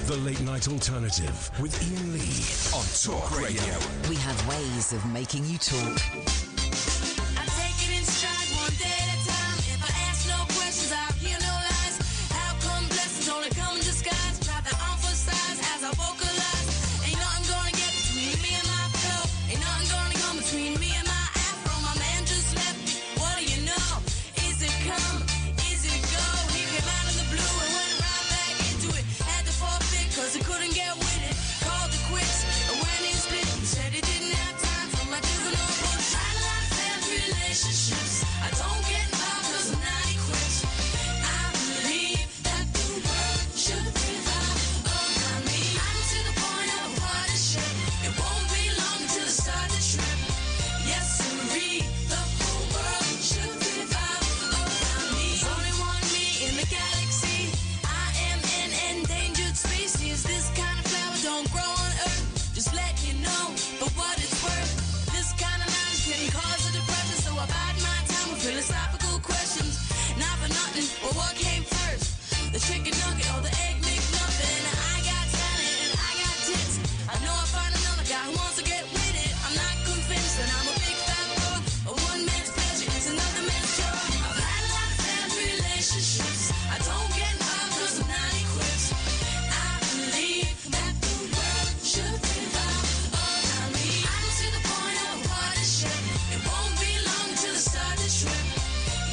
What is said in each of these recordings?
The Late Night Alternative with Iain Lee on Talk Radio. We have ways of making you talk. I take it in stride one day at a time. If I ask no questions, I'll hear no lies. How come blessings only come in disguise? Try to emphasize as I vocalize. Ain't nothing gonna get between me and my flow. Ain't nothing gonna come between me and my afro. My man just left. What do you know? Is it come? Is it go? He came out of the blue and went right back into it. Had to forfeit cause he couldn't get with it. Called it quits. And when he split, he said he didn't have time for my juvenile bullshit. I like failed relationships. I don't get involved cause I'm not equipped. I believe that the world should revolve around me. I'm to the point of a partnership. It won't be long until I start the trip. Yes, sirree, the whole world should revolve around me. There's only one me in the galaxy. I am an endangered species. This kind of flower don't grow on Earth. Just let you know, for what it's worth. This kind of knowledge can cause a depression, so I bide my time with philosophical questions. Not for nothing, but what came first? The chicken nugget or the egg McMuffin? I got talent and I got tits. I know I'll find another guy who wants to get with it. I'm not convinced that I'm a big fat bug. A one man's pleasure is another man's joy. I've had a lot of failed relationships. I don't get involved cause I'm not equipped. I believe that the world should revolve around me. I'm to the point of a partnership. It won't be long until I start the trip.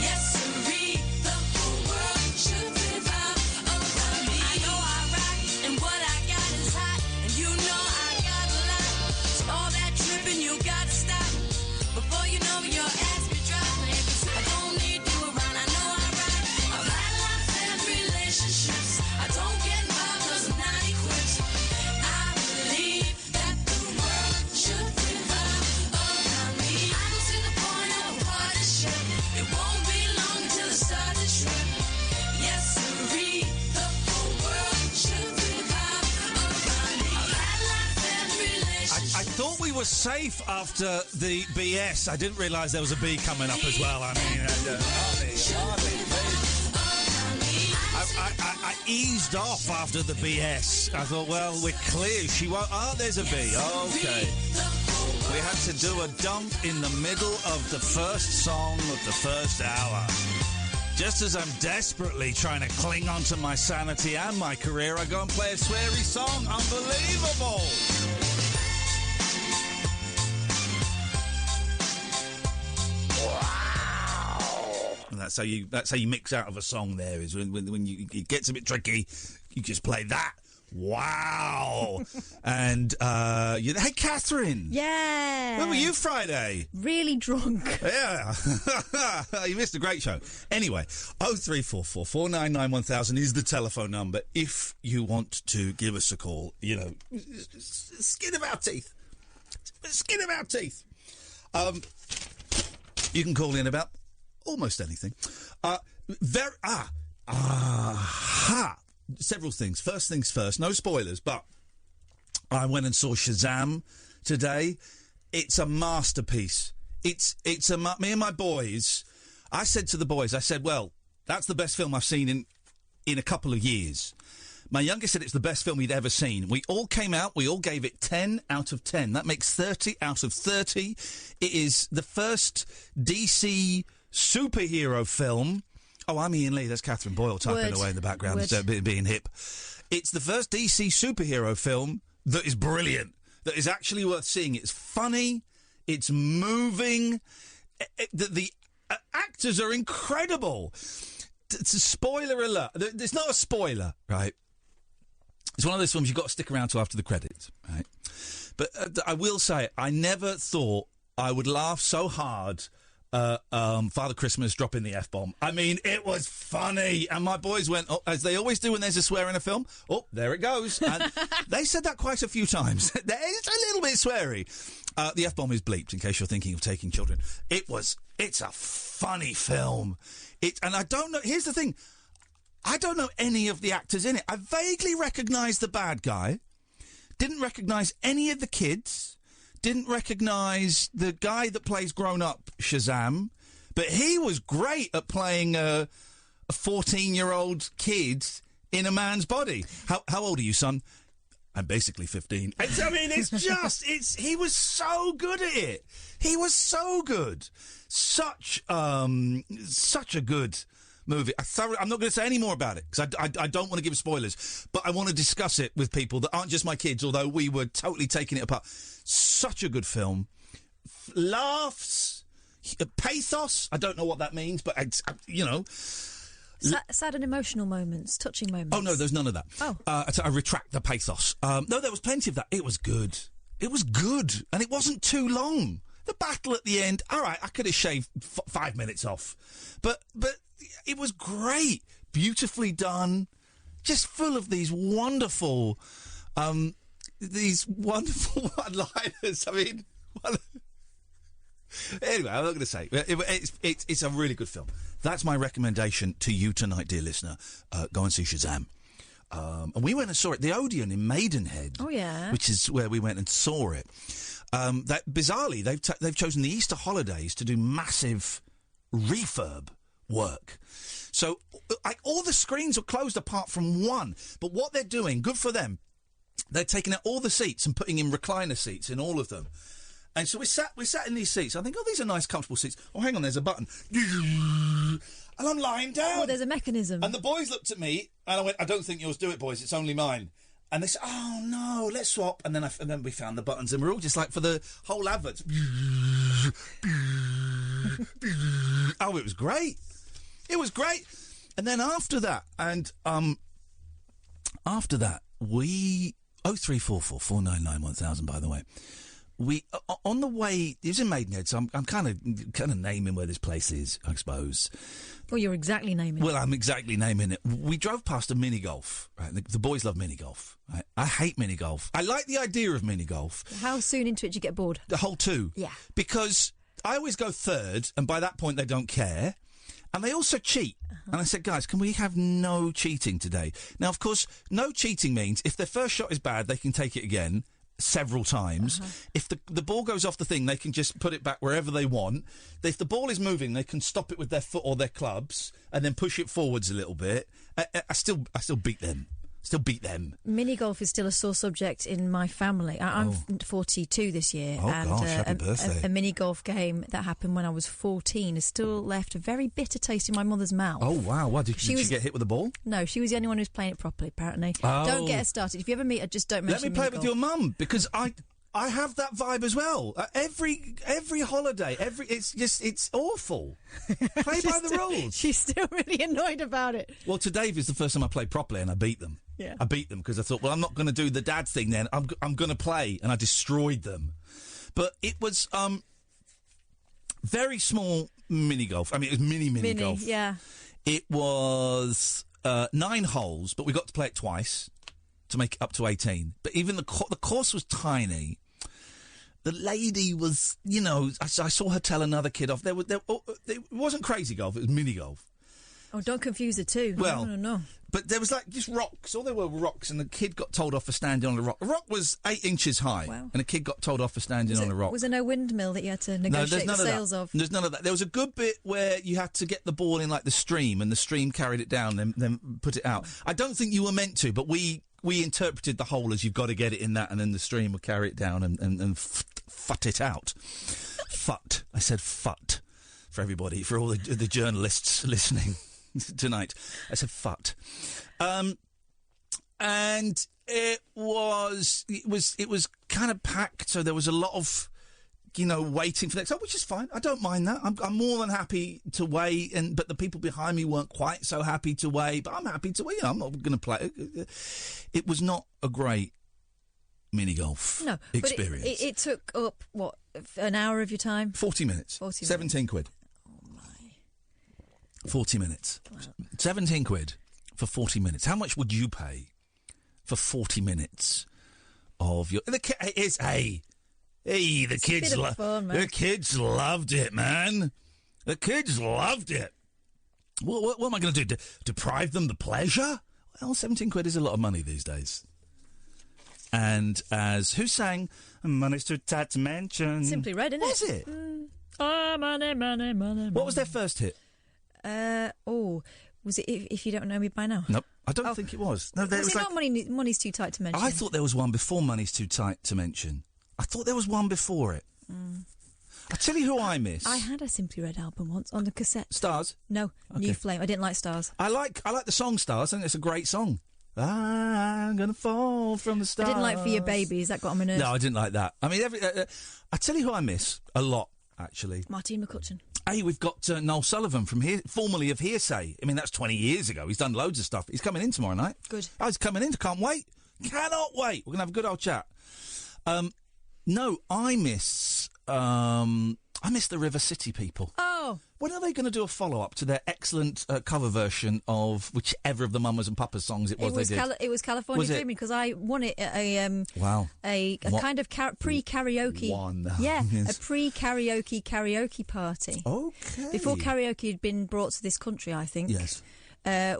Yes, sirree, the whole world should revolve around me. I know I rock, and what I got is hot, and you know I got a lot. So all that tripping, you gotta stop. Before you know your ass be dropping. I don't need you around, I know I rock. I've had a lot of failed relationships. I don't get involved cause I'm not equipped. I believe that the world should revolve around me. I'm to the point of a partnership. It won't be long until I start the trip. Yes, sirree, the whole world should revolve around me. I've had a lot of failed relationships. I thought we were safe after the BS. I didn't realise there was a B coming up as well. I mean, I eased off after the BS. I thought, well, we're clear. She won't. Oh, there's a B. Okay. We had to do a dump in the middle of the first song of the first hour. Just as I'm desperately trying to cling on to my sanity and my career, I go and play a sweary song. Unbelievable! And that's how you mix out of a song. There is when it gets a bit tricky, you just play that. Wow! And hey, Catherine. Yeah. Where were you Friday? Really drunk. Yeah. You missed a great show. Anyway, 0344 499 1000 is the telephone number if you want to give us a call. You know, skin of our teeth. Skin of our teeth. You can call in about almost anything. Several things. First things first. No spoilers, but I went and saw Shazam today. It's a masterpiece. It's me and my boys. I said to the boys, well, that's the best film I've seen in a couple of years. My youngest said it's the best film he'd ever seen. We all came out. We all gave it 10 out of 10. That makes 30 out of 30. It is the first DC superhero film. Oh, I'm Iain Lee. That's Catherine Boyle typing away in the background, being hip. It's the first DC superhero film that is brilliant, that is actually worth seeing. It's funny. It's moving. The actors are incredible. It's a spoiler alert. It's not a spoiler, right? It's one of those films you've got to stick around to after the credits, right? But I will say, I never thought I would laugh so hard Father Christmas dropping the F-bomb. I mean, it was funny. And my boys went, as they always do when there's a swear in a film, there it goes. And they said that quite a few times. It's a little bit sweary. The F-bomb is bleeped, in case you're thinking of taking children. It's a funny film. And I don't know, here's the thing. I don't know any of the actors in it. I vaguely recognise the bad guy. Didn't recognise any of the kids. Didn't recognise the guy that plays grown-up Shazam. But he was great at playing a 14-year-old kid in a man's body. How old are you, son? I'm basically 15. He was so good at it. He was so good. Such a good movie. I'm not going to say any more about it because I don't want to give spoilers, but I want to discuss it with people that aren't just my kids, although we were totally taking it apart. Such a good film. Laughs, pathos. I don't know what that means, but Sad and emotional moments, touching moments. Oh, no, there's none of that. Oh. I retract the pathos. No, there was plenty of that. It was good. It was good, and it wasn't too long. The battle at the end, all right, I could have shaved 5 minutes off. But it was great. Beautifully done. Just full of these wonderful one-liners. I mean... Anyway, I'm not going to say. It's a really good film. That's my recommendation to you tonight, dear listener. Go and see Shazam. And we went and saw it, the Odeon in Maidenhead. Oh, yeah. Which is where we went and saw it. That bizarrely, they've chosen the Easter holidays to do massive refurb work. So all the screens are closed apart from one. But what they're doing, good for them, they're taking out all the seats and putting in recliner seats in all of them. And so we sat in these seats. I think, these are nice, comfortable seats. Oh, hang on, there's a button. And I'm lying down. Oh, there's a mechanism. And the boys looked at me, and I went, I don't think yours do it, boys. It's only mine. And they said, oh, no, let's swap. And then we found the buttons, and we're all just like, for the whole advert. Oh, it was great. It was great. And then after that, we... 0344 499 1000, by the way. We on the way. It was in Maidenhead, so I'm kind of naming where this place is, I suppose. Well, you're exactly naming it. Well, I'm exactly naming it. We drove past a mini golf. Right? The boys love mini golf. Right? I hate mini golf. I like the idea of mini golf. How soon into it do you get bored? The whole two. Yeah. Because I always go third, and by that point they don't care. And they also cheat. And I said, guys, can we have no cheating today? Now, of course, no cheating means if their first shot is bad, they can take it again several times. If the ball goes off the thing, they can just put it back wherever they want. If the ball is moving, they can stop it with their foot or their clubs and then push it forwards a little bit. I still beat them. Still beat them. Mini golf is still a sore subject in my family. I'm 42 this year. Oh, and gosh, happy birthday. A mini golf game that happened when I was 14 has still left a very bitter taste in my mother's mouth. Oh, wow. What, did she get hit with a ball? No, she was the only one who was playing it properly, apparently. Oh. Don't get her started. If you ever meet her, just don't mention Let me play it with your mini-golf. mum, because I have that vibe as well. Every holiday, it's awful. Play by the rules. She's still really annoyed about it. Well, today is the first time I played properly, and I beat them. Yeah. I beat them because I thought, well, I'm not going to do the dad thing then. I'm going to play, and I destroyed them. But it was very small mini golf. I mean, it was mini golf. Yeah. It was 9 holes, but we got to play it twice to make it up to 18. But even the course was tiny. The lady was, I saw her tell another kid off. It wasn't crazy golf, it was mini golf. Oh, don't confuse the two. Well, no. But there was just rocks. All there were rocks, and the kid got told off for standing on a rock. The rock was 8 inches high, Wow. and a kid got told off for standing on a rock. Was there no windmill that you had to negotiate the sales of? There's none of that. There was a good bit where you had to get the ball in like the stream, and the stream carried it down, then put it out. I don't think you were meant to, but we interpreted the hole as you've got to get it in that, and then the stream would carry it down and fut it out. Fut. I said fut for everybody, for all the journalists listening tonight. I said fut. And it was kind of packed, so there was a lot of waiting for the next time, which is fine. I don't mind that. I'm more than happy to wait, but the people behind me weren't quite so happy to wait, but I'm happy to wait. I'm not going to play. It was not a great mini golf experience. But it took up, what, an hour of your time? 40 minutes. 17 quid. Oh, my. 40 minutes. Wow. 17 quid for 40 minutes. How much would you pay for 40 minutes of your... The kids loved it, man. The kids loved it. What am I going to do? Deprive them the pleasure? Well, 17 quid is a lot of money these days. And as who sang "Money's Too Tight to Mention"? Simply Red, isn't it? Was it? Oh, money. What was their first hit? Was it If You Don't Know Me By Now? Nope, I don't think it was. No, there Was it not Money's Too Tight to Mention? I thought there was one before Money's Too Tight to Mention. I thought there was one before it. I'll tell you who I miss. I had a Simply Red album once on the cassette. Stars? No, New Flame. I didn't like Stars. I like the song Stars. I think it's a great song. I'm gonna fall from the stars. I didn't like For Your Babies. That got on my nerves. No, I didn't like that. I mean, I tell you who I miss a lot, actually. Martine McCutcheon. Hey, we've got Noel Sullivan from here, formerly of Hearsay. I mean, that's 20 years ago. He's done loads of stuff. He's coming in tomorrow night. Good. Oh, he's coming in. Can't wait. Cannot wait. We're going to have a good old chat. No, I miss the River City people. Oh. When are they going to do a follow-up to their excellent cover version of whichever of the Mamas and Papas songs it was they did? It was California Dreaming, because I won it at a kind of pre-karaoke. Yeah, yes. A pre-karaoke karaoke party. Okay. Before karaoke had been brought to this country, I think. Yes.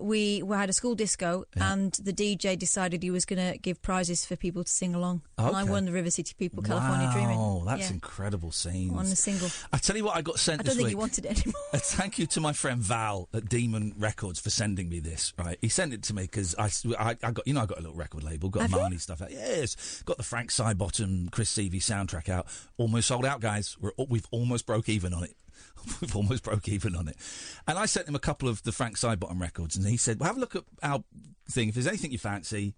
We had a school disco, and the DJ decided he was going to give prizes for people to sing along. Okay. And I won the River City People California Dreaming. Oh, that's incredible scenes. On the single. I tell you what, I got sent this week. I don't think you wanted it anymore. Thank you to my friend Val at Demon Records for sending me this. Right, he sent it to me because I got I got a little record label, got Marnie stuff out. Yes, got the Frank Sidebottom, Chris Seavey soundtrack out. Almost sold out, guys. We've almost broke even on it. We've almost broke even on it. And I sent him a couple of the Frank Sidebottom records, and he said, well, have a look at our thing. If there's anything you fancy,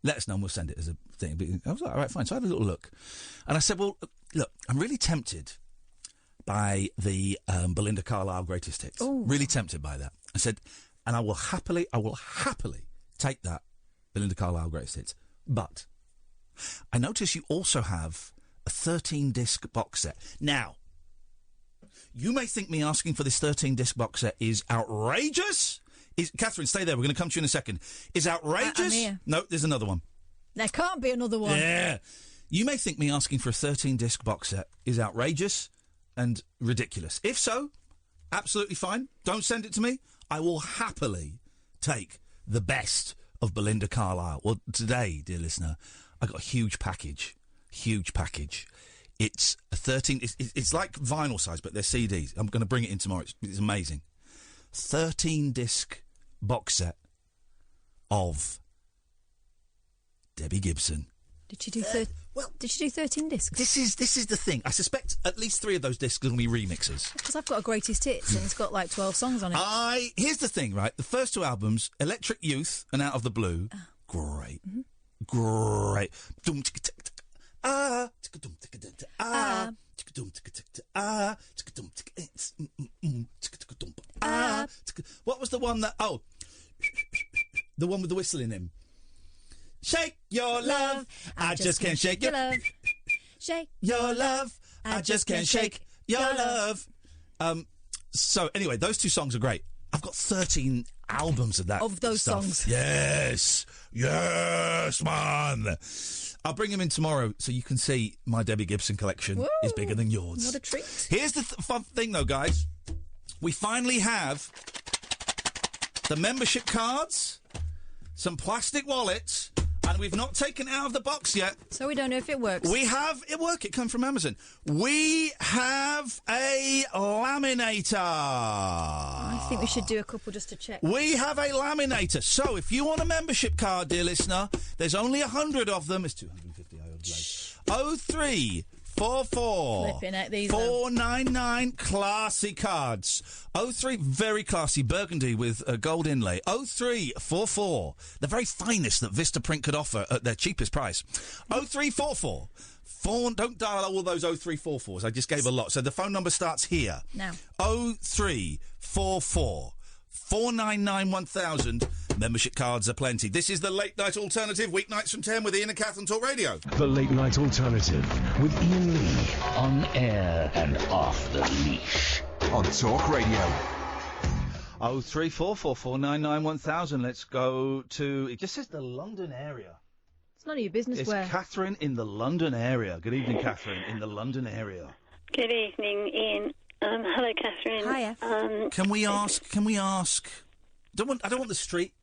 let us know and we'll send it as a thing. But I was like, all right, fine. So I had a little look. And I said, well, look, I'm really tempted by the Belinda Carlisle Greatest Hits. Ooh. Really tempted by that. I said, and I will happily take that Belinda Carlisle Greatest Hits. But I notice you also have a 13-disc box set. Now, you may think me asking for this 13-disc box set is outrageous. Catherine, stay there. We're going to come to you in a second. Is outrageous? I'm here. No, there's another one. There can't be another one. Yeah. You may think me asking for a 13-disc box set is outrageous and ridiculous. If so, absolutely fine. Don't send it to me. I will happily take the best of Belinda Carlisle. Well, today, dear listener, I got a huge package. It's a 13... It's like vinyl size, but they're CDs. I'm going to bring it in tomorrow. It's amazing. 13-disc box set of Debbie Gibson. Did you do 13 discs? This is the thing. I suspect at least 3 of those discs are going to be remixes. Because I've got a Greatest Hits and it's got like 12 songs on it. Here's the thing, right? The first 2 albums, Electric Youth and Out of the Blue, great. Mm-hmm. Great. What was the one that... Oh, the one with the whistle in him. Shake your love, I just can't shake your love. Shake your love, I just can't shake your love. So anyway, those 2 songs are great. I've got 13 albums of that. Of those stuff. songs. Yes, man. I'll bring him in tomorrow so you can see my Debbie Gibson collection. Whoa, is bigger than yours. What a treat. Here's the fun thing, though, guys. We finally have the membership cards, some plastic wallets, and we've not taken it out of the box yet. So we don't know if it works. We have it work. It comes from Amazon. We have a laminator. I think we should do a couple just to check. We have a laminator. So if you want a membership card, dear listener, there's only 100 of them. It's 250. I owe 0344 Flipping out these 499 classy cards. 03, very classy burgundy with a gold inlay. 0344, the very finest that Vista Print could offer at their cheapest price. 0344 don't dial all those 0344s. I just gave a lot. So the phone number starts here. Now. 0344 499 1000. Membership cards are plenty. This is the Late Night Alternative, weeknights from 10 with Iain and Kath on Talk Radio. The Late Night Alternative with Iain Lee. On air and off the leash. On Talk Radio. 0344 499 1000. Let's go to... It just says the London area. It's none of your business where. It's Catherine in the London area. Good evening, Catherine, in the London area. Good evening, Ian. Hello, Catherine. Hiya. Can we ask... I don't want the street.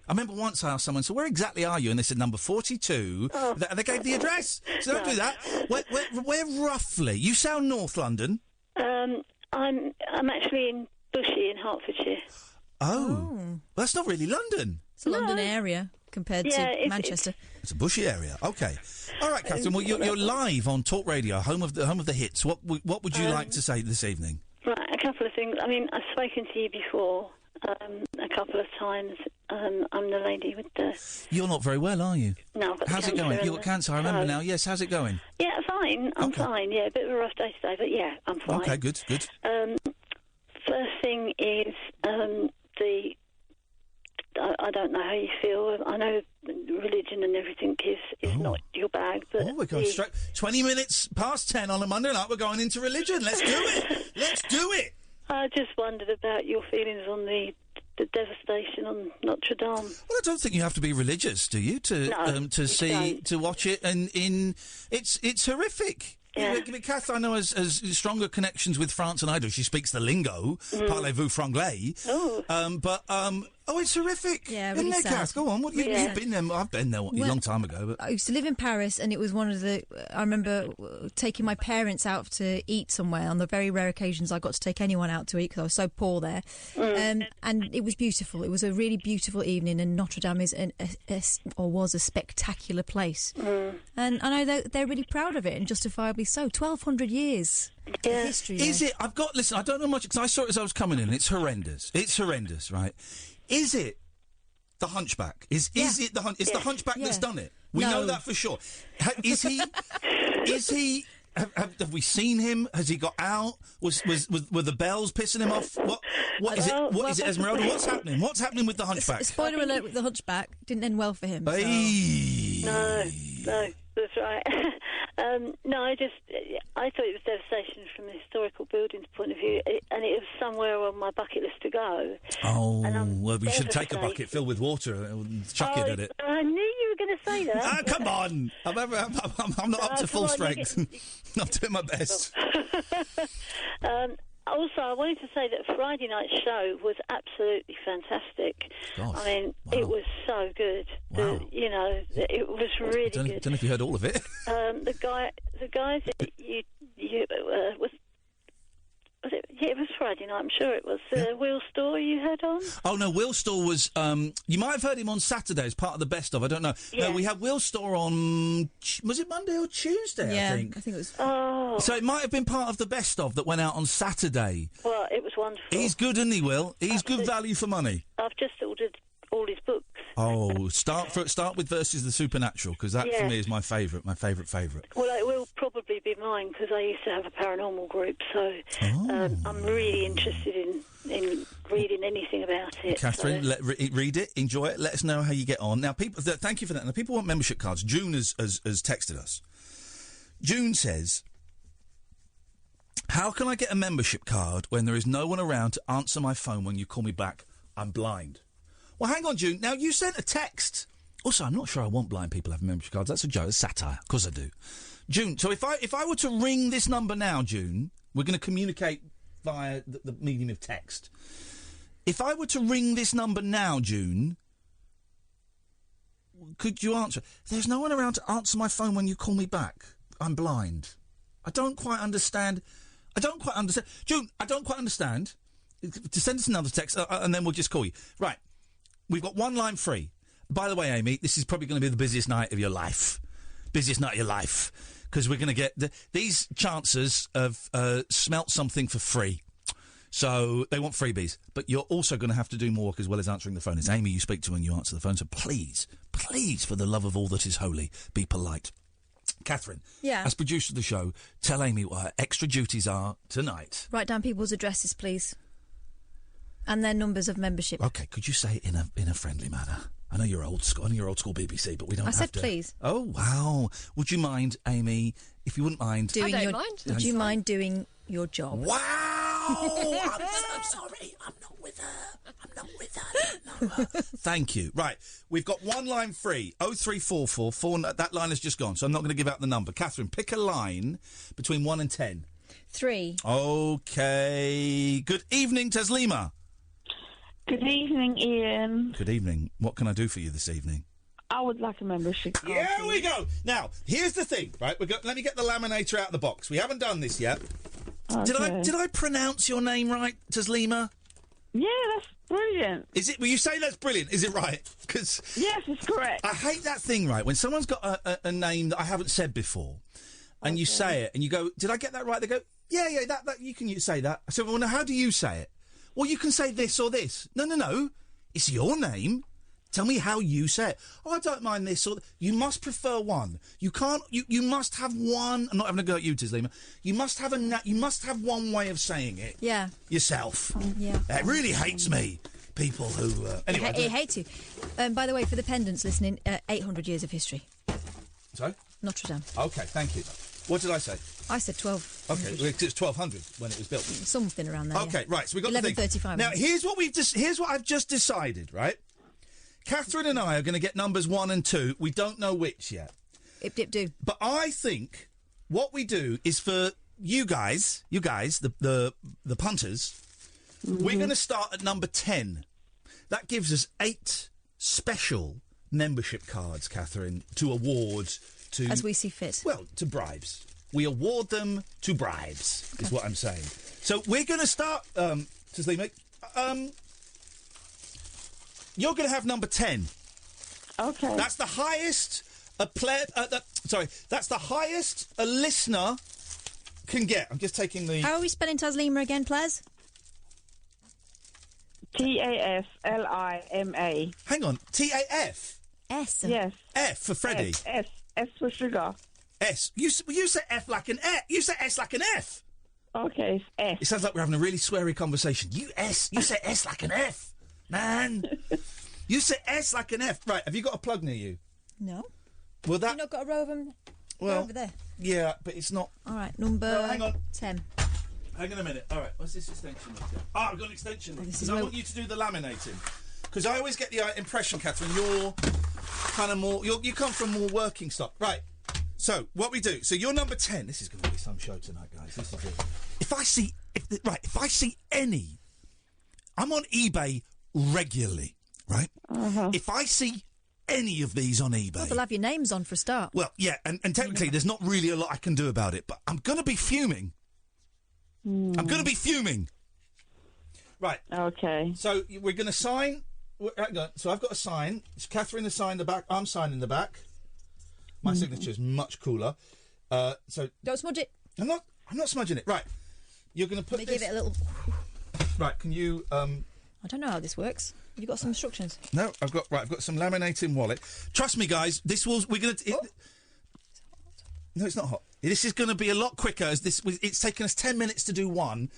I remember once I asked someone, so where exactly are you? And they said number 42. Oh. They gave the address. So don't do that. Where roughly? You sound North London. I'm actually in Bushy in Hertfordshire. Oh. That's not really London. It's a London area compared to Manchester. It's a bushy area. Okay. All right, Catherine. Well, you're live on Talk Radio, home of the hits. What would you like to say this evening? Right, a couple of things. I mean, I've spoken to you before a couple of times. I'm the lady with the... You're not very well, are you? No, I've got How's it going? You've got cancer, I remember now. Yes, how's it going? Yeah, fine. I'm fine. Yeah, a bit of a rough day today, but yeah, I'm fine. Okay, good. First thing is I don't know how you feel. I know religion and everything is not your bag, but... we're going straight... 20 minutes past 10 on a Monday night, we're going into religion. Let's do it! Let's do it! I just wondered about your feelings on the devastation on Notre Dame. Well, I don't think you have to be religious, do you, to watch it? And it's horrific. Yeah. Kath, I know, has stronger connections with France than I do. She speaks the lingo, parlez-vous franglais. It's horrific. Yeah, really sad. Kath, go on. You've been there. I've been there a long time ago. But I used to live in Paris, and it was one of the... I remember taking my parents out to eat somewhere on the very rare occasions I got to take anyone out to eat because I was so poor there. And it was beautiful. It was a really beautiful evening, and Notre Dame is was a spectacular place. And I know they're really proud of it, and justifiably so. 1,200 years of history. Is it? Listen, I don't know much because I saw it as I was coming in. It's horrendous. It's horrendous, right? Is it the Hunchback? Is it the Hunchback? It's the Hunchback that's done it. We know that for sure. Is he? Is he? Have we seen him? Has he got out? Were the bells pissing him off? What is it? What is it, Esmeralda? What's happening? What's happening with the Hunchback? Spoiler alert: with the Hunchback didn't end well for him. Hey. No, that's right. I thought it was devastation from a historical building's point of view, and it was somewhere on my bucket list to go. Oh, well, we should take a bucket filled with water and chuck it at it. I knew you were going to say that. Come on! I'm not up to full strength. I'm doing my best. Also, I wanted to say that Friday night's show was absolutely fantastic. Gosh, I mean, it was so good. Wow. It was really good. I don't know if you heard all of it. The guys that it was Friday night. I'm sure it was. Will Storr you heard on? Oh no, Will Storr was. You might have heard him on Saturday as part of the best of. I don't know. Yeah. No, we had Will Storr on. Was it Monday or Tuesday? Yeah, I think it was. Oh, so it might have been part of the best of that went out on Saturday. Well, it was wonderful. He's good, isn't he, Will? He's good value for money. I've just ordered all his books. Oh, start with Versus the Supernatural, because that for me is my favourite. Well, it will probably be mine because I used to have a paranormal group, so I'm really interested in reading anything about it. Catherine, read it, enjoy it, let us know how you get on. Now, people, thank you for that. Now, people want membership cards. June has texted us. June says, how can I get a membership card when there is no one around to answer my phone when you call me back? I'm blind. Well, hang on, June. Now, you sent a text. Also, I'm not sure I want blind people having membership cards. That's a joke. It's satire. Of course I do. June, so if I were to ring this number now, June, we're going to communicate via the medium of text. If I were to ring this number now, June, could you answer? There's no one around to answer my phone when you call me back. I'm blind. I don't quite understand. June, I don't quite understand. To send us another text, and then we'll just call you. Right. We've got one line free. By the way, Amy, this is probably going to be the busiest night of your life. Busiest night of your life. Because we're going to get... these chancers have smelt something for free. So they want freebies. But you're also going to have to do more work as well as answering the phone. It's Amy you speak to when you answer the phone. So please, for the love of all that is holy, be polite. Catherine, as producer of the show, tell Amy what her extra duties are tonight. Write down people's addresses, please. And their numbers of membership. OK, could you say it in a friendly manner? I know you're old school. I know you're old school BBC, but we don't have to... I said please. Oh, wow. Would you mind, Amy, if you wouldn't mind... I don't mind. Would you mind doing your job? Wow! I'm sorry. I'm not with her. Thank you. Right. We've got one line free. 03444. That line has just gone, so I'm not going to give out the number. Catherine, pick a line between 1 and 10. 3. OK. Good evening, Taslima. Good evening, Iain. Good evening. What can I do for you this evening? I would like a membership card. Here we go. Now, here's the thing, right? Let me get the laminator out of the box. We haven't done this yet. Okay. Did I pronounce your name right, Taslima? Yeah, that's brilliant. Is it? Will you say that's brilliant? Is it right? Because Yes, it's correct. I hate that thing, right? When someone's got a name that I haven't said before, and you say it, and you go, "Did I get that right?" They go, "Yeah, that you can say that." I said, "Well, now how do you say it?" Well, you can say this or this. No. It's your name. Tell me how you say it. Oh, I don't mind this or you must prefer one. You can't. You must have one. I'm not having a go at you, Tislima. You must have you must have one way of saying it. Yeah. Yourself. Yeah. It really hates me. People who anyway. It hates you. By the way, for the pendants listening, 800 years of history. Sorry? Notre Dame. Okay, thank you. What did I say? I said 12. Okay, well, it was 1200 when it was built. Something around there. Okay, yeah. right. So we got 11:35. Now here's what I've just decided. Right, Catherine and I are going to get numbers 1 and 2. We don't know which yet. Ip dip do. But I think what we do is for you guys, the punters, we're going to start at number 10. That gives us 8 special membership cards, Catherine, to award to... As we see fit. Well, to bribes. We award them to bribes, is what I'm saying. So we're going to start, Taslima, you're going to have number 10. Okay. That's the highest a player... that's the highest a listener can get. I'm just taking the... How are we spelling Taslima again, Plaz? T-A-S-L-I-M-A. Hang on, T-A-F? S. Yes. F for Freddie. S for sugar. S. You say F like an F. You say S like an F. Okay, it's S. It sounds like we're having a really sweary conversation. You say S like an F, man. You say S like an F. Right, have you got a plug near you? No. Well, that... You've not got a row of them over there? Yeah, but it's not... All right, number No, hang on. 10. Hang on a minute. All right, what's this extension? I've got an extension. This is I where- want you to do the laminating. Because I always get the impression, Catherine, you're kind of more... You come from more working stock. Right. So, what we do... So, you're number 10. This is going to be some show tonight, guys. This is it. If I see any... I'm on eBay regularly, right? Uh-huh. If I see any of these on eBay... Well, they'll have your names on for a start. Well, yeah, and technically there's not really a lot I can do about it, but I'm going to be fuming. I'm going to be fuming. Right. Okay. So we're going to sign... Hang on. So I've got to sign. Catherine has signed the back. I'm signing the back. My signature is much cooler. So Don't smudge it. I'm not smudging it. Right. You're going to put Let me this... give it a little... Right, can you... I don't know how this works. Have you got some instructions? No, I've got some laminating wallet. Trust me, guys. We're going to... No, it's not hot. This is going to be a lot quicker. It's taken us 10 minutes to do one,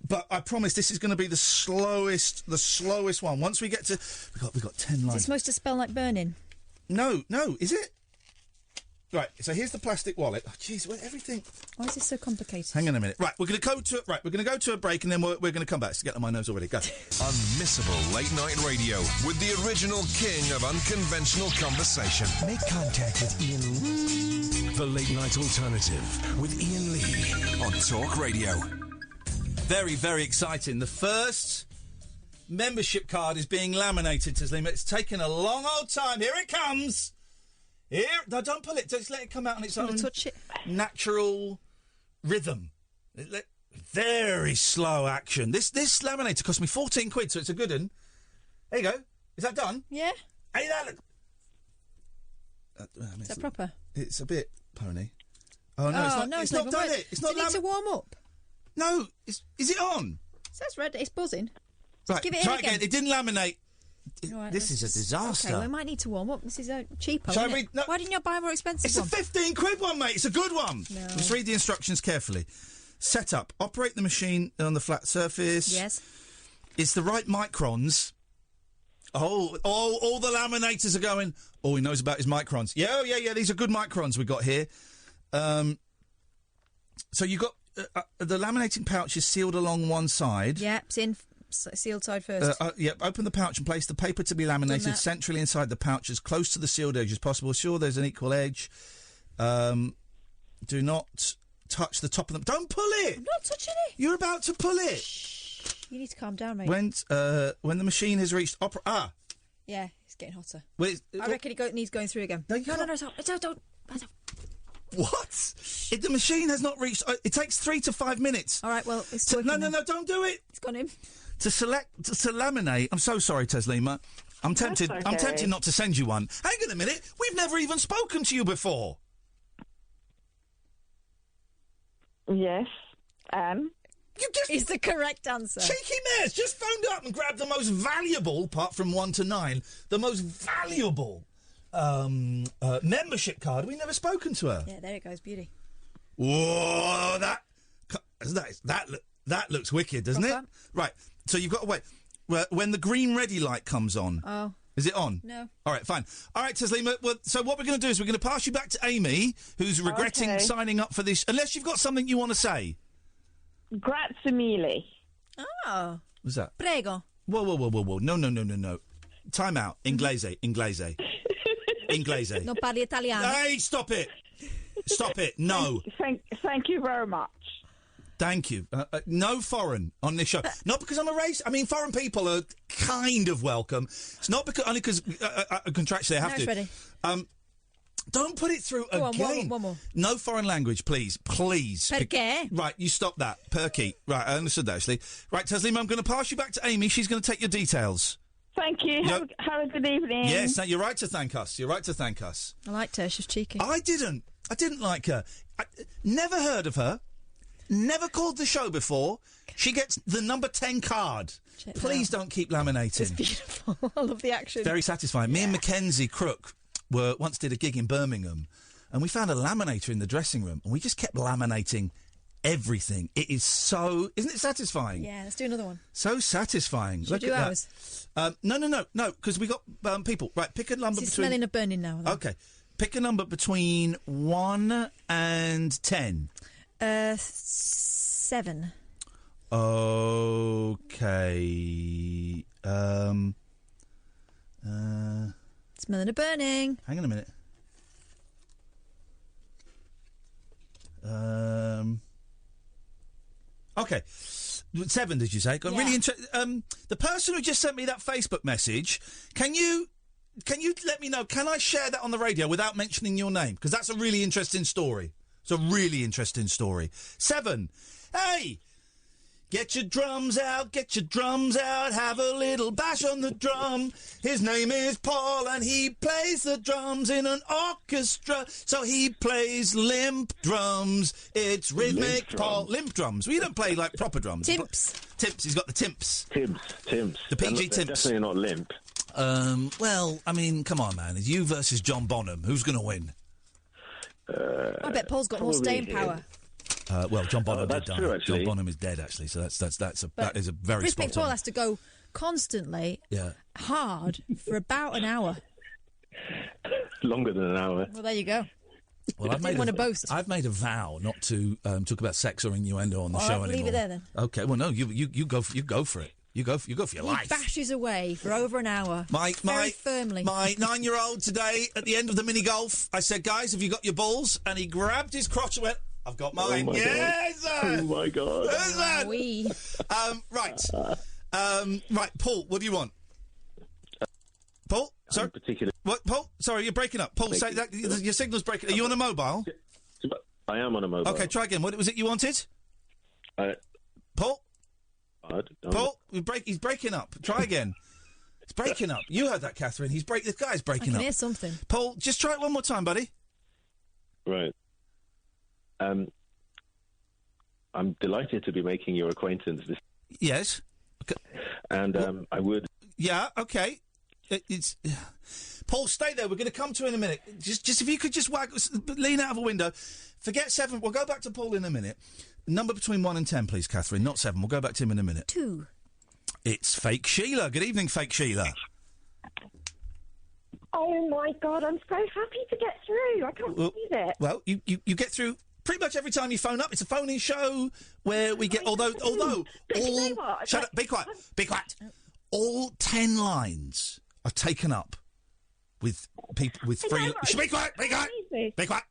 but I promise this is going to be the slowest one. Once we get to... We've got 10 Is lines. it supposed to smell like burning? No, is it? Right, so here's the plastic wallet. Oh, jeez, everything... Why is this so complicated? Hang on a minute. Right, we're going to go to a break, and then we're going to come back. It's getting on my nerves already. Go. Unmissable late night radio with the original king of unconventional conversation. Make contact with Iain Lee. The Late Night Alternative with Iain Lee on Talk Radio. Very, very exciting. The first membership card is being laminated, Taslima. It's taken a long old time. Here it comes. Here. No, don't pull it. Just let it come out on its own touch it. natural rhythm. Very slow action. This laminator cost me 14 quid, so it's a good one. There you go. Is that done? Yeah. Hey, that look. Is that proper? It's a bit pony. Oh, no, it's not. No, it's not even done worse. it. It's not Does it need to warm up? No. Is it on? It says red. It's buzzing. Right. give it in Try again. It didn't laminate. Right, This is a disaster. Okay, we might need to warm up. This is a cheapo, Shall I isn't read- it? no. Why didn't you buy a more expensive It's one? a 15 quid one, mate. It's a good one. No. Just read the instructions carefully. Set up. Operate the machine on the flat surface. Yes. It's the right microns. Oh, all the laminators are going, all he knows about is microns. Yeah, these are good microns we got here. So you got... the laminating pouch is sealed along one side. Yeah, it's in sealed side first. Open the pouch and place the paper to be laminated centrally inside the pouch as close to the sealed edge as possible. Sure, there's an equal edge. Do not touch the top of them. Don't pull it! I'm not touching it. You're about to pull it. You need to calm down, mate. When the machine has reached Yeah, it's getting hotter. well, I reckon it needs going through again. No, you can't. Don't. What? The machine has not reached... it takes 3 to 5 minutes. All right, well, it's No, working now. don't do it. It's gone in. to laminate. I'm so sorry, Teslima. I'm tempted. okay. I'm tempted not to send you one. Hang on a minute. We've never even spoken to you before. Yes. You just Is the correct answer. cheeky mares just phoned up and grabbed the most valuable, apart from 1 to 9, the most valuable membership card. We've never spoken to her. Yeah, there it goes. Beauty. Whoa, that looks wicked, doesn't it? Proper. Right. So you've got to wait. When the green ready light comes on. Oh. Is it on? No. All right, fine. All right, Teslima. Well, so what we're going to do is we're going to pass you back to Amy, who's regretting Okay. signing up for this. Unless you've got something you want to say. Grazie mille. Oh. What's that? Prego. Whoa. No. Time out. Inglese. Inglese. Non parli italiano. Hey, stop it. Stop it. No. Thank you very much. Thank you. No foreign on this show. Not because I'm a race. I mean, foreign people are kind of welcome. It's not because only because contractually I have No, to. it's ready. Don't put it through Go on, again. one more. No foreign language, please. Perché? Right, you stop that. Perky. Right, I understood that, actually. Right, Teslima, I'm going to pass you back to Amy. She's going to take your details. Thank you. Yep. Have a good evening. Yes, no, you're right to thank us. You're right to thank us. I liked her. She was cheeky. I didn't like her. Never heard of her. Never called the show before. She gets the number 10 card. Check Please that out. don't keep laminating. It's beautiful. I love the action. Very satisfying. Me and Mackenzie Crook once did a gig in Birmingham, and we found a laminator in the dressing room, and we just kept laminating everything. It is so... Isn't it satisfying? Yeah, let's do another one. So satisfying. Should we Look do at ours? that. No, because we got people. Right, pick a number It's between... smelling of burning now. Though. Okay. Pick a number between 1 and 10. 7. Okay. Smelling of burning. Hang on a minute. Okay. 7, did you say? Got really the person who just sent me that Facebook message, can you let me know, can I share that on the radio without mentioning your name? Because that's a really interesting story. It's a really interesting story. 7. Hey! Get your drums out, have a little bash on the drum. His name is Paul and he plays the drums in an orchestra. So he plays limp drums. It's rhythmic, Paul. Limp drums. We don't play like proper drums. Timps. Timps, he's got the timps. Timps. The PG They're timps. definitely not limp. Well, I mean, come on, man. It's you versus John Bonham. Who's going to win? I bet Paul's got more staying power. Well, John Bonham did that's die. true, actually. John Bonham is dead, actually. So that is a very Rhythmic spot Paul on. has to go constantly hard for about an hour. Longer than an hour. Well, there you go. Well, Didn't want to boast. I've made a vow not to talk about sex or innuendo on the show anymore. Leave it there then. Okay. Well, no, you go for it. You go for your He life. bashes away for over an hour. Very firmly. My 9-year-old today at the end of the mini golf, I said, "Guys, have you got your balls?" And he grabbed his crotch and went, "I've got mine." Oh my yes, God. Oh my God. Yes, sir. Wee. Right, Paul. What do you want? Paul, sorry. Particular. What, Paul? Sorry, you're breaking up. Paul, say that your signal's breaking. Are you on a mobile? I am on a mobile. Okay, try again. What was it you wanted? Paul? Paul, he's breaking up. Try again. He's breaking up. You heard that, Catherine. This guy's I breaking can up. hear something. Paul, just try it one more time, buddy. Right. I'm delighted to be making your acquaintance. Yes. Okay. And I would... Yeah, okay. It's Paul, stay there. We're going to come to you in a minute. Just if you could just lean out of a window. Forget 7. We'll go back to Paul in a minute. Number between 1 and 10, please, Catherine. Not 7. We'll go back to him in a minute. 2. It's Fake Sheila. Good evening, Fake Sheila. Oh my God, I'm so happy to get through. I can't believe it. Well, you get through pretty much every time you phone up. It's a phone-in show where we get... Although But you know what? Shut up. Be quiet. Be quiet. All 10 lines are taken up with people with free... Be quiet. Be quiet. Be quiet.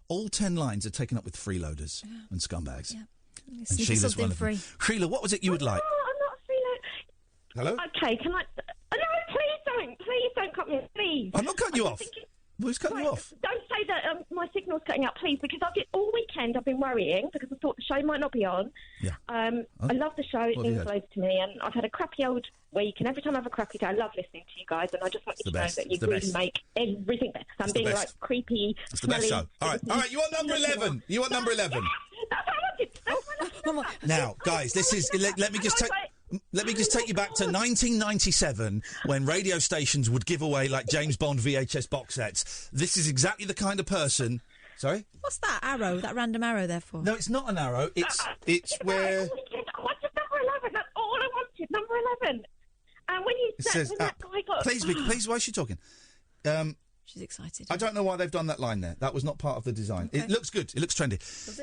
All 10 lines are taken up with freeloaders and scumbags. Yeah. And Sniff Sheila's something one of them. free. Sheila, what was it you would like? No, I'm not feeling... Hello? Okay, can I... No, please don't cut me off, please. I'm not cutting you off. Who's cutting you off? Don't say that my signal's cutting out, please, because all weekend I've been worrying because I thought the show might not be on. Yeah. I love the show. It means loads to me, and I've had a crappy old week, and every time I have a crappy day, I love listening to you guys, and I just want you to know that you really make everything better. I'm being like creepy. It's the best show. All right. You want number 11? You want number 11? Now, guys, this is. Let me just take. Let me just take you back to 1997 when radio stations would give away like James Bond VHS box sets. This is exactly the kind of person. Sorry? What's that arrow? That random arrow there for? No, it's not an arrow. It's where. I wanted number 11. That's all I wanted. Number 11. And when you said when that guy got. Please, Vic, please. Why is she talking? She's excited. I don't know why they've done that line there. That was not part of the design. Okay. It looks good. It looks trendy.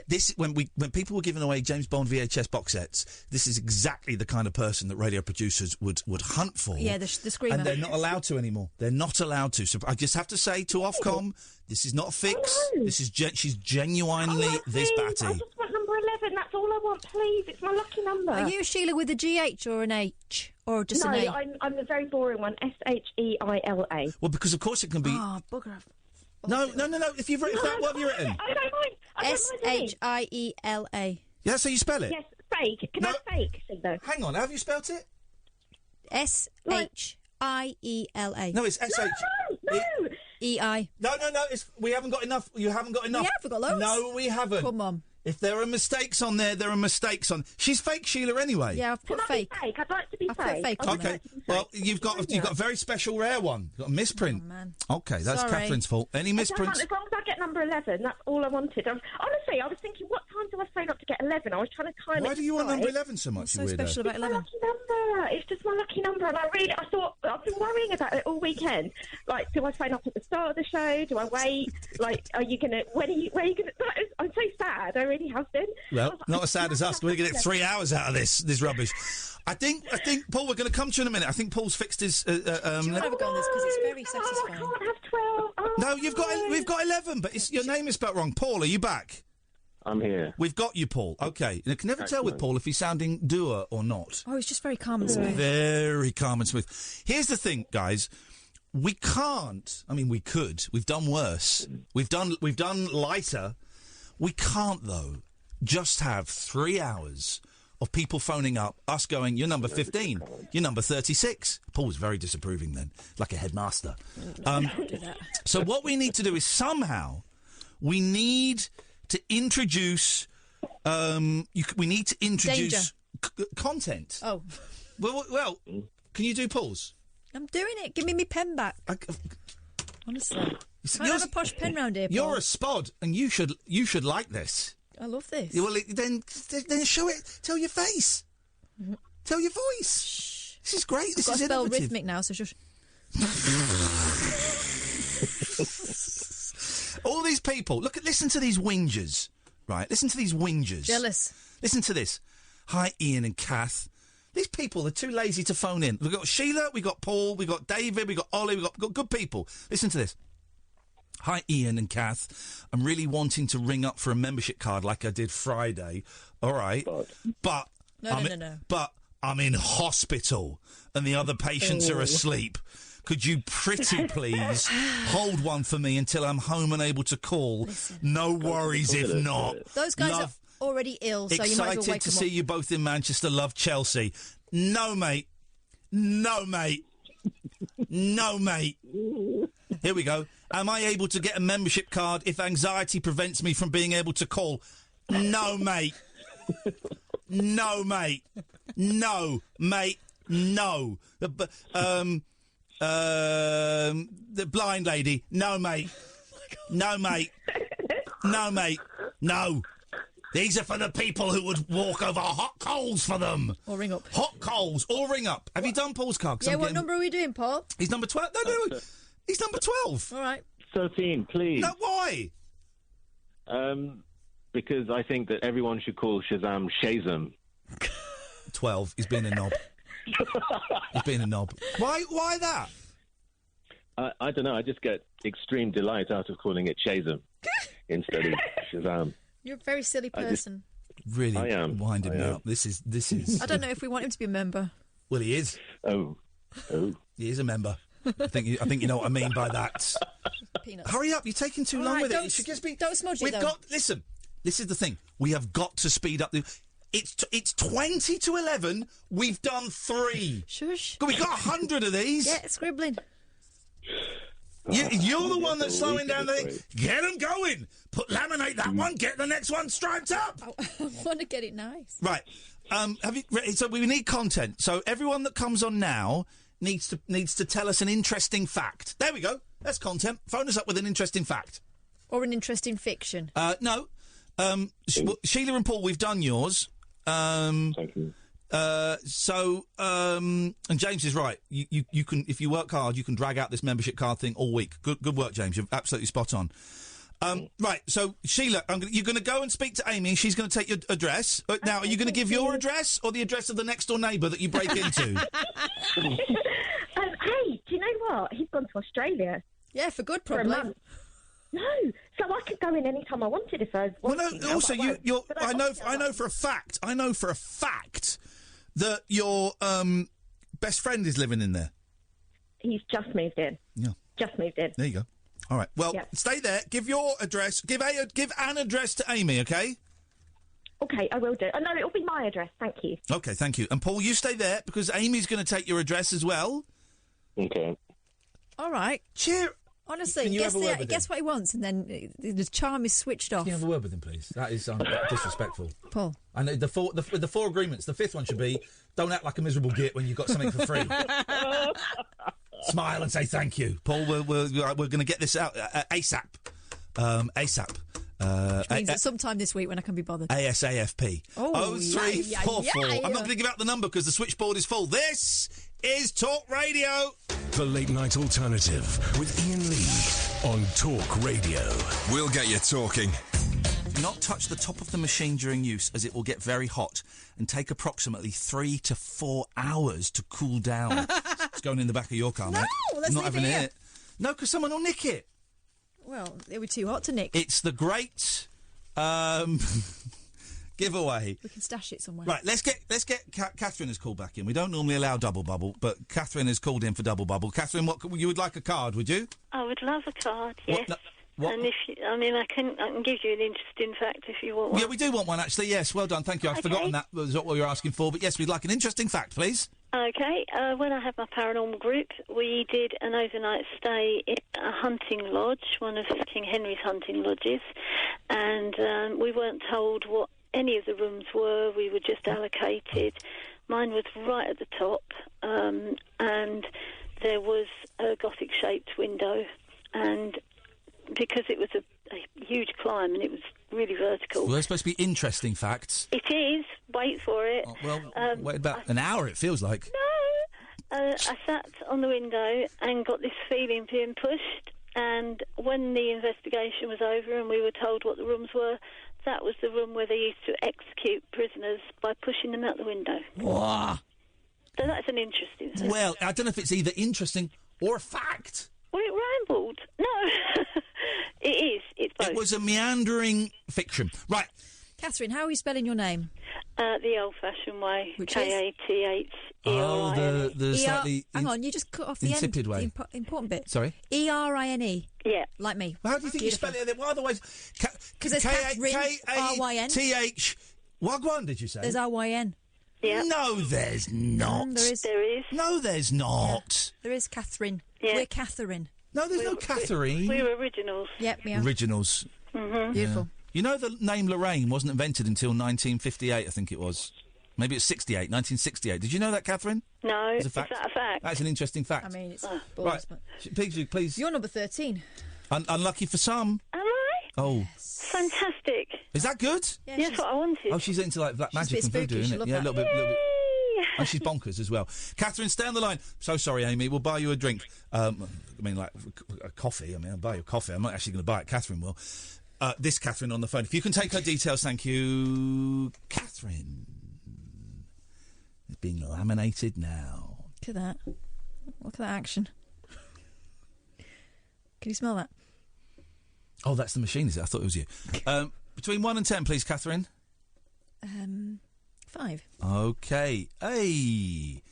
This when people were giving away James Bond VHS box sets, this is exactly the kind of person that radio producers would hunt for. Yeah, the screamer. And they're not allowed to anymore. They're not allowed to. So I just have to say to Ofcom, this is not a fix. This is she's genuinely this batty. I just want number 11. That's all I want, please. It's my lucky number. Are you Sheila with a GH or an H? Or just an A? No, I'm the very boring one. SHEILA. Well, because of course it can be. Oh, bugger. No. If you've written that, what have you written? I don't mind. SHIELA. Yeah, that's how you spell it. Yes, fake. Can I fake? Though? Hang on, how have you spelt it? SHIELA. No, it's SH. No. EI. No. We haven't got enough. You haven't got enough. We have got loads. No, we haven't. Come on. If there are mistakes on there, there are mistakes on. She's fake, Sheila. Anyway. Yeah, I've put fake. I'd like to be I've fake. put fake. Okay. Well, you've got a very special rare one. You've got a misprint. Oh, man. Okay, that's Sorry. Catherine's fault. Any misprints? As long as I get number 11, that's all I wanted. Honestly, I was thinking, what time do I phone up to get 11? I was trying to time it. Why do you want number 11 so much, What's so you weirdo? special about 11? It's my lucky number. It's just my lucky number, and I thought I've been worrying about it all weekend. Like, do I phone up at the start of the show? Do I wait? Like, are you gonna? Where are you gonna? I'm so sad. I really have been. Well, not as sad as us. We're going to get 3 hours out of this rubbish. I think, Paul, we're going to come to you in a minute. I think Paul's fixed his. Do you want to have a go on this because it's very satisfying? I can't have 12. Oh, No, we've got 11, but your name is spelt wrong. Paul, are you back? I'm here. We've got you, Paul. Okay. You can never tell with Paul if he's sounding dour or not. Oh, he's just very calm and smooth. Very calm and smooth. Here's the thing, guys. We can't. I mean, we could. We've done worse. We've done lighter. We can't, though, just have 3 hours of people phoning up, us going, you're number 15, you're number 36. Paul was very disapproving then, like a headmaster. So what we need to do is somehow we need to introduce we need to introduce content. Oh. Well, can you do Paul's? I'm doing it. Give me my pen back. Honestly. I have a posh pen round here, Paul. You're a spod, and you should like this. I love this. Yeah, well, then show it. Tell your face. Tell your voice. Shh. This is great. This is I've got to spell innovative. rhythmic now, so shush. All these people. Listen to these whingers. Right, listen to these whingers. Jealous. Listen to this. Hi, Iain and Kath. These people are too lazy to phone in. We've got Sheila, we've got Paul, we've got David, we've got Ollie, we've got good people. Listen to this. Hi, Iain and Kath. I'm really wanting to ring up for a membership card like I did Friday. All right. But No. But I'm in hospital and the other patients are asleep. Could you pretty please hold one for me until I'm home and able to call? Listen. No worries if not. Those guys are already ill, so you might as well wake Excited to them see up. you both in Manchester. Love, Chelsea. No, mate. No, mate. No, mate. Here we go. Am I able to get a membership card if anxiety prevents me from being able to call? No, mate. No, mate. No, mate. No. The blind lady. No, mate. No, mate. No, mate. No. These are for the people who would walk over hot coals for them. Or ring up. Hot coals. Or ring up. Have you done Paul's card? Yeah, what number are we doing, Paul? He's number 12. No. He's number 12. All right. 13, please. No, why? Because I think that everyone should call Shazam Shazam. 12. He's being a knob. He's being a knob. Why that? I don't know. I just get extreme delight out of calling it Shazam instead of Shazam. You're a very silly person. Really I am. winding me up. This is. I don't know if we want him to be a member. Well, he is. Oh. He is a member. I think you know what I mean by that. Peanuts. Hurry up! You're taking too All long right, with it. don't It should just be. don't smudge it, We've though. got. Listen. This is the thing. We have got to speed up the. It's 20 to 11. We've done 3. Shush. God, we've got 100 of these. Yeah, scribbling. You're the one that's slowing down the thing. Get them going. Laminate that one. Get the next one striped up. I want to get it nice. Right. So we need content. So everyone that comes on now needs to tell us an interesting fact. There we go. That's content. Phone us up with an interesting fact. Or an interesting fiction. No. Sheila and Paul, we've done yours. Thank you. And James is right. You can, if you work hard, you can drag out this membership card thing all week. Good work, James. You're absolutely spot on. Right, so Sheila, you're going to go and speak to Amy. She's going to take your address. Now, are you going to give your address or the address of the next door neighbour that you break into? Hey, do you know what? He's gone to Australia. Yeah, for good, For a probably. month. No, so I could go in any time I wanted if I wanted. Well, no. to, Also, but I won't. you're. But I know for a fact. I know for a fact that your best friend is living in there. He's just moved in. Yeah. Just moved in. There you go. All right. Well, Yep. stay there. Give your address. Give an address to Amy. Okay. Okay, I will do. Oh, no, it'll be my address. Thank you. Okay. Thank you. And Paul, you stay there because Amy's going to take your address as well. Okay. All right. Cheer. Honestly, Can you have a word with guess him? what he wants, and then the charm is switched off. Can you have a word with him, please? That is disrespectful. Paul. And the four agreements. The fifth one should be: don't act like a miserable git when you've got something for free. Smile and say thank you, Paul. We're going to get this out ASAP. ASAP. Which means that sometime this week when I can be bothered. ASAFP. Oh, 0344. I'm not going to give out the number because the switchboard is full. This is Talk Radio. The Late Night Alternative with Iain Lee on Talk Radio. We'll get you talking. Do not touch the top of the machine during use as it will get very hot and take approximately 3 to 4 hours to cool down. It's going in the back of your car, mate. let's I'm not leave having it here. it. No, because someone will nick it. Well, it would be too hot to nick. It's the great giveaway. We can stash it somewhere. Right, let's get Catherine has called back in. We don't normally allow double bubble, but Catherine has called in for double bubble. Catherine, you would like a card, would you? I would love a card, yes. What? And I can give you an interesting fact if you want one. Yeah, we do want one, actually, yes. Well done, thank you. I've forgotten that was what we were asking for, but yes, we'd like an interesting fact, please. Okay, when I had my paranormal group, we did an overnight stay in a hunting lodge, one of King Henry's hunting lodges, and we weren't told what any of the rooms were. We were just allocated. Mine was right at the top, and there was a Gothic-shaped window, and because it was a huge climb and it was really vertical. Well, they're supposed to be interesting facts. It is. Wait for it. Oh, well, wait about an hour, it feels like. No. I sat on the window and got this feeling being pushed, and when the investigation was over and we were told what the rooms were, that was the room where they used to execute prisoners by pushing them out the window. Wow. So that's an interesting thing. Well, I don't know if it's either interesting or a fact. Well, it rambled. No. It is. It's both. It was a meandering fiction. Right. Catherine, how are you spelling your name? The old-fashioned way. Which K-A-T-H-E-R-I-N. Oh, the slightly hang on, you just cut off the insipid end, way. the important bit. Sorry? E-R-I-N-E. Yeah. Like me. Well, how do you think Beautiful. you spell it? Well, otherwise... Because there's Catherine, R-Y-N. K-A-T-H... Wagwan, did you say? There's R-Y-N. Yeah. No, there's not. There is. There is. No, there's not. There is Catherine. Yeah. We're Catherine. No, there's no Catherine. We're originals. Yep, yeah. Originals. Mm-hmm. Beautiful. You know the name Lorraine wasn't invented until 1958, I think it was. Maybe it's 1968. Did you know that, Catherine? No. It's a Is fact. that a fact? That's an interesting fact. I mean, it's Right. balls, but... Please. You're number 13. Unlucky for some. Am I? Oh. Fantastic. Is that good? Yeah, Yes, what I wanted. Oh, she's into like black She's a magic bit and voodoo, spooky, isn't she'll it? Yeah, a love little bit. Yay! And she's bonkers as well. Catherine, stay on the line. So sorry, Amy. We'll buy you a drink. I mean, like a coffee. I mean, I'll buy you a coffee. I'm not actually going to buy it. Catherine will. This Catherine on the phone. If you can take her details, thank you. Catherine is being laminated now. Look at that. Look at that action. Can you smell that? Oh, that's the machine, is it? I thought it was you. Between 1 and 10, please, Catherine. 5. Okay. Hey.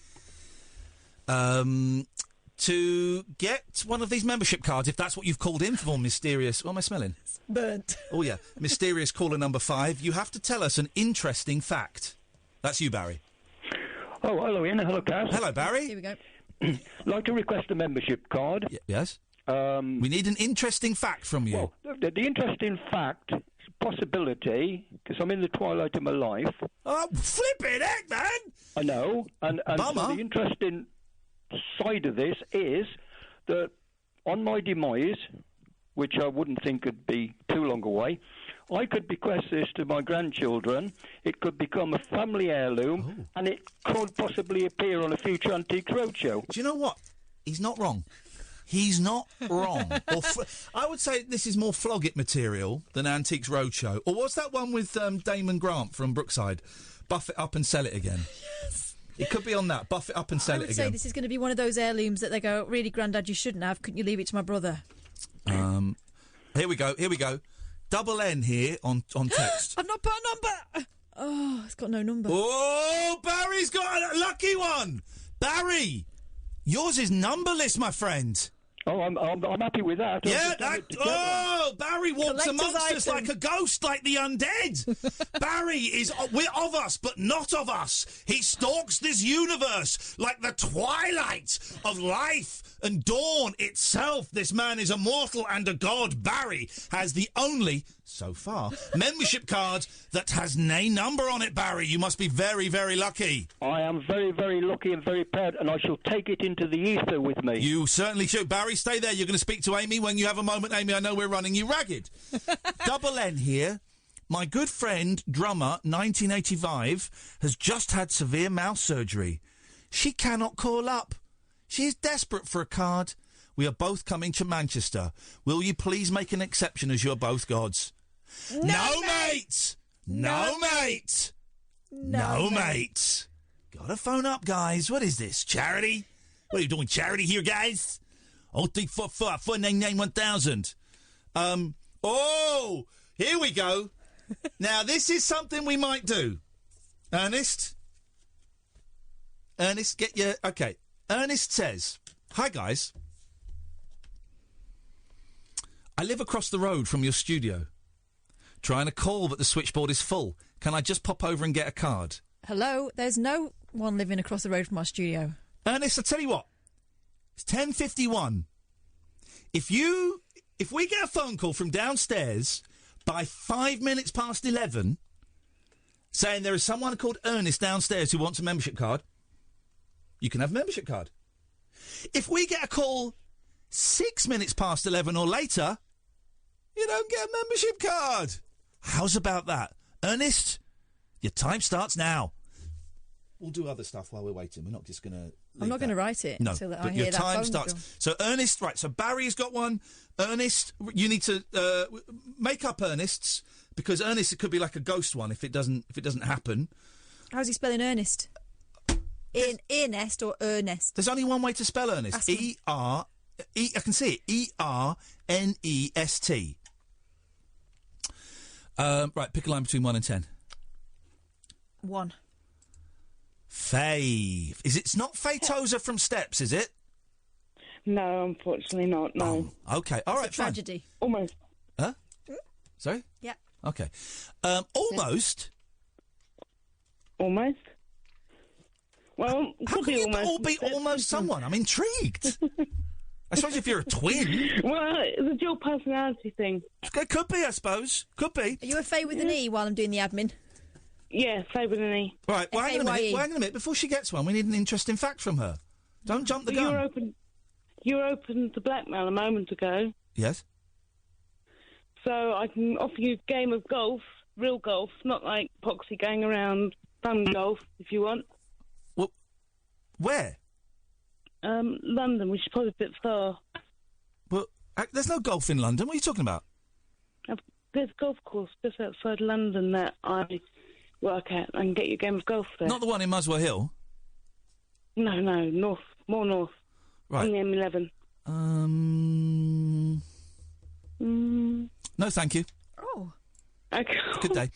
to get one of these membership cards, if that's what you've called in for, mysterious... What am I smelling? Burnt. Oh, yeah. Mysterious caller number 5. You have to tell us an interesting fact. That's you, Barry. Oh, hello, Ian. Hello, Cass. Hello, Barry. Here we go. Like to request a membership card. Yes? We need an interesting fact from you. Well, the interesting fact, possibility, because I'm in the twilight of my life. Oh, flipping heck, man! I know. And so the interesting side of this is that on my demise, which I wouldn't think could be too long away, I could bequest this to my grandchildren. It could become a family heirloom, and it could possibly appear on a future Antiques Roadshow. Do you know what? He's not wrong. He's not wrong. I would say this is more flog it material than Antiques Roadshow. Or what's that one with Damon Grant from Brookside? Buff it up and sell it again. Yes. It could be on that. Buff it up and sell it I would again. say this is going to be one of those heirlooms that they go, really, Grandad, you shouldn't have. Couldn't you leave it to my brother? Here we go. Double N here on text. I've not put a number. Oh, it's got no number. Oh, Barry's got a lucky one. Barry, yours is numberless, my friend. Oh, I'm happy with that. Yeah, Barry walks amongst us item. like a ghost, like the undead. Barry is we're of us, but not of us. He stalks this universe like the twilight of life and dawn itself. This man is a mortal and a god. Barry has the only, so far, membership card that has no number on it, Barry. You must be very, very lucky. I am very, very lucky and very proud, and I shall take it into the ether with me. You certainly should. Barry, stay there. You're going to speak to Amy when you have a moment. Amy, I know we're running you ragged. Double N here. My good friend, drummer, 1985, has just had severe mouth surgery. She cannot call up. She is desperate for a card. We are both coming to Manchester. Will you please make an exception as you're both gods? No, mate! No, mate! No, mate! Gotta phone up, guys. What is this? Charity? What are you doing, charity here, guys? 0344 Oh, here we go. Now, this is something we might do. Ernest, get your... OK. Ernest says, hi, guys. I live across the road from your studio. Trying to call, but the switchboard is full. Can I just pop over and get a card? Hello, there's no one living across the road from our studio. Ernest, I tell you what. It's 10:51. If we get a phone call from downstairs by 5 minutes past 11 saying there is someone called Ernest downstairs who wants a membership card, you can have a membership card. If we get a call 6 minutes past 11 or later, you don't get a membership card. How's about that? Ernest, your time starts now. We'll do other stuff while we're waiting. We're not just going to... I'm not going to write it until I hear your that time phone starts. call. So Ernest, right, so Barry's got one. Ernest, you need to make up Ernest's, because Ernest, it could be like a ghost one if it doesn't happen. How's he spelling Ernest? Ernest or Ernest? There's only one way to spell Ernest. I can see it. Ernest. Right, pick a line between 1 and 10. 1. Fave. It's not Faye Tozer from Steps, is it? No, unfortunately not, no. Oh, OK, all right, It's a tragedy. Almost. Huh? Sorry? Yeah. OK. Almost? Almost? Well, How can you all be almost someone? I'm intrigued. I suppose if you're a twin... Well, it's a dual personality thing. It could be, I suppose. Could be. Are you a Faye with an E while I'm doing the admin? Yeah, Faye with an E. Right, well, hang on a F-A-Y-E. minute. Before she gets one, we need an interesting fact from her. Don't jump the gun. You were open to blackmail a moment ago, Yes? so I can offer you a game of golf, real golf, not like poxy going around fun golf, if you want. Well, where? London, which is probably a bit far. Well, there's no golf in London. What are you talking about? There's a golf course just outside London that I work at. I can get you a game of golf there. Not the one in Muswell Hill? No, north, more north. Right. On the M11. No, thank you. Oh. Okay. Good day.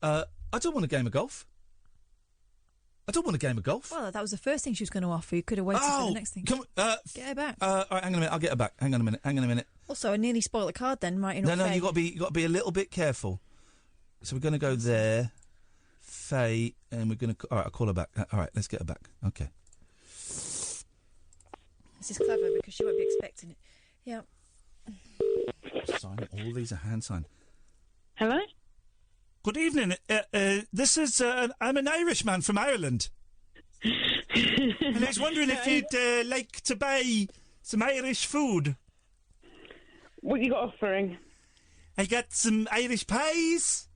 I don't want a game of golf. I don't want a game of golf. Well, that was the first thing she was going to offer. You could have waited for the next thing. Get her back. All right, hang on a minute. I'll get her back. Hang on a minute. Also, I nearly spoiled the card then, right? No, you got to be a little bit careful. So we're going to go there, Faye, and we're going to. All right, I'll call her back. All right, let's get her back. Okay. This is clever because she won't be expecting it. Yeah. Sign. All these are hand signed. Hello? Good evening. This is. I'm an Irishman from Ireland. And I was wondering if you'd like to buy some Irish food. What you got offering? I got some Irish pies.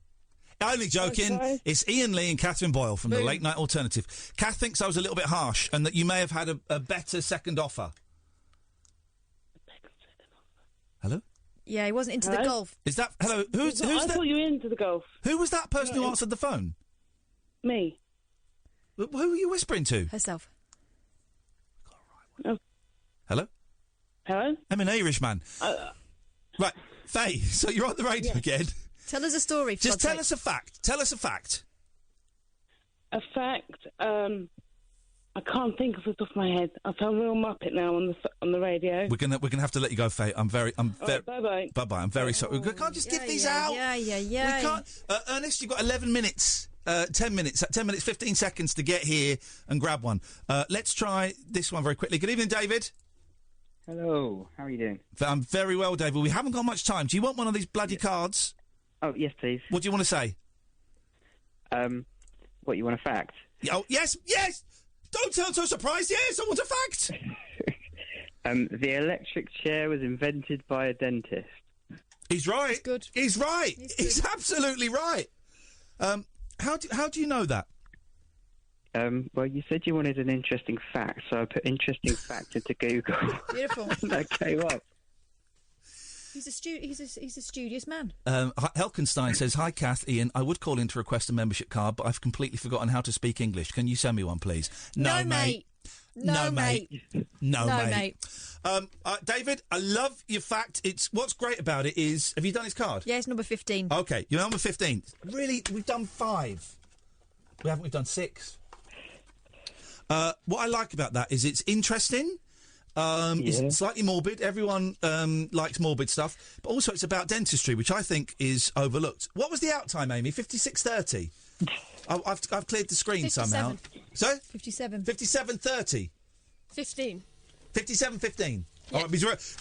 Only joking. It's Iain Lee and Catherine Boyle from the Late Night Alternative. Kath thinks I was a little bit harsh and that you may have had a better second offer. Hello? Yeah, he wasn't into the golf. Is that... Hello? Who's that? I thought you were into the golf. Who was that person who answered the phone? Me. Who were you whispering to? Herself. Oh. Hello? Hello? I'm an Irishman. Right, Faye, so you're on the radio again. Tell us a story. Just tell us a fact. Tell us a fact. A fact, I can't think off the top of my head. I sound real muppet now on the radio. We're gonna have to let you go, Faye. I'm very. Bye bye. Bye bye. I'm very sorry. We can't just give these out. Yeah. We can't. Ernest, you've got 11 minutes. 10 minutes. 10 minutes. 15 seconds to get here and grab one. Let's try this one very quickly. Good evening, David. Hello. How are you doing? I'm very well, David. We haven't got much time. Do you want one of these bloody cards? Oh yes, please. What do you want to say? What, you want a fact? Oh yes. Don't sound so surprised. Yes, I want a fact. The electric chair was invented by a dentist. He's right. He's good. He's right. He's absolutely right. How do you know that? Well, you said you wanted an interesting fact, so I put interesting fact into Google. Beautiful. And that came up. He's a studious man. Helkenstein says, "Hi, Kath, Iain. I would call in to request a membership card, but I've completely forgotten how to speak English. Can you send me one, please?" No, mate. No, mate. David, I love your fact. What's great about it is, have you done his card? Yeah, it's number 15. Okay, you're number 15. Really, we've done 5. We've done 6. What I like about that is it's interesting. It's slightly morbid. Everyone likes morbid stuff, but also it's about dentistry, which I think is overlooked. What was the out time, Amy? 56:30. I've cleared the screen 57. somehow. So 57. 57:30. 15. 57:15. All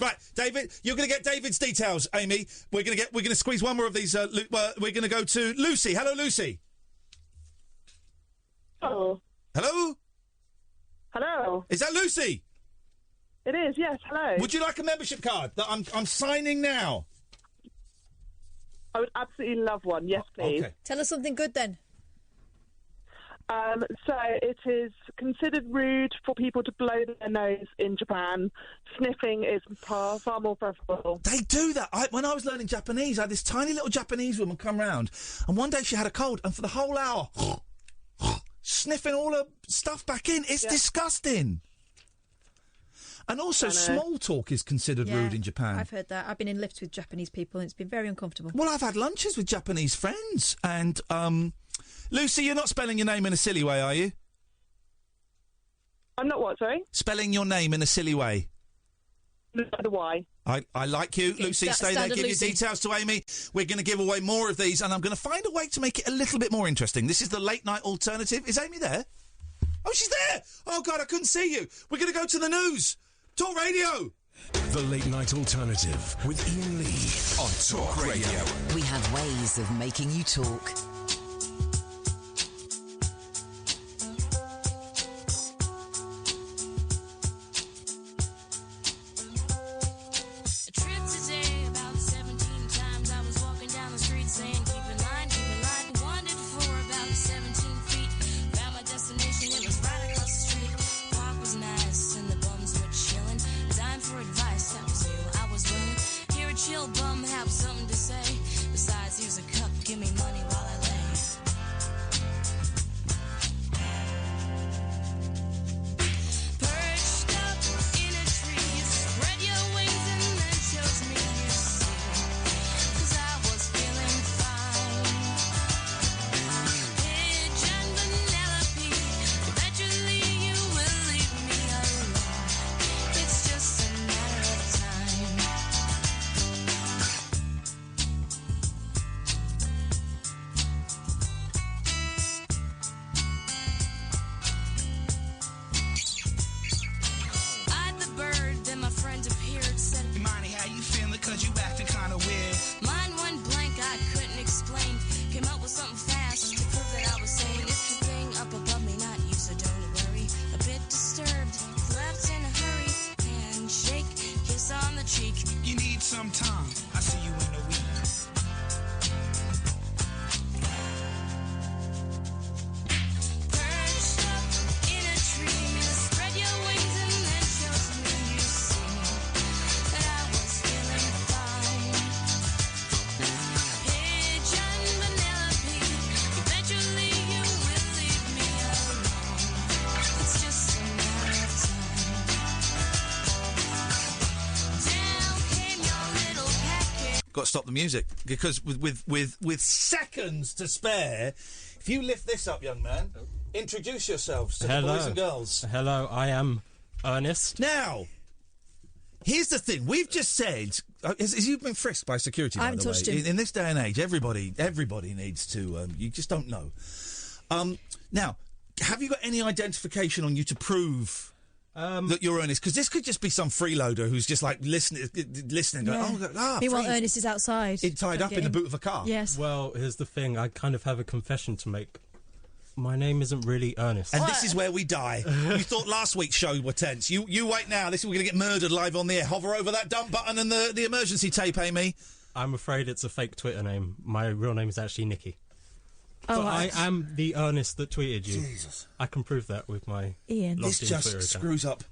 right, David, you're going to get David's details, Amy. We're going to squeeze one more of these. We're going to go to Lucy. Hello, Lucy. Hello. Hello. Hello. Is that Lucy? It is, yes, hello. Would you like a membership card that I'm signing now? I would absolutely love one, yes, please. Okay. Tell us something good then. So it is considered rude for people to blow their nose in Japan. Sniffing is far more preferable. They do that. When I was learning Japanese, I had this tiny little Japanese woman come round, and one day she had a cold, and for the whole hour, sniffing all her stuff back in. It's disgusting. And also, small talk is considered rude in Japan. I've heard that. I've been in lifts with Japanese people, and it's been very uncomfortable. Well, I've had lunches with Japanese friends, and Lucy, you're not spelling your name in a silly way, are you? I'm not what, sorry? Spelling your name in a silly way. Neither why. I like you, Lucy. Stay there. Give your details to Amy. We're going to give away more of these, and I'm going to find a way to make it a little bit more interesting. This is the Late Night Alternative. Is Amy there? Oh, she's there! Oh, God, I couldn't see you. We're going to go to the news. Talk Radio. The Late Night Alternative with Iain Lee on Talk Radio. We have ways of making you talk. got to stop the music because with seconds to spare, if you lift this up, young man, introduce yourselves to the boys and girls. Hello, I am Ernest. Now, here's the thing. We've just said, has you've been frisked by security, I by haven't the way. touched him. In this day and age, everybody needs to, you just don't know. Now, have you got any identification on you to prove that you're Ernest? Because this could just be some freeloader who's just like listening going, Meanwhile, Ernest is outside. tied up in the boot of a car. Yes. Well, here's the thing. I kind of have a confession to make. My name isn't really Ernest. And this is where we die. You thought last week's show were tense. You wait now. We're going to get murdered live on the air. Hover over that dump button and the emergency tape, Amy. I'm afraid it's a fake Twitter name. My real name is actually Nikki. Oh, but I am the Ernest that tweeted you. Jesus. I can prove that with my Ian. This just screws up.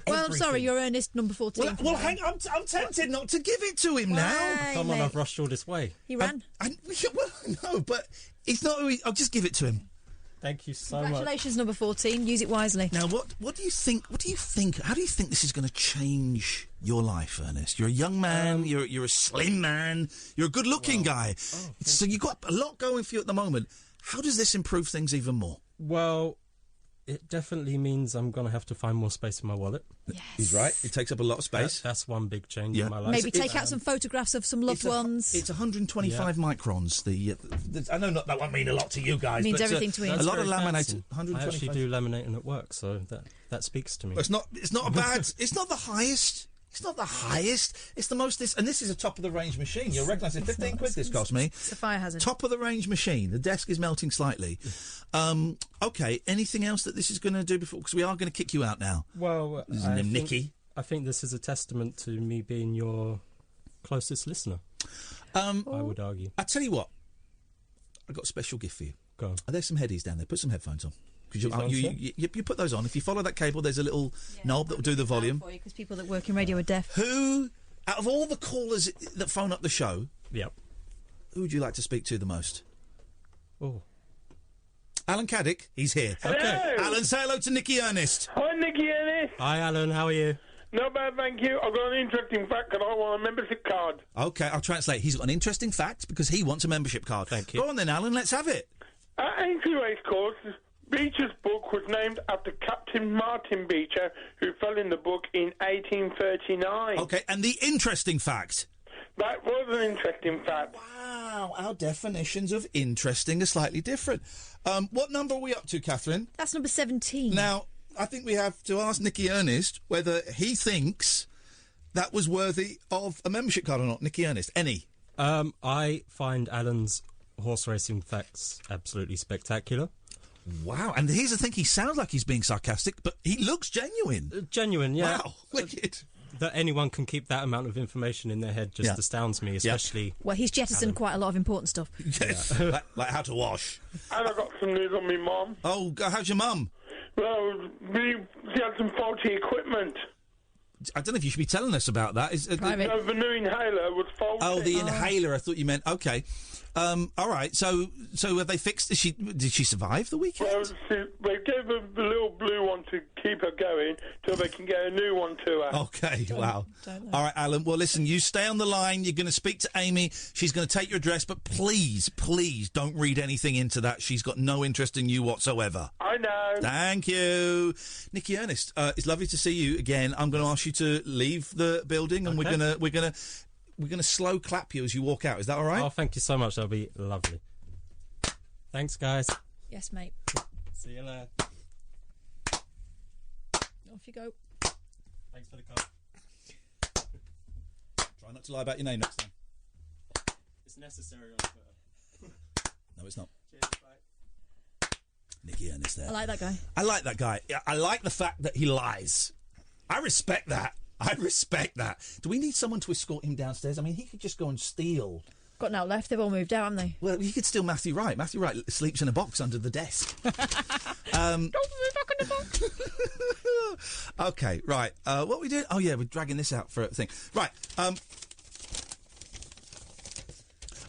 Well, I'm sorry, you're Ernest number 14. Well, hang on. I'm tempted not to give it to him now. Come on, I've rushed all this way. He ran. No, but it's not. I'll just give it to him. Thank you so much. Congratulations, number 14. Use it wisely. Now, what do you think? What do you think? How do you think this is going to change your life, Ernest? You're a young man. You're a slim man. You're a good-looking guy. So you've got a lot going for you at the moment. How does this improve things even more? Well, it definitely means I'm going to have to find more space in my wallet. Yes. He's right. It takes up a lot of space. That's one big change in my life. Maybe take out some photographs of some loved ones. It's 125 microns. I know that won't mean a lot to you guys. It means but, everything to Ian. A lot of fancy. laminated. I actually do laminating at work, so that speaks to me. It's not a bad. It's not the highest. It's not the highest. It's the most. And this is a top of the range machine. You'll recognise it. 15 quid this cost me. It's a fire hazard. Top of the range machine. The desk is melting slightly. Okay. Anything else that this is going to do before? Because we are going to kick you out now. Well, Nicky. I think this is a testament to me being your closest listener. I would argue. I tell you what. I've got a special gift for you. Go on. Are there some headies down there? Put some headphones on. Because you put those on. If you follow that cable, there's a little knob that will do the volume. Because people that work in radio are deaf. Who, out of all the callers that phone up the show, yep, who would you like to speak to the most? Oh, Alan Caddick, he's here. Hello. Okay, Alan, say hello to Nicky Ernest. Hi, Nicky Ernest. Hi, Alan. How are you? Not bad, thank you. I've got an interesting fact because I want a membership card. Okay, I'll translate. He's got an interesting fact because he wants a membership card. Thank you. Go on then, Alan. Let's have it. At Aintree Racecourse, Beecher's book was named after Captain Martin Beecher, who fell in the book in 1839. Okay, and the interesting fact. That was an interesting fact. Wow, our definitions of interesting are slightly different. What number are we up to, Catherine? That's number 17. Now, I think we have to ask Nicky Ernest whether he thinks that was worthy of a membership card or not. Nicky Ernest, any? I find Alan's horse racing facts absolutely spectacular. Wow, and here's the thing, he sounds like he's being sarcastic, but he looks genuine. Genuine, yeah. Wow, wicked. That anyone can keep that amount of information in their head just astounds me, especially... Well, he's jettisoned quite a lot of important stuff. Yes, like how to wash. And I got some news on my mum. Oh, how's your mum? Well, she had some faulty equipment. I don't know if you should be telling us about that. The new inhaler was faulty. Oh, the inhaler. I thought you meant... Okay. All right. So have they fixed... Did she survive the weekend? Well, they gave her the little blue one to keep her going till they can get a new one to her. Okay, wow. All right, Alan. Well, listen, you stay on the line. You're going to speak to Amy. She's going to take your address, but please don't read anything into that. She's got no interest in you whatsoever. I know. Thank you. Nicky Ernest, it's lovely to see you again. I'm going to ask you to leave the building, and Okay. we're going to slow clap you as you walk out. Is that all right? Oh, thank you so much. That'll be lovely. Thanks, guys. Yes, mate. See you later. Off you go. Thanks for the card. Try not to lie about your name next time. It's necessary on Twitter. No, it's not. Cheers, bye. Nicky Ernest there. I like that guy. I like that guy. I like the fact that he lies. I respect that. Do we need someone to escort him downstairs? I mean, he could just go and steal. Got now left. They've all moved out, haven't they? Well, he could steal Matthew Wright. Matthew Wright sleeps in a box under the desk. Don't move back in the box. Okay, right. What we do? Oh, yeah, we're dragging this out for a thing. Right.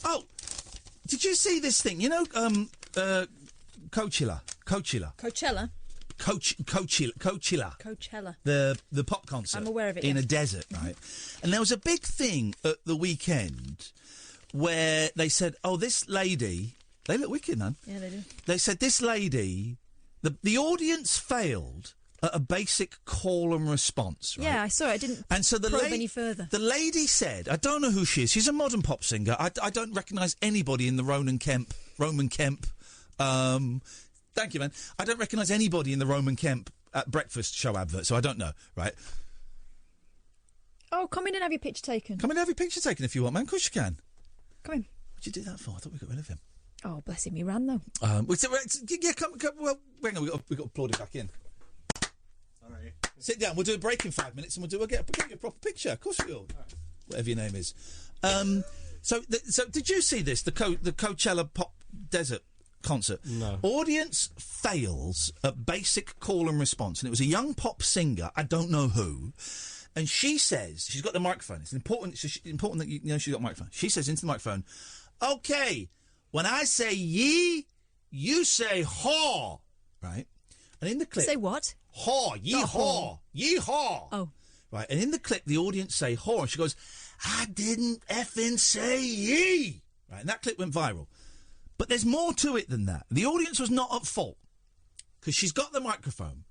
Oh, did you see this thing? You know, Coachella. Coachella? Coachella. The pop concert. I'm aware of it, In yes. a desert, right? And there was a big thing at the weekend where they said, oh, this lady... They look wicked, man. Yeah, they do. They said this lady... The audience failed at a basic call and response, right? Yeah, I saw it. I didn't probe any further. The lady said, I don't know who she is. She's a modern pop singer. I don't recognise anybody in the Roman Kemp. Thank you, man. I don't recognise anybody in the Roman Kemp breakfast show advert, so I don't know, right? Oh, come in and have your picture taken. Come in and have your picture taken if you want, man. Of course you can. Come in. What'd you do that for? I thought we got rid of him. Oh, bless him. He ran, though. Come. Well, hang on. We've got to applaud him back in. All right. Sit down. We'll do a break in 5 minutes, and we'll get you a proper picture. Of course we will. Right. Whatever your name is. So did you see this? The Coachella Pop Desert concert. No. Audience fails at basic call and response, and it was a young pop singer. I don't know who. And she says, she's got the microphone. It's important that you know she's got a microphone. She says into the microphone, okay, when I say ye, you say haw, right? And in the clip... Say what? Haw, yee-haw, yee-haw. Oh. Right, and in the clip, the audience say haw, and she goes, I didn't effing say ye. Right, and that clip went viral. But there's more to it than that. The audience was not at fault, because she's got the microphone.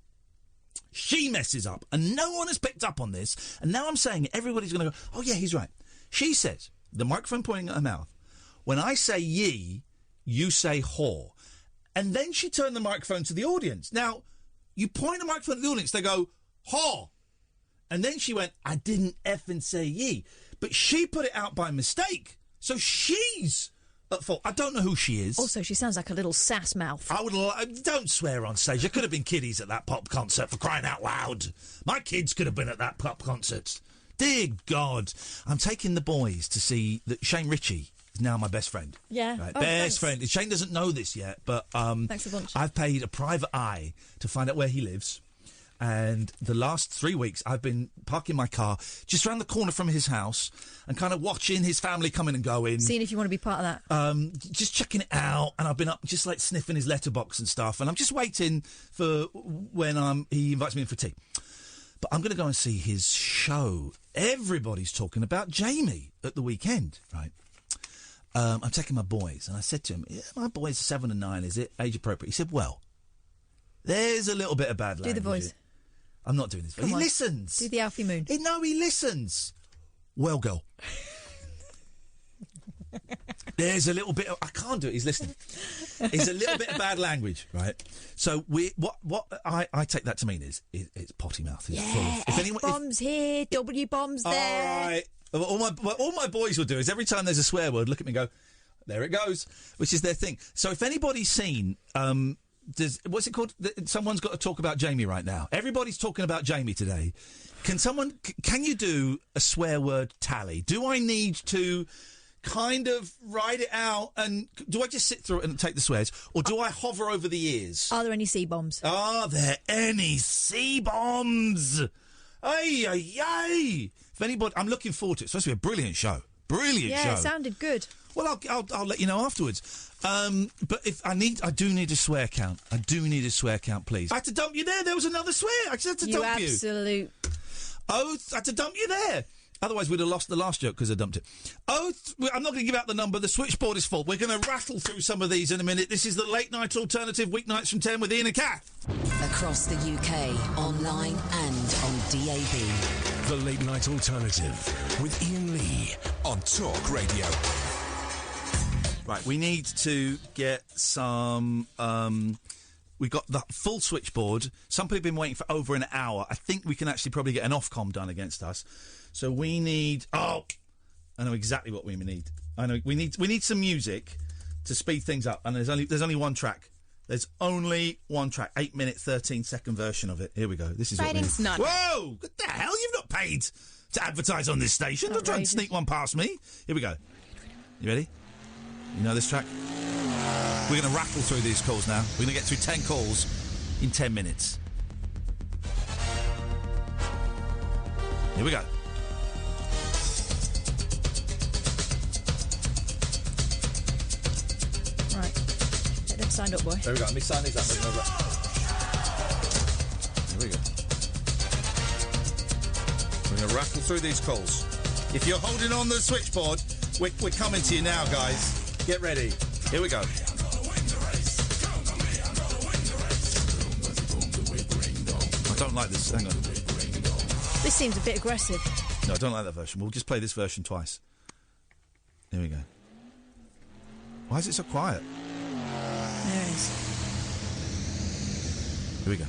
She messes up, and no one has picked up on this, and now I'm saying it, everybody's going to go, oh, yeah, he's right. She says, the microphone pointing at her mouth, when I say ye, you say haw. And then she turned the microphone to the audience. Now, you point the microphone at the audience, they go, haw. And then she went, I didn't effing say ye. But she put it out by mistake. So she's at fault. I don't know who she is. Also, she sounds like a little sass mouth. Don't swear on stage. There could have been kiddies at that pop concert, for crying out loud. My kids could have been at that pop concert. Dear God. I'm taking the boys to see that Shane Ritchie is now my best friend. Yeah. Right, oh, best thanks. friend. Shane doesn't know this yet, but Thanks a bunch. I've paid a private eye to find out where he lives. And the last 3 weeks, I've been parking my car just around the corner from his house and kind of watching his family come in and go in. Seeing if you want to be part of that. Just checking it out. And I've been up just like sniffing his letterbox and stuff. And I'm just waiting for when he invites me in for tea. But I'm going to go and see his show. Everybody's talking about Jamie at the weekend, right? I'm taking my boys. And I said to him, yeah, my boys are 7 and 9. Is it age appropriate? He said, well, there's a little bit of bad language. Do the voice. I'm not doing this. He listens. Do the Alfie Moon. No, he listens. Well, girl. There's a little bit of... I can't do it. He's listening. There's a little bit of bad language, right? So what I take that to mean is it's potty mouth. It's full of, if anyone, bombs here, W bombs there. All right. All my boys will do is every time there's a swear word, look at me and go, there it goes, which is their thing. So if anybody's seen... what's it called? Someone's got to talk about Jamie right now. Everybody's talking about Jamie today. Can you do a swear word tally? Do I need to kind of write it out, and do I just sit through it and take the swears, or do I hover over the ears? Are there any C-bombs? Are there any C-bombs? Ay, ay, ay. If anybody, I'm looking forward to it. It's supposed to be a brilliant show. Brilliant show. Yeah, it sounded good. Well, I'll let you know afterwards. But if I do need a swear count. I do need a swear count, please. I had to dump you there. There was another swear. I just had to dump you. You absolute. Oath. I had to dump you there. Otherwise, we'd have lost the last joke because I dumped it. Oath. I'm not going to give out the number. The switchboard is full. We're going to rattle through some of these in a minute. This is the Late Night Alternative, weeknights from 10 with Iain and Kath. Across the UK, online and on DAB. The Late Night Alternative with Iain Lee on Talk Radio. Right, we need to get some... we've got the full switchboard. Some people have been waiting for over an hour. I think we can actually probably get an Ofcom done against us. So we need... Oh! I know exactly what we need. I know we need some music to speed things up. And there's only one track. There's only one track. 8-minute, 13-second version of it. Here we go. This is what we need. Whoa! What the hell? You've not paid to advertise on this station. Don't try and sneak one past me. Here we go. You ready? You know this track? We're going to rattle through these calls now. We're going to get through 10 calls in 10 minutes. Here we go. Right. Get them signed up, boy. There we go. Let me sign these up. we go. We're going to rattle through these calls. If you're holding on the switchboard, we're coming to you now, guys. Get ready. Here we go. I don't like this. Hang on. This seems a bit aggressive. No, I don't like that version. We'll just play this version twice. Here we go. Why is it so quiet? There it is. Here we go.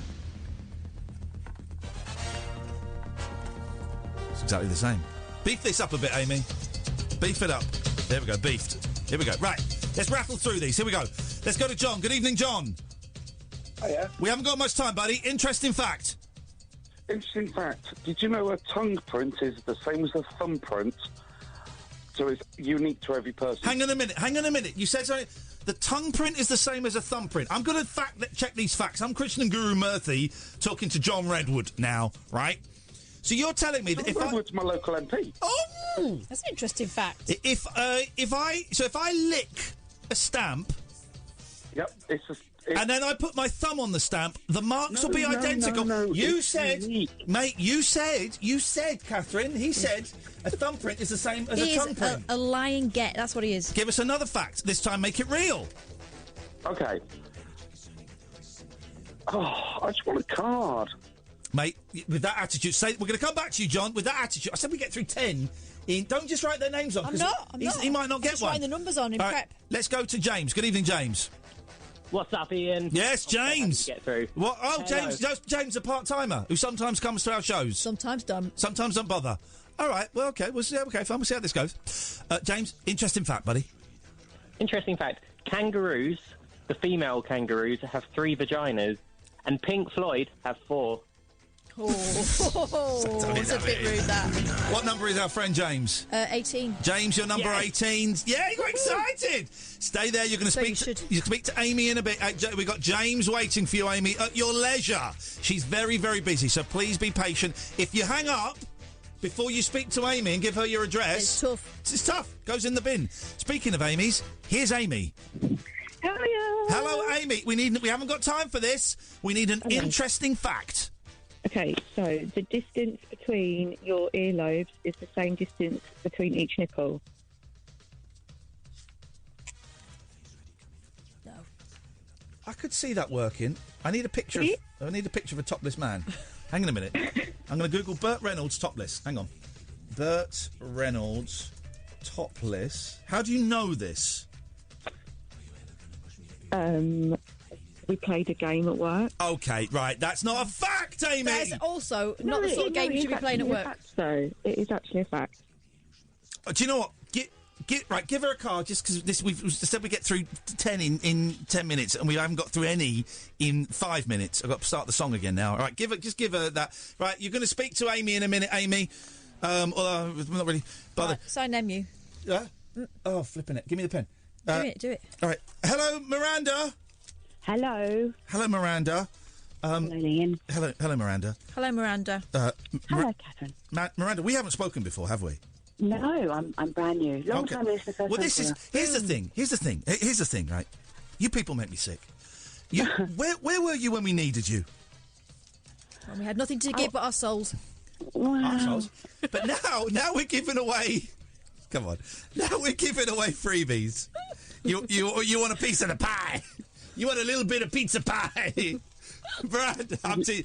It's exactly the same. Beef this up a bit, Amy. Beef it up. There we go, beefed. Here we go. Right, let's rattle through these. Here we go. Let's go to John. Good evening, John. Hiya. We haven't got much time, buddy. Interesting fact. Interesting fact. Did you know a tongue print is the same as a thumbprint? So it's unique to every person. Hang on a minute. You said something. The tongue print is the same as a thumbprint. I'm going to check these facts. I'm Krishnan Guru Murthy talking to John Redwood now, right? So you're telling me that if Redwood's my local MP. Oh, that's an interesting fact. If I lick a stamp, yep, and then I put my thumb on the stamp, the marks will be identical. You said, mate. You said, Catherine. He said a thumbprint is the same as a tongue print. A lying get. That's what he is. Give us another fact. This time, make it real. Okay. Oh, I just want a card. Mate, with that attitude, we're going to come back to you, John. With that attitude, I said we get through 10. Don't just write their names on. I'm not. He might not get just one. writing the numbers on in All right, prep. let's go to James. Good evening, James. What's up, Ian? Yes, James. Get through. What? Oh, Hello. James, a part-timer who sometimes comes to our shows. Sometimes don't. Sometimes don't bother. All right. Well, okay. We'll see. Okay, fine. We'll see how this goes. James, interesting fact, buddy. Interesting fact. Kangaroos, the female kangaroos, have 3 vaginas, and Pink Floyd have 4. Oh, it's a bit rude, that. What number is our friend James? 18. James, you're number Yes. 18. Yeah, you got excited. Stay there. You're going to speak to Amy in a bit. We've got James waiting for you, Amy, at your leisure. She's very, very busy, so please be patient. If you hang up before you speak to Amy and give her your address... It's tough. It's tough. Goes in the bin. Speaking of Amy's, here's Amy. Hello, Amy. We haven't got time for this. We need an interesting fact. Okay, so the distance between your earlobes is the same distance between each nipple. No. I could see that working. I need a picture. I need a picture of a topless man. Hang on a minute. I'm going to Google Burt Reynolds topless. Hang on. Burt Reynolds topless. How do you know this? We played a game at work. Okay, right. That's not a fact, Amy. That's also not the sort of game you should be playing at work. It is actually a fact. Do you know what? Give her a card just because we've said we get through 10 in 10 minutes and we haven't got through any in 5 minutes. I've got to start the song again now. All right, just give her that. Right, you're going to speak to Amy in a minute, Amy. Although I'm not really bothered. Right, sign you. Yeah? Oh, flipping it. Give me the pen. Do it. All right. Hello, Miranda. Hello. Hello, Miranda. Hello, Ian. Hello, Miranda. Hello, Miranda. Hello, Catherine. Miranda, we haven't spoken before, have we? No, I'm brand new. Long time listener, first Well, time here's the thing, right? You people make me sick. Where were you when we needed you? Well, we had nothing to give but our souls. Our souls. But now we're giving away. Come on, now we're giving away freebies. You want a piece of the pie? You want a little bit of pizza pie? Brad, hey,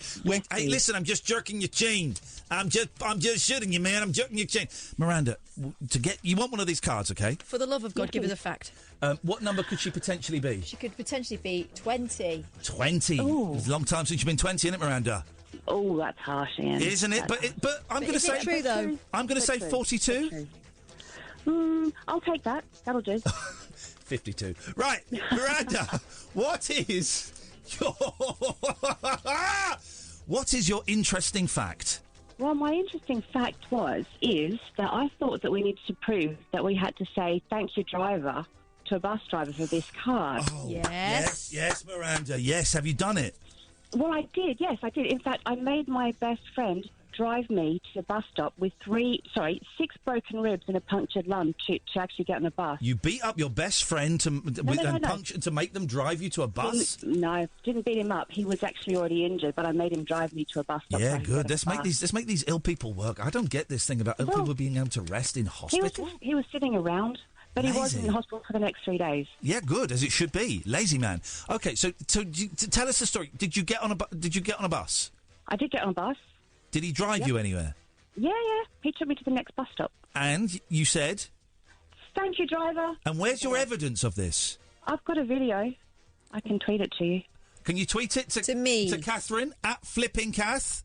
listen, I'm just jerking your chain. I'm just shooting you, man. I'm jerking your chain. Miranda, you want one of these cards, okay? For the love of God, give her the fact. What number could she potentially be? She could potentially be 20. 20. It's a long time since you've been 20, isn't it, Miranda? Oh, that's harsh, Ian. Isn't it? But I'm going to say... true, though? I'm going to say 42. I'll take that. That'll do. 52. Right, Miranda, what is your interesting fact? Well, my interesting fact is that I thought that we needed to prove that we had to say thank you, driver, to a bus driver for this card. Oh, yes, Miranda. Yes, have you done it? Well, I did. Yes, I did. In fact, I made my best friend drive me to the bus stop with 6 broken ribs and a punctured lung to actually get on a bus. You beat up your best friend to make them drive you to a bus? Didn't beat him up. He was actually already injured, but I made him drive me to a bus stop. Yeah, good. Let's make these ill people work. I don't get this thing about ill people being able to rest in hospital. He was sitting around, but he was in hospital for the next 3 days. Yeah, good, as it should be. Lazy man. Okay, so tell us the story. Did you get on a bus? I did get on a bus. Did he drive you anywhere? Yeah. He took me to the next bus stop. And you said? Thank you, driver. And where's your evidence of this? I've got a video. I can tweet it to you. Can you tweet it to me? To Catherine at Flipping Kath?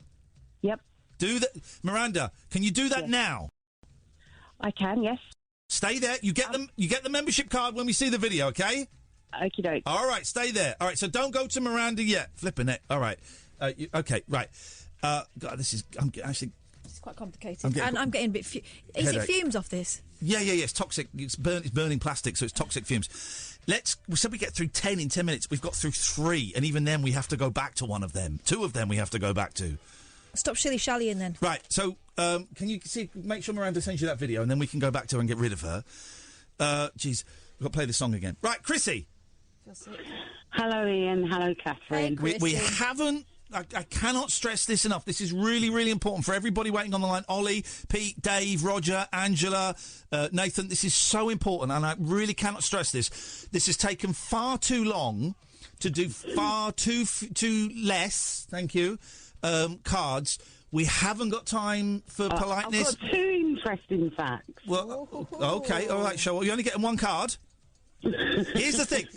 Yep. Do that, Miranda. Can you do that now? I can. Yes. Stay there. You get them. You get the membership card when we see the video. Okay. Okie doke. All right. Stay there. All right. So don't go to Miranda yet. Flipping it. All right. Okay. Right. God, this is. I'm actually. It's quite complicated. I'm getting a bit. Is it fumes off this? Yeah. It's toxic. It's burning plastic, so it's toxic fumes. We said we get through 10 in 10 minutes. We've got through 3, and even then we have to go back to one of them. 2 of them we have to go back to. Stop shilly-shallying then. Right, so can you make sure Miranda sends you that video, and then we can go back to her and get rid of her. We've got to play the song again. Right, Chrissy. Hello, Ian. Hello, Catherine. We haven't... I cannot stress this enough. This is really, really important for everybody waiting on the line. Ollie, Pete, Dave, Roger, Angela, Nathan. This is so important, and I really cannot stress this. This has taken far too long to do far too less, thank you, cards. We haven't got time for politeness. I've got 2 interesting facts. Well, okay, all right, sure. Well, you're only getting 1 card. Here's the thing.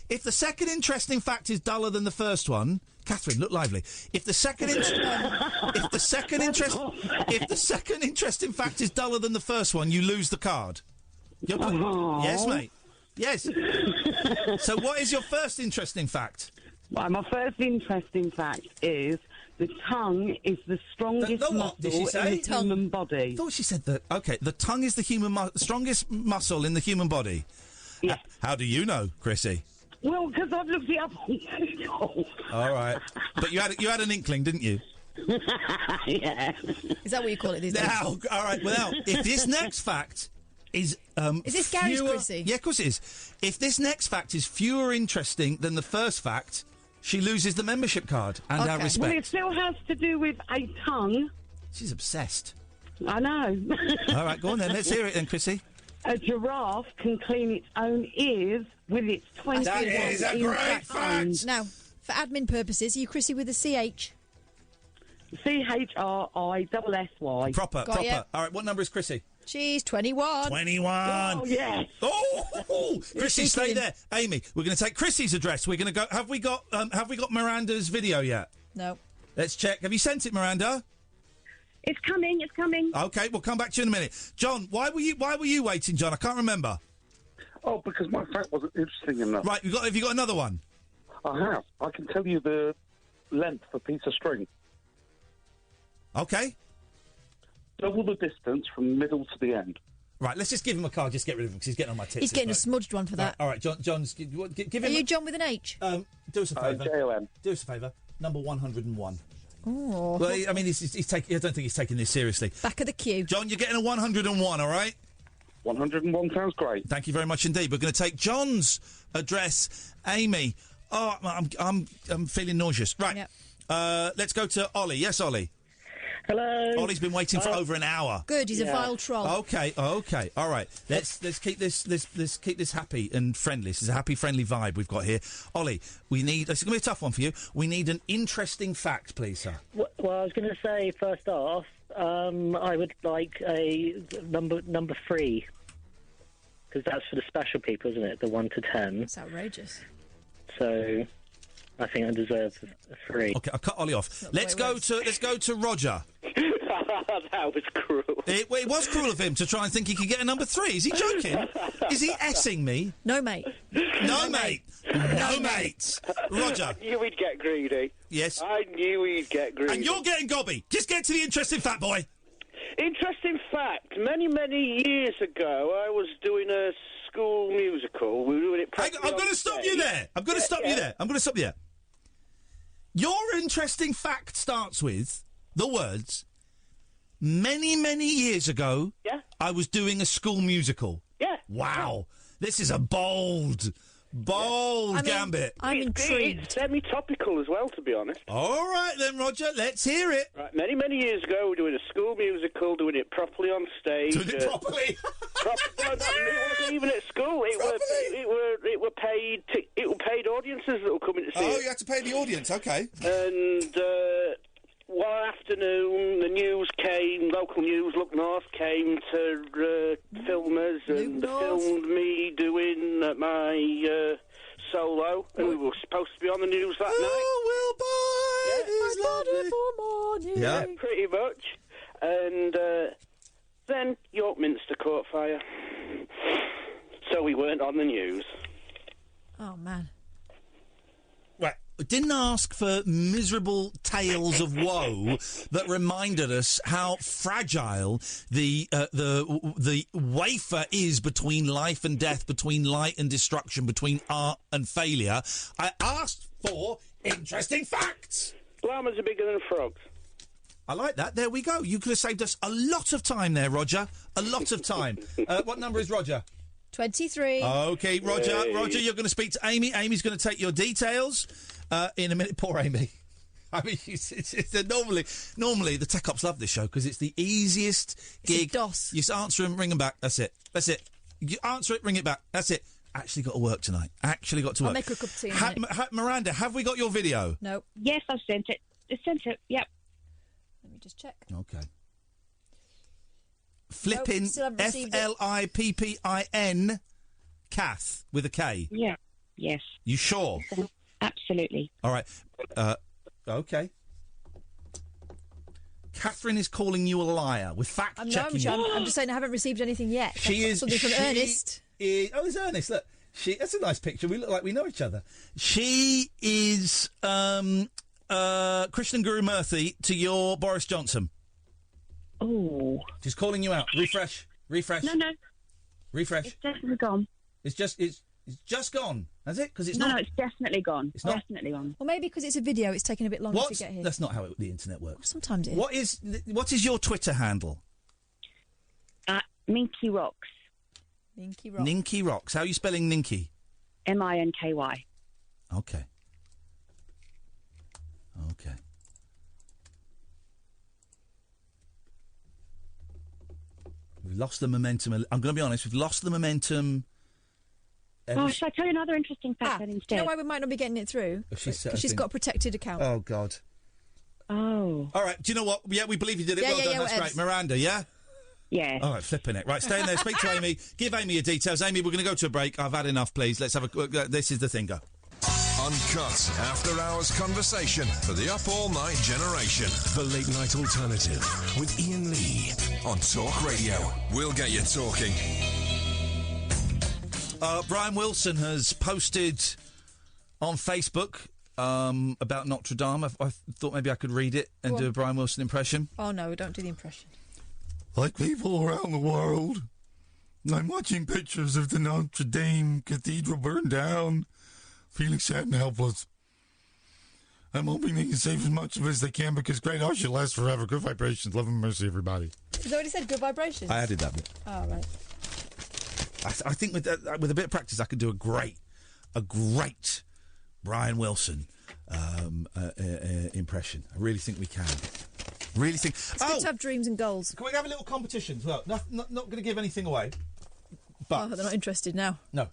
If the second interesting fact is duller than the first one, Catherine, look lively. If the second interesting fact is duller than the first one, you lose the card. Yes, mate. Yes. So, what is your first interesting fact? Well, my first interesting fact is the tongue is the strongest muscle did she say? in the human body. I thought she said that. Okay, the tongue is the strongest muscle in the human body. Yes. How do you know, Chrissy? Well, because I've looked it up on Google. All right, but you had an inkling, didn't you? Yeah. Is that what you call it these days? Now, all right. Well, now, if this next fact is this Gary's Chrissy? Yeah, of course it is. If this next fact is fewer interesting than the first fact, she loses the membership card and our respect. Well, it still has to do with a tongue. She's obsessed. I know. All right, go on then. Let's hear it then, Chrissy. A giraffe can clean its own ears with its 20 That is a great fact. Now, for admin purposes, are you Chrissy with a CH? CHRISSY. Proper. Ya. All right, what number is Chrissy? She's 21. 21. Oh, yes. Oh, Chrissy, stay there. Amy, we're going to take Chrissy's address. We're going to go. Have we got Miranda's video yet? No. Let's check. Have you sent it, Miranda? It's coming. Okay, we'll come back to you in a minute. John, why were you waiting, John? I can't remember. Oh, because my fact wasn't interesting enough. Right, have you got another one? I have. I can tell you the length of a piece of string. Okay. Double the distance from middle to the end. Right, let's just give him a card. Just get rid of him because he's getting on my tits. He's getting a smudged one for that. All right, John's. Give him. Are you John with an H? Do us a favour. J-O-N. Do us a favour. Number 101. Oh. Well, I mean, he's taking. I don't think he's taking this seriously. Back of the queue. John, you're getting a 101. All right. 101 sounds great. Thank you very much indeed. We're going to take John's address. Amy. Oh, I'm feeling nauseous. Right. Yep. Let's go to Ollie. Yes, Ollie. Hello. Ollie's been waiting for over an hour. Good. He's a vile troll. Okay. All right. Let's keep this happy and friendly. This is a happy, friendly vibe we've got here. Ollie, we need. It's going to be a tough one for you. We need an interesting fact, please, sir. Well, I was going to say first off, I would like a number 3 because that's for the special people, isn't it? The 1 to 10. That's outrageous. So, I think I deserve a 3. Okay, I'll cut Ollie off. Let's go to Roger. That was cruel. It was cruel of him to try and think he could get a number 3. Is he joking? Is he S-ing me? No, mate. No, mate. Roger. I knew we'd get greedy. Yes. I knew we'd get greedy. And you're getting gobby. Just get to the interesting fact, boy. Interesting fact. Many, many years ago, I was doing a school musical. We were doing it. I'm going to stop you there. I'm going to stop you there. Your interesting fact starts with the words, Many, many years ago, Yeah. I was doing a school musical. Yeah. Wow. This is a bold gambit. It's semi-topical as well, to be honest. All right then, Roger, let's hear it. Right, many, many years ago, we were doing a school musical, doing it properly on stage. Doing it properly? No, it wasn't even at school. It were paid audiences that were coming to see it. Oh, you had to pay the audience, okay. And one afternoon, the news came, local news, Look North, came to film us and filmed me doing my solo, and we were supposed to be on the news that night. Yeah, pretty much. And then York Minster caught fire. So we weren't on the news. Oh, man. Right. Didn't ask for miserable tales of woe that reminded us how fragile the wafer is between life and death, between light and destruction, between art and failure. I asked for interesting facts. Llamas are bigger than frogs. I like that. There we go. You could have saved us a lot of time there, Roger. A lot of time. What number is Roger? 23. Okay, Roger. Yay. Roger, you're going to speak to Amy. Amy's going to take your details in a minute. Poor Amy. I mean, normally the tech ops love this show because it's the easiest gig. DOS. You just answer and ring them back. That's it. You answer it, ring it back. That's it. Actually got to work tonight. Actually got to work. I'll make her a cup of tea in a minute. Miranda, have we got your video? No. Yes, I've sent it. It's sent it. Yep. Let me just check. Okay. Flippin' still haven't received it. Flippin' Kath with a K. Yeah. Yes. You sure? Absolutely. All right. Okay. Catherine is calling you a liar with fact checking. I'm just saying I haven't received anything yet. She is something from Ernest. There's Ernest. Look, that's a nice picture. We look like we know each other. She is Krishnan Guru Murthy to your Boris Johnson. Oh. She's calling you out. Refresh. No. Refresh. It's definitely gone. It's just gone. Has it? Because it's no, not. No, it's definitely gone. It's not. Definitely gone. Or maybe because it's a video, it's taken a bit longer to get here. That's not how the internet works. Sometimes it is. What is your Twitter handle? Minky Rocks. Minky Rocks. Ninky Rocks. How are you spelling Ninky? Minky. Okay. We've lost the momentum. I'm going to be honest. We've lost the momentum. Oh, should I tell you another interesting fact then Do instead? you know why we might not be getting it through? Because she's got a protected account. Oh, God. Oh. All right. Do you know what? Yeah, we believe you did it. Well done. That's great. Miranda, yeah? Yeah. All right, flipping it. Right, stay in there. Speak to Amy. Give Amy your details. Amy, we're going to go to a break. I've had enough, please. Let's have a... this is the thing. Go. Uncut after-hours conversation for the up-all-night generation. The Late Night Alternative with Iain Lee on Talk Radio. We'll get you talking. Brian Wilson has posted on Facebook about Notre Dame. I thought maybe I could read it and do a Brian Wilson impression. Oh, no, don't do the impression. Like people around the world, I'm watching pictures of the Notre Dame Cathedral burned down, feeling sad and helpless. I'm hoping they can save as much of it as they can because great art should last forever. Good vibrations, love and mercy, everybody. Is that what he said? Good vibrations? I added that bit. Oh, right. I think with a bit of practice, I could do a great Brian Wilson impression. I really think we can. Really think. It's good to have dreams and goals. Can we have a little competition as well? Not going to give anything away. But they're not interested now. No.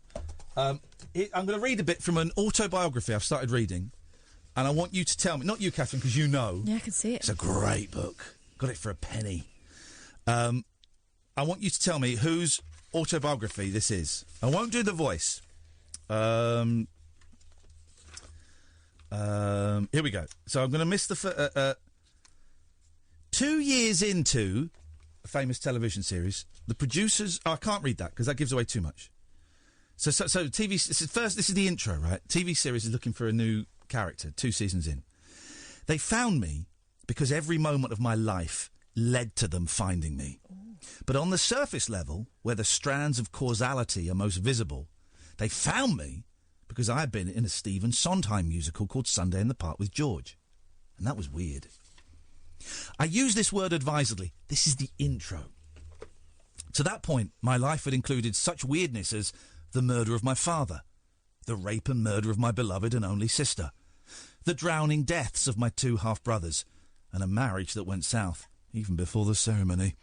I'm going to read a bit from an autobiography I've started reading, and I want you to tell me. Not you, Catherine, because you know. Yeah, I can see it. It's a great book. Got it for a penny. I want you to tell me whose autobiography this is. I won't do the voice. Here we go. So I'm going to miss the 2 years into a famous television series, the producers... I can't read that because that gives away too much. So TV... This is the intro, right? TV series is looking for a new character, 2 seasons in. They found me because every moment of my life led to them finding me. But on the surface level, where the strands of causality are most visible, they found me because I had been in a Stephen Sondheim musical called Sunday in the Park with George. And that was weird. I use this word advisedly. This is the intro. To that point, my life had included such weirdness as the murder of my father, the rape and murder of my beloved and only sister, the drowning deaths of my 2 half-brothers, and a marriage that went south, even before the ceremony.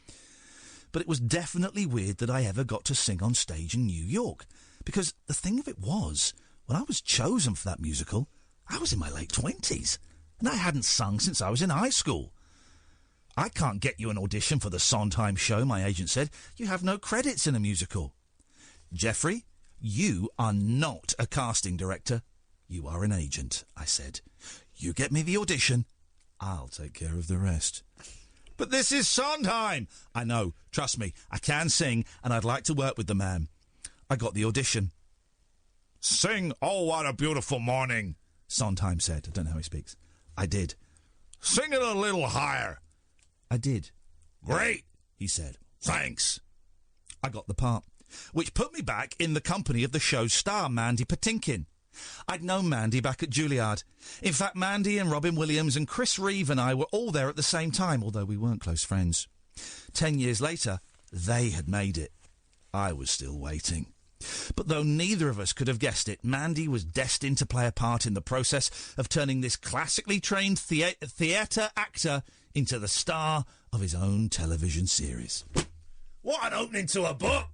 But it was definitely weird that I ever got to sing on stage in New York, because the thing of it was, when I was chosen for that musical, I was in my late 20s, and I hadn't sung since I was in high school. I can't get you an audition for the Sondheim show, my agent said. You have no credits in a musical. Jeffrey, you are not a casting director. You are an agent, I said. You get me the audition. I'll take care of the rest. But this is Sondheim. I know. Trust me. I can sing, and I'd like to work with the man. I got the audition. Sing, oh, what a beautiful morning, Sondheim said. I don't know how he speaks. I did. Sing it a little higher. I did. Great, he said. Thanks. I got the part, which put me back in the company of the show's star, Mandy Patinkin. I'd known Mandy back at Juilliard. In fact, Mandy and Robin Williams and Chris Reeve and I were all there at the same time, although we weren't close friends. 10 years later, they had made it. I was still waiting. But though neither of us could have guessed it, Mandy was destined to play a part in the process of turning this classically trained theatre actor into the star of his own television series. What an opening to a book!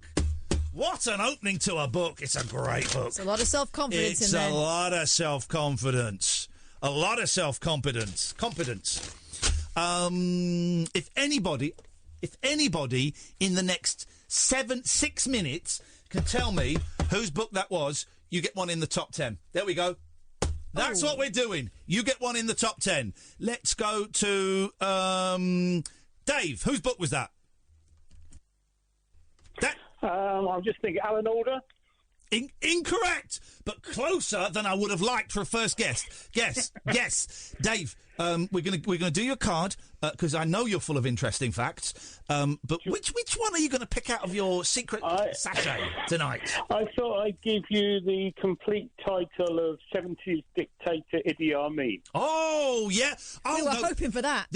What an opening to a book. It's a great book. It's a lot of self-confidence in there. It's a lot of self-confidence. A lot of self-confidence. Competence. If anybody in the next 6 minutes can tell me whose book that was, you get one in the top 10. There we go. That's what we're doing. You get one in the top 10. Let's go to Dave. Whose book was that? I'm just thinking Alan Alda. Incorrect, but closer than I would have liked for a first guess. Guess. Dave, we're gonna do your card because I know you're full of interesting facts. But which one are you going to pick out of your secret sachet tonight? I thought I'd give you the complete title of 70s dictator Idi Amin. Oh yeah. Oh, we were hoping for that.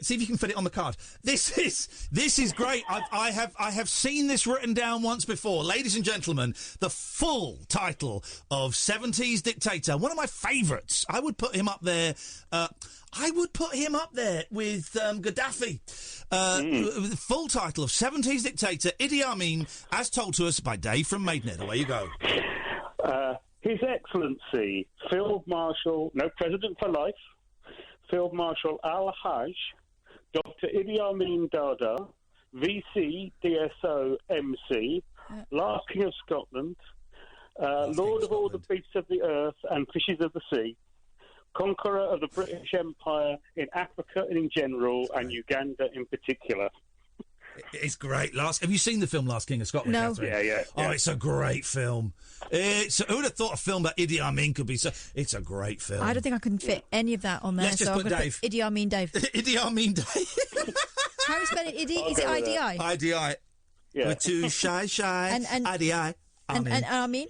See if you can fit it on the card. This is great. I have seen this written down once before. Ladies and gentlemen, the full title of 70s Dictator. One of my favourites. I would put him up there. With Gaddafi. The full title of 70s Dictator Idi Amin, as told to us by Dave from Maidenhead. Away you go. His Excellency, Field Marshal, no President for life, Field Marshal Al-Hajj, Dr. Idi Amin Dada, VC, DSO, MC, last King of Scotland, Lord of all the beasts of the earth and fishes of the sea, conqueror of the British Empire in Africa and in general, and Uganda in particular. It's great. Have you seen the film Last King of Scotland? No. Catherine? Yeah. Oh, it's a great film. Who would have thought a film about Idi Amin could be so... It's a great film. I don't think I can fit any of that on there. Let's just so put I'm gonna Dave. Put Idi Amin Dave. Idi Amin Dave. How do you spell it? Idi? Is it IDI? IDI. Yeah. We're too shy. And IDI. And Amin?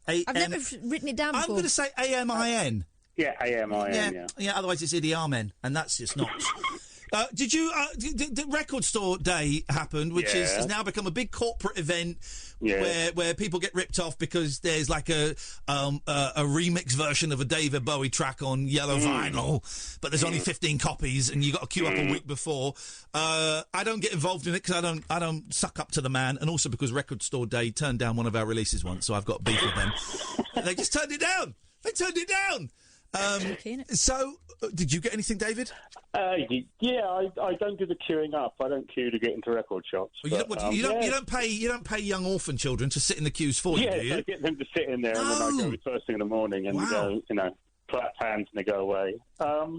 I've never written it down before. I'm going to say AMIN. Yeah, AMIN, yeah. Otherwise it's Idi Amin, and that's just not... Did you... the Record Store Day happened, which has now become a big corporate event where people get ripped off because there's like a remix version of a David Bowie track on yellow vinyl, but there's only 15 copies and you got to queue up a week before. I don't get involved in it because I don't suck up to the man, and also because Record Store Day turned down one of our releases once, so I've got beef with them. They just turned it down. So, did you get anything, David? I don't do the queuing up. I don't queue to get into record shops. Well, you don't pay young orphan children to sit in the queues for you, do you? I get them to sit in there, and then I go first thing in the morning and go, clap hands and they go away. I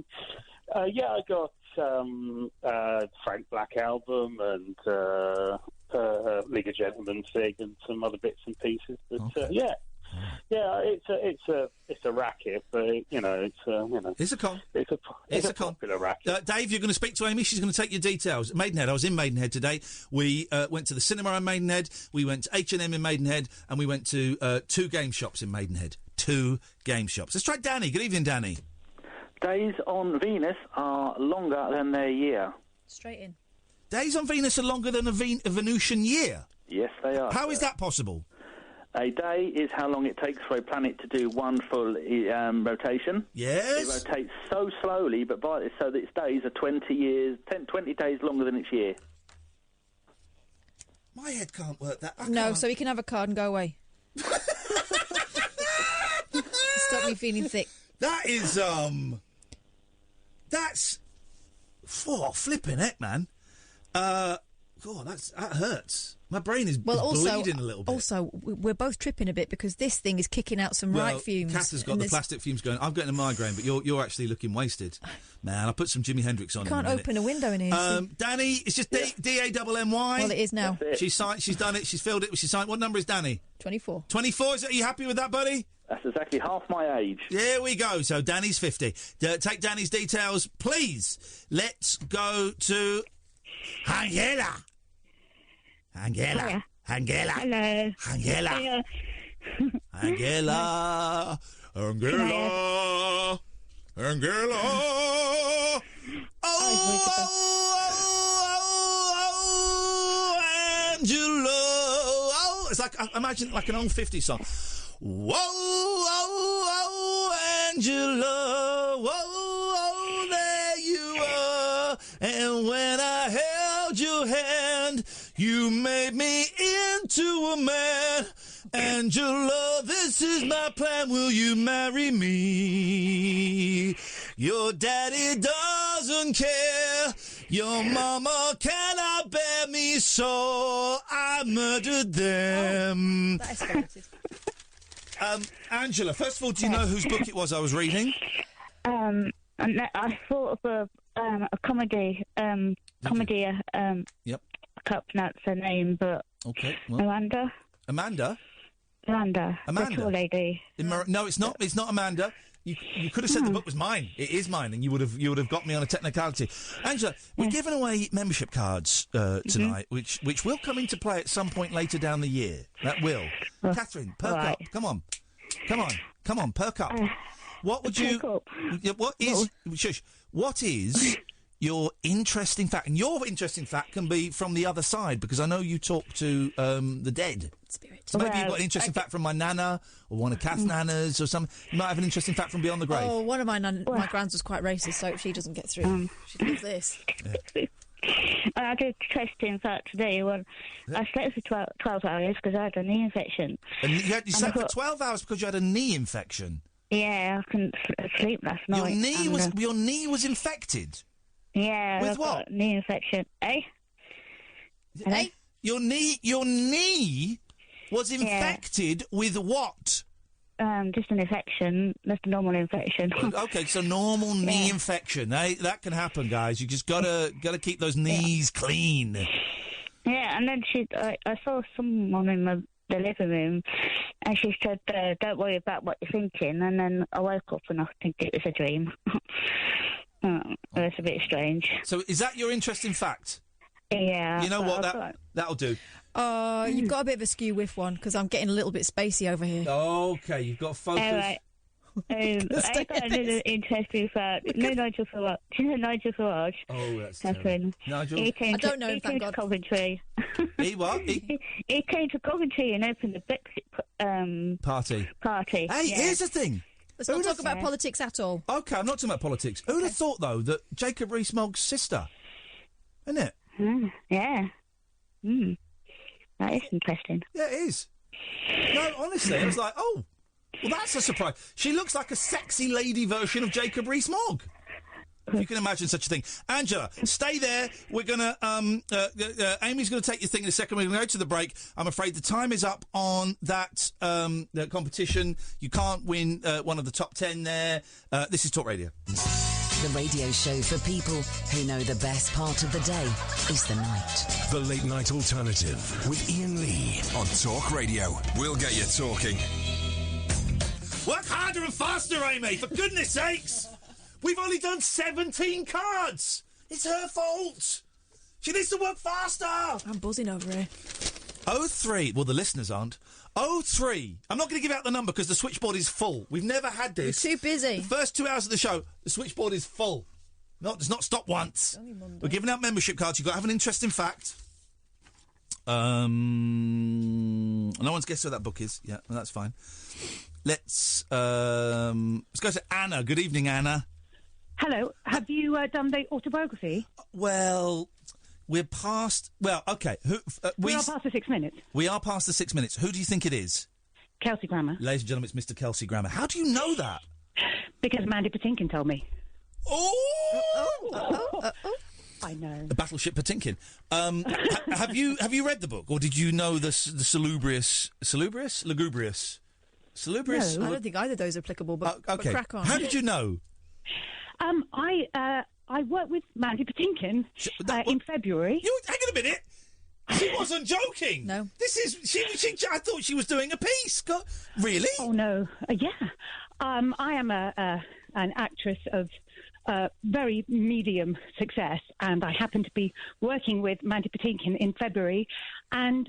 got Frank Black album and League of Gentlemen Sig and some other bits and pieces. But it's a racket, but it's a popular racket. Dave, you're going to speak to Amy. She's going to take your details. Maidenhead. I was in Maidenhead today. We went to the cinema in Maidenhead. We went to H&M in Maidenhead, and we went to 2 game shops in Maidenhead. 2 game shops. Let's try Danny. Good evening, Danny. Days on Venus are longer than their year. Straight in. Days on Venus are longer than a Venusian year? Yes, they are. How is that possible? A day is how long it takes for a planet to do one full rotation. Yes. It rotates so slowly, but so that its days are 20 days longer than its year. My head can't work that. No, so he can have a card and go away. Stop me feeling thick. That is, that's... flipping heck, man. God, that hurts. My brain is bleeding a little bit. Also, we're both tripping a bit because this thing is kicking out some right fumes. Kath has got the plastic fumes going. I'm getting a migraine, but you're actually looking wasted. Man, I put some Jimi Hendrix on. Can't open a window in here. Danny, it's just D-A-M-M-Y. Well, it is now. She's done it. She's filled it. She signed. What number is Danny? 24. 24. Are you happy with that, buddy? That's exactly half my age. There we go. So Danny's 50. Take Danny's details, please. Let's go to Angela. Angela. Angela. Hello. Angela. Angela. Angela. Angela. Oh, Angela. Oh, it's like, imagine like an old 50s song. Whoa, oh, oh, Angela, whoa, oh, there you are. And when I held your hand, you made me into a man. Angela, this is my plan. Will you marry me? Your daddy doesn't care. Your mama cannot bear me, so I murdered them. That escalated. Angela, first of all, do you know whose book it was I was reading? I thought of a comedy. Yep. I can't pronounce her name, but okay. Well. Amanda. The tall lady. No, it's not. It's not Amanda. You could have said the book was mine. It is mine, and you would have got me on a technicality. Angela, we're giving away membership cards tonight, which will come into play at some point later down the year. That will. Catherine, perk up. Come on, perk up. What would you? What is your interesting fact? And your interesting fact can be from the other side, because I know you talk to the dead. Spirit. So maybe you've got an interesting fact from my nana or one of Kath's nanas or something. You might have an interesting fact from beyond the grave. Oh, one of my grands was quite racist, so if she doesn't get through, she'd love this. Yeah. I did a testing fact today when I slept for 12 hours because I had a knee infection. And you slept for 12 hours because you had a knee infection? Yeah, I couldn't sleep last night. Your knee was infected? Yeah. With I've what? got a knee infection. Your knee was infected with what? Just an infection. Just a normal infection. Okay, so normal knee infection. That can happen, guys. You just gotta keep those knees clean. Yeah, and then I saw someone in the living room, and she said, "Don't worry about what you're thinking." And then I woke up and I think it was a dream. It was a bit strange. So, is that your interesting fact? Yeah. You know what? That'll do. You've got a bit of a skew with one, because I'm getting a little bit spacey over here. Okay, you've got focus. All right. I got another interesting fact. No, Nigel Farage. Do you know Nigel Farage? Oh, that's Catherine. Nigel? I don't know him, he thank came God. to Coventry. He what? He came to Coventry and opened the Brexit party. Hey, here's the thing. Let's not talk about politics at all. Okay, I'm not talking about politics. Who'd have thought, though, that Jacob Rees-Mogg's sister? Isn't it? Yeah. That is interesting. Yeah, it is. No, honestly, I was like, oh, well, that's a surprise. She looks like a sexy lady version of Jacob Rees-Mogg. If you can imagine such a thing. Angela, stay there. We're going to... Amy's going to take your thing in a second. We're going to go to the break. I'm afraid the time is up on that the competition. You can't win one of the top 10 there. This is Talk Radio. The radio show for people who know the best part of the day is the night. The Late Night Alternative with Iain Lee on Talk Radio. We'll get you talking. Work harder and faster, Amy, for goodness sakes! We've only done 17 cards! It's her fault! She needs to work faster! I'm buzzing over here. 03, well, the listeners aren't. 03. I'm not going to give out the number because the switchboard is full. We've never had this. You're too busy. The first 2 hours of the show, the switchboard is full. It's not stopped once. We're giving out membership cards. You've got to have an interesting fact. No one's guessed who that book is. Yeah, well, that's fine. Let's go to Anna. Good evening, Anna. Hello. Have you done the autobiography? Well, we're past... Well, OK. We are past the 6 minutes. We are past the 6 minutes. Who do you think it is? Kelsey Grammer. Ladies and gentlemen, it's Mr. Kelsey Grammer. How do you know that? Because Mandy Patinkin told me. Oh! I know. The Battleship Patinkin. Have you read the book, or did you know the lugubrious? No, I don't think either of those are applicable, but, okay. but crack on. How did you know? I worked with Mandy Patinkin in February. Hang on a minute. She wasn't joking. No. This is... She, I thought she was doing a piece. Really? Oh, no. Yeah. I am an actress of very medium success, and I happened to be working with Mandy Patinkin in February, and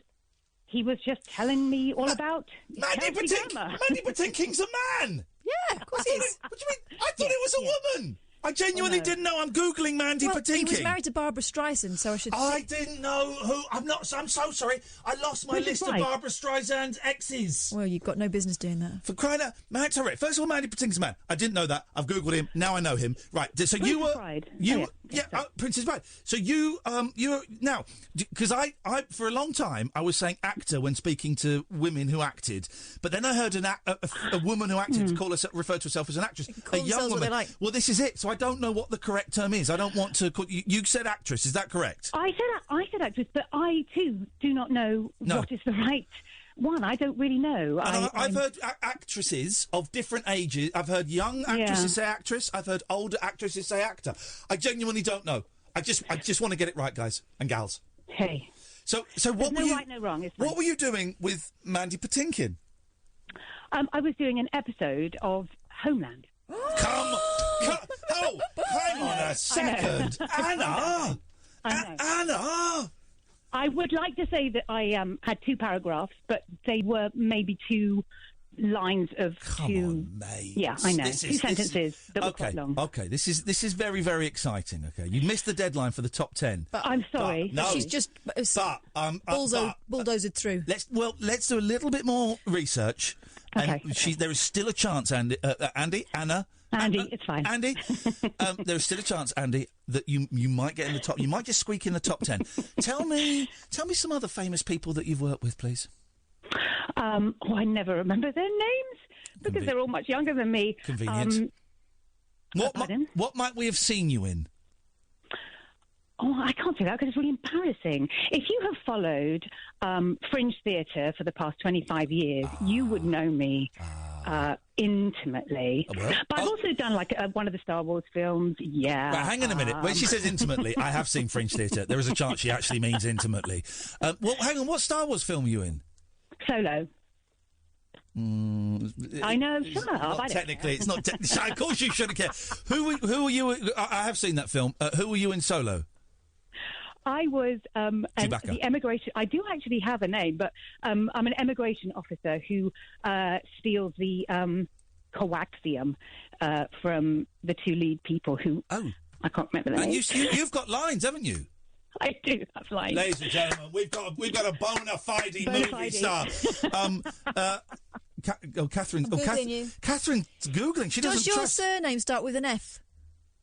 he was just telling me all about Mandy Patinkin's a man! Yeah, of course he is. What do you mean? I thought it was a woman! I genuinely didn't know. I'm Googling Mandy Patinkin. He was married to Barbara Streisand, so I should... I didn't know who... I'm so sorry. I lost my list of Barbara Streisand's exes. Well, you've got no business doing that. For crying out... Man, sorry. First of all, Mandy Patinkin's a man. I didn't know that. I've Googled him. Now I know him. Right. So you were... Bride. Princess Bride. So you now, because I for a long time I was saying actor when speaking to women who acted, but then I heard a woman who acted refer to herself as an actress, a young woman. Well, this is it. So I don't know what the correct term is. I don't want to. You said actress. Is that correct? I said actress, but I too do not know what is the right one. I don't really know. I've heard actresses of different ages. I've heard young actresses say actress. I've heard older actresses say actor. I genuinely don't know. I just want to get it right, guys and gals. Hey. So what were no you? Right, no wrong. What were you doing with Mandy Patinkin? I was doing an episode of Homeland. Hang on a second, Anna. Anna. I would like to say that I had 2 paragraphs, but they were maybe 2 lines of Come on, mate. Yeah, I know. 2 sentences that were quite long. Okay, this is very, very exciting. Okay, you missed the deadline for the top 10. But I'm sorry. No, she's just bulldozered through. Let's do a little bit more research. Okay. And there is still a chance, Andy, it's fine. Andy, there is still a chance, Andy, that you might get in the top. You might just squeak in the top 10. Tell me some other famous people that you've worked with, please. I never remember their names because they're all much younger than me. Convenient. What might we have seen you in? Oh, I can't say that because it's really embarrassing. If you have followed Fringe Theatre for the past 25 years, you would know me intimately. But I've also done one of the Star Wars films. Yeah. Right, hang on a minute. When she says intimately, I have seen Fringe Theatre. There is a chance she actually means intimately. Well, hang on. What Star Wars film are you in? Solo. I know. Shut up. Technically, it's not. Of course, you shouldn't care. Who are you? I have seen that film. Who were you in Solo? I was the emigration. I do actually have a name, but I'm an emigration officer who steals the coaxium from the 2 lead people who. Oh, I can't remember the name. You've got lines, haven't you? I do have lines. Ladies and gentlemen, we've got a bona fide movie star. Catherine. Catherine's Googling. She doesn't Does your trust... surname start with an F?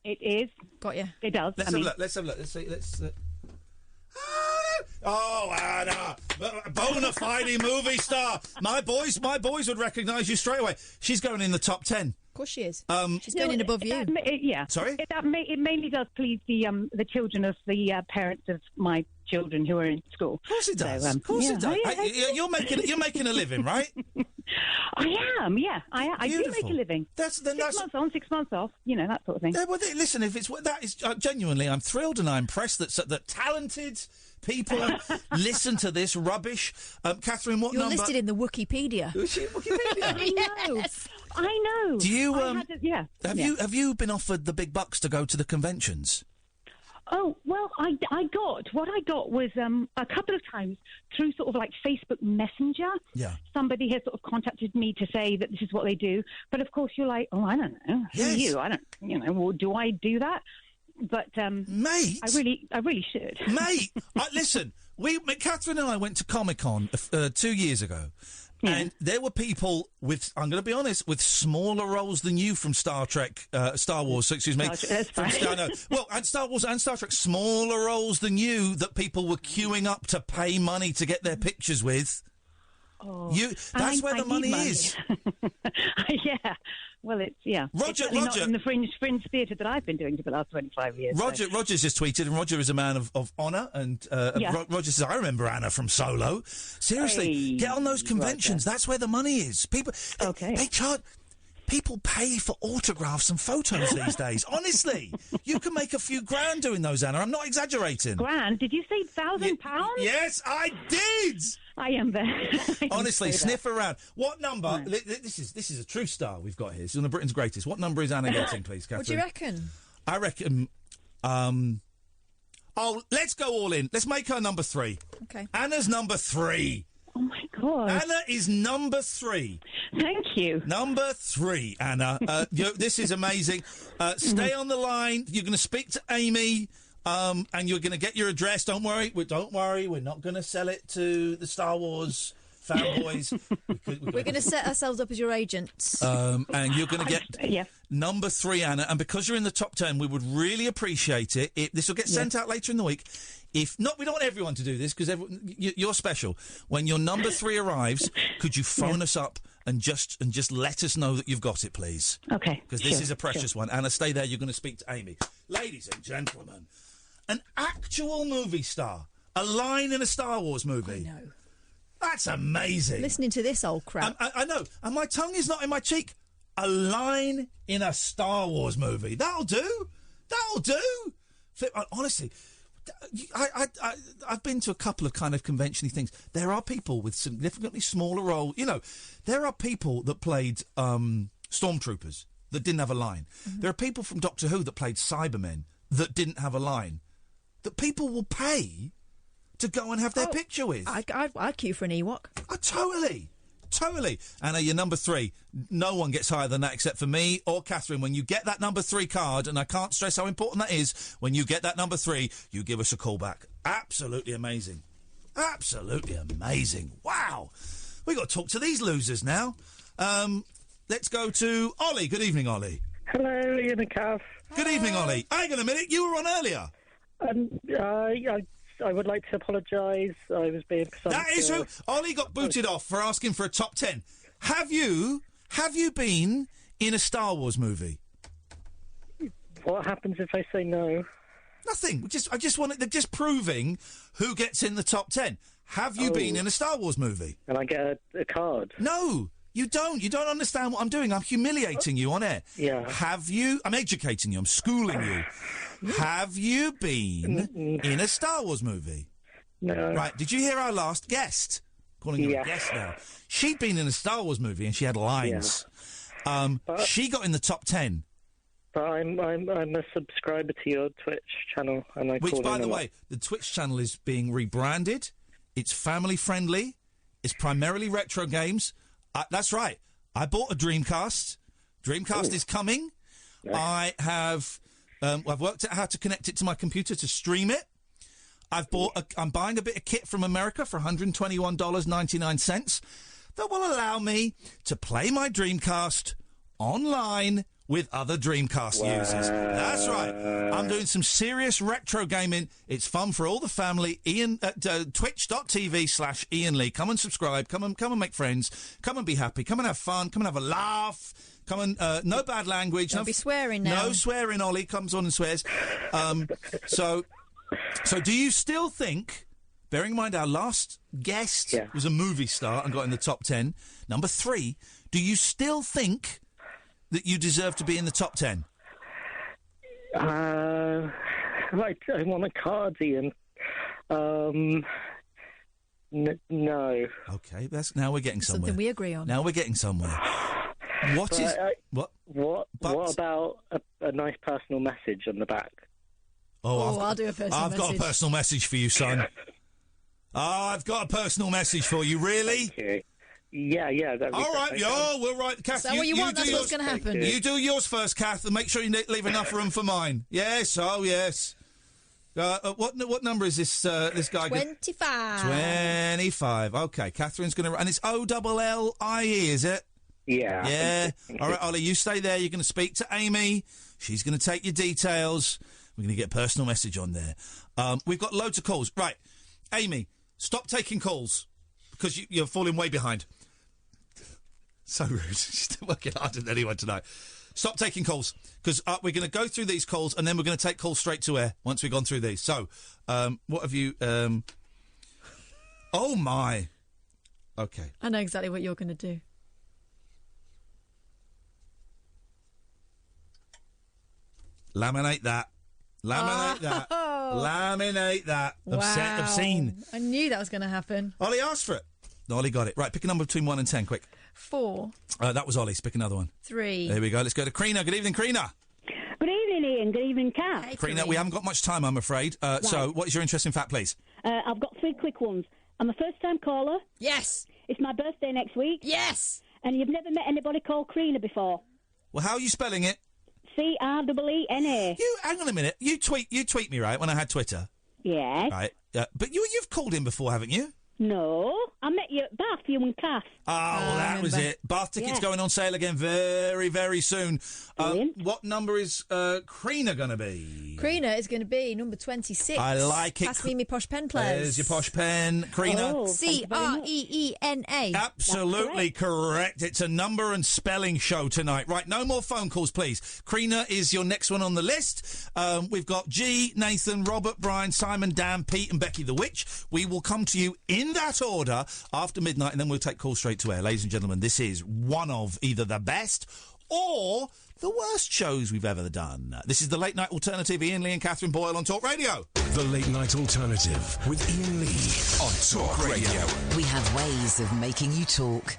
It is. Got you. It does. Let's have a look. Let's see. Oh, Anna, bona fide movie star. My boys would recognise you straight away. She's going in the top 10. Of course she is. She's going in above you. Yeah. Sorry? It mainly does please the children of the parents of my children who are in school. Of course it does. Of course it does. You're making a living, right? I am. Yeah, I do make a living. That's 6 months on, 6 months off. You know, that sort of thing. Yeah, well, listen, if it's that is genuinely, I'm thrilled and I'm impressed that talented people listen to this rubbish. Catherine, what number? You're listed in the Wikipedia. Is she in Wikipedia? I know. Yes. I know. Do you? Have you been offered the big bucks to go to the conventions? Oh, well, what I got was a couple of times through sort of like Facebook Messenger. Yeah. Somebody has sort of contacted me to say that this is what they do. But of course you're like, oh, I don't know. Who are you? I don't, well, do I do that? But, mate, I really should. Mate, listen, Catherine and I went to Comic-Con 2 years ago. And there were people with, I'm going to be honest, with smaller roles than you from Star Wars, excuse me. That's fine. I know. Well, and Star Wars and Star Trek, smaller roles than you that people were queuing up to pay money to get their pictures with. Oh, that's where the money is. Yeah. Well, it's Roger, not in the fringe theatre that I've been doing for the last 25 years. Roger's just tweeted, and Roger is a man of honour, and Roger says, I remember Anna from Solo. Seriously, get on those conventions. Roger. That's where the money is. People, they charge... People pay for autographs and photos these days. Honestly, you can make a few grand doing those, Anna. I'm not exaggerating. Grand? Did you say £1,000? Yes, I did. I am there. Honestly, sniff around. What number? Right. This is a true star we've got here. She's one of Britain's greatest. What number is Anna getting, please, Catherine? What do you reckon? I reckon. Let's go all in. Let's make her number 3. Okay. Anna's number 3. Oh, my God. Anna is number 3. Thank you. Number 3, Anna. This is amazing. Stay on the line. You're going to speak to Amy, and you're going to get your address. Don't worry. We're not going to sell it to the Star Wars fanboys. We're going to set ourselves up as your agents. And you're going to get number 3, Anna. And because you're in the top 10, we would really appreciate it. This will get sent out later in the week. If not, we don't want everyone to do this because you're special. When your number 3 arrives, could you phone us up and just let us know that you've got it, please? Okay. Because this is a precious one. Anna, stay there. You're going to speak to Amy. Ladies and gentlemen, an actual movie star, a line in a Star Wars movie. I know. That's amazing. Listening to this old crap. I know. And my tongue is not in my cheek. A line in a Star Wars movie. That'll do. That'll do. Honestly... I've been to a couple of kind of convention-y things. There are people with significantly smaller roles. You know, there are people that played stormtroopers that didn't have a line. Mm-hmm. There are people from Doctor Who that played Cybermen that didn't have a line. That people will pay to go and have their picture with. I'd queue for an Ewok. Totally. Anna, you're number 3. No one gets higher than that except for me or Catherine. When you get that number 3 card, and I can't stress how important that is, when you get that number 3, you give us a call back. Absolutely amazing. Wow. We've got to talk to these losers now. Let's go to Ollie. Good evening, Ollie. Hello, Ian and Kath. Good evening, Ollie. Hang on a minute. You were on earlier. I would like to apologise. I was being presumptuous. That is true. Ollie got booted off for asking for a top 10. Have you been in a Star Wars movie? What happens if I say no? Nothing. I just wanted... They're just proving who gets in the top 10. Have you been in a Star Wars movie? And I get a card? No, you don't. You don't understand what I'm doing. I'm humiliating you on air. Yeah. Have you... I'm educating you. I'm schooling you. Have you been in a Star Wars movie? No. Right, did you hear our last guest? Calling her a guest now. She'd been in a Star Wars movie and she had lines. Yeah. She got in the top 10. But I'm a subscriber to your Twitch channel. And Which, by the way, the Twitch channel is being rebranded. It's family-friendly. It's primarily retro games. That's right. I bought a Dreamcast. Dreamcast is coming. Nice. I have... I've worked out how to connect it to my computer to stream it. I'm buying a bit of kit from America for $121.99 that will allow me to play my Dreamcast online with other Dreamcast users. That's right. I'm doing some serious retro gaming. It's fun for all the family. Ian at twitch.tv/Iain Lee. Come and subscribe. Come and make friends. Come and be happy. Come and have fun. Come and have a laugh. Come and no bad language. Don't be swearing now. No swearing. Ollie comes on and swears. So do you still think, bearing in mind our last guest was a movie star and got in the top 10, number 3, do you still think that you deserve to be in the top 10? I want a card, Ian. No. Okay, now we're getting somewhere. Something we agree on. Now we're getting somewhere. What about a nice personal message on the back? I'll do a personal message. I've got a personal message for you, son. I've got a personal message for you. Really? Okay. Yeah. All right, we're right, Kath. So what you want, that's what's going to happen. You do yours first, Kath, and make sure you leave enough room for mine. Yes, yes. What number is this guy? 25. 25. Okay, Catherine's going to... And it's O-double-L-I-E, is it? Yeah. Yeah. All right, Ollie, you stay there. You're going to speak to Amy. She's going to take your details. We're going to get a personal message on there. We've got loads of calls. Right, Amy, stop taking calls because you're falling way behind. So rude. She's working harder than anyone tonight. Stop taking calls, because we're going to go through these calls and then we're going to take calls straight to air once we've gone through these. So, what have you... Oh, my. Okay. I know exactly what you're going to do. Laminate that. Laminate that. Laminate that. Wow. Obscene. I knew that was going to happen. Ollie asked for it. Ollie got it. Right, pick a number between 1 and 10, quick. 4. That was Ollie's. Pick another one. 3. There we go. Let's go to Creena. Good evening, Creena. Good evening, Ian. Good evening, Kath. Hey, Creena, we haven't got much time, I'm afraid. Right. So, what is your interesting fact, please? I've got 3 quick ones. I'm a first-time caller. Yes. It's my birthday next week. Yes. And you've never met anybody called Creena before. Well, how are you spelling it? C-R-E-E-N-A. You hang on a minute. You tweet me, right, when I had Twitter. Yes. Right. But you've called in before, haven't you? No. I met you at Bath, you and Kath. Oh, well, that was it. Bath tickets going on sale again very, very soon. What number is Creena going to be? Creena is going to be number 26. I like it. Pass me my posh pen, please. There's your posh pen, Creena. C-R-E-E-N-A. Absolutely correct. It's a number and spelling show tonight. Right, no more phone calls, please. Creena is your next one on the list. We've got G, Nathan, Robert, Brian, Simon, Dan, Pete and Becky the Witch. We will come to you in that order after midnight, and then we'll take calls straight to air. Ladies and gentlemen, this is one of either the best or the worst shows we've ever done. This is the Late Night Alternative, Iain Lee and Catherine Boyle on Talk Radio. The Late Night Alternative with Iain Lee on Talk Radio. We have ways of making you talk.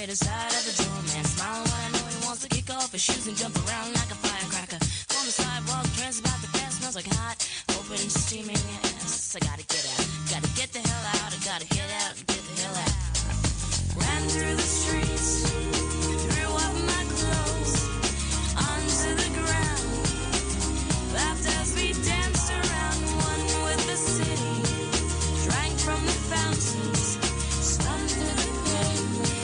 Side of the doorman, smiling when I know he wants to kick off his shoes and jump around like a firecracker. On the sidewalk, trends about the gas, smells like hot, open, steaming ass. I gotta get out, gotta get the hell out, I gotta get out and get the hell out. Ran through the streets, threw off my clothes, onto the ground. Laughed as we danced around, one with the city, drank from the fountains, spun through the pavement.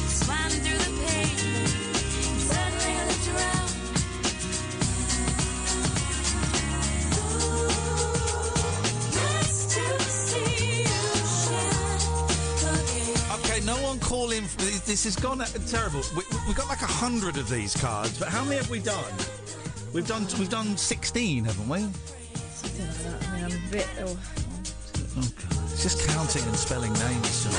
Sliding through the pavement, suddenly I looked around. Nice to see you shine again. Okay, no one call in. This has gone terrible. We've got like 100 of these cards, but how many have we done? We've done 16, haven't we? Something like that. I mean, I'm a bit... Oh, God. It's just counting and spelling names. So.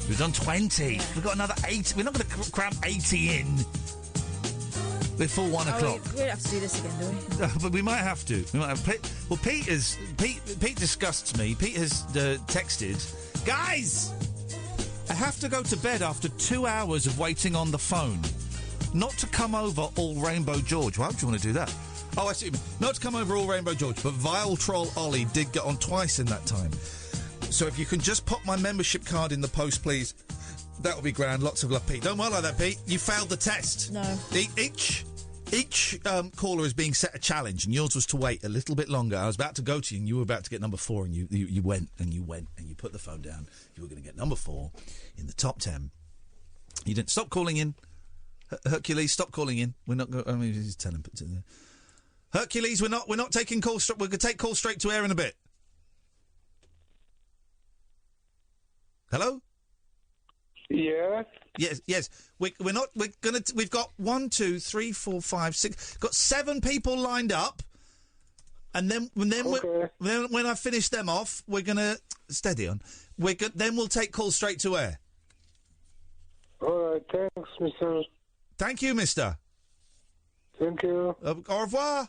We've done 20. Yeah. We've got another 8. We're not going to cram 80 in before 1 o'clock. We don't have to do this again, do we? But we might have to. We might have. Well, Pete disgusts me. Pete has texted, guys, I have to go to bed after 2 hours of waiting on the phone. Not to come over all Rainbow George. Why would you want to do that? Oh, I see. Not to come over all Rainbow George, but Vile Troll Ollie did get on twice in that time. So if you can just pop my membership card in the post, please, that would be grand. Lots of love, Pete. Don't worry like that, Pete. You failed the test. No. Each caller is being set a challenge, and yours was to wait a little bit longer. I was about to go to you, and you were about to get number 4, and you went, and you put the phone down. You were going to get number 4 in the top 10. You didn't. Stop calling in. Hercules, stop calling in. We're not going... I mean, just tell him. Hercules, we're not taking calls... We're going to take calls straight to air in a bit. Hello? Yeah. Yes. We're not. We're gonna. We've got 1, 2, 3, 4, 5, 6. Got 7 people lined up, and then Okay. when I finish them off, we're gonna steady on. Then we'll take calls straight to air. All right. Thanks, Mister. Thank you, Mister. Thank you. Au revoir.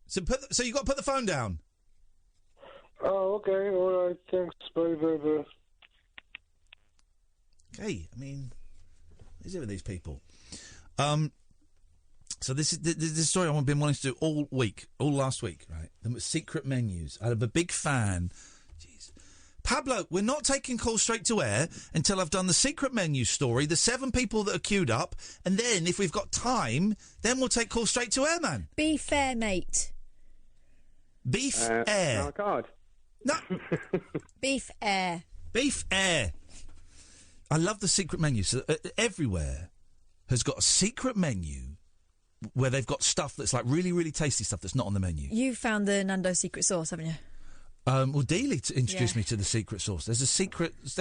So you got to put the phone down. Oh, okay. All right. Thanks. Bye. Okay, I mean, what is it with these people? So this is the story I've been wanting to do all last week, right? The secret menus. I'm a big fan. Jeez. Pablo, we're not taking calls straight to air until I've done the secret menu story, the 7 people that are queued up, and then if we've got time, then we'll take calls straight to air, man. Be fair, mate. Beef air. Oh, God. No. Beef air. Beef air. I love the secret menu. So everywhere has got a secret menu where they've got stuff that's like really, really tasty stuff that's not on the menu. You found the Nando's secret sauce, haven't you? Well, Dealey introduced me to the secret sauce. They've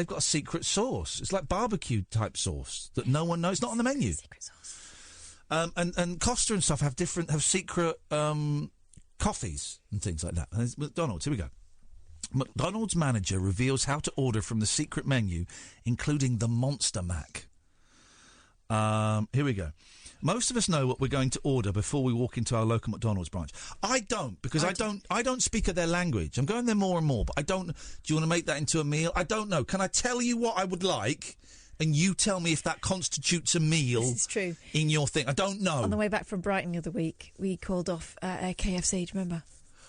got a secret sauce. It's like barbecue type sauce that no one knows. It's not on the menu. Secret sauce. And Costa and stuff have secret coffees and things like that. And there's McDonald's. Here we go. McDonald's manager reveals how to order from the secret menu, including the Monster Mac. Here we go. Most of us know what we're going to order before we walk into our local McDonald's branch. I don't, because I don't speak their language. I'm going there more and more, but I don't. Do you want to make that into a meal? I don't know. Can I tell you what I would like, and you tell me if that constitutes a meal? This is true. In your thing, I don't know. On the way back from Brighton the other week, we called off KFC. Do you remember?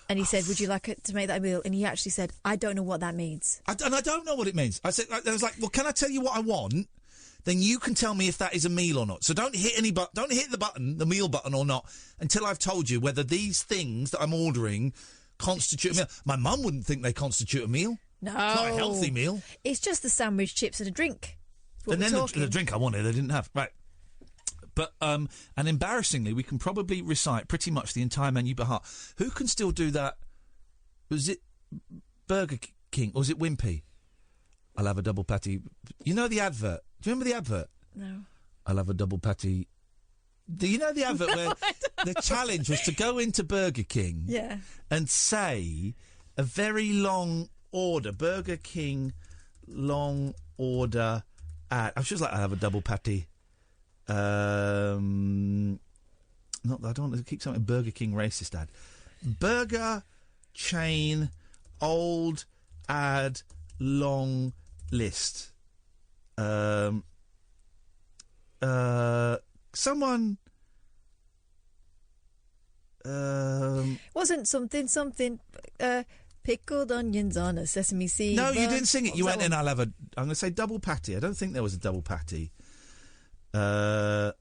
And he said, would you like it to make that meal? And he actually said, I don't know what that means. And I don't know what it means. I was like, well, can I tell you what I want? Then you can tell me if that is a meal or not. So don't hit the button, the meal button or not, until I've told you whether these things that I'm ordering constitute a meal. My mum wouldn't think they constitute a meal. No. It's not a healthy meal. It's just the sandwich, chips and a drink. And then the drink I wanted, they didn't have. Right. But, and embarrassingly, we can probably recite pretty much the entire menu by heart. Who can still do that? Was it Burger King or was it Wimpy? I'll have a double patty. You know the advert? Do you remember the advert? No. I'll have a double patty. Do you know the advert where the challenge was to go into Burger King and say a very long order, Burger King long order ad. I was just like, I'll have a double patty. Not that I don't want to keep something Burger King racist ad. Burger chain old ad long list. Someone wasn't something Pickled onions on a sesame seed. No, you bun. didn't sing it. What You was went that in, one? I'll have a... I'm going to say double patty. I don't think there was a double patty. What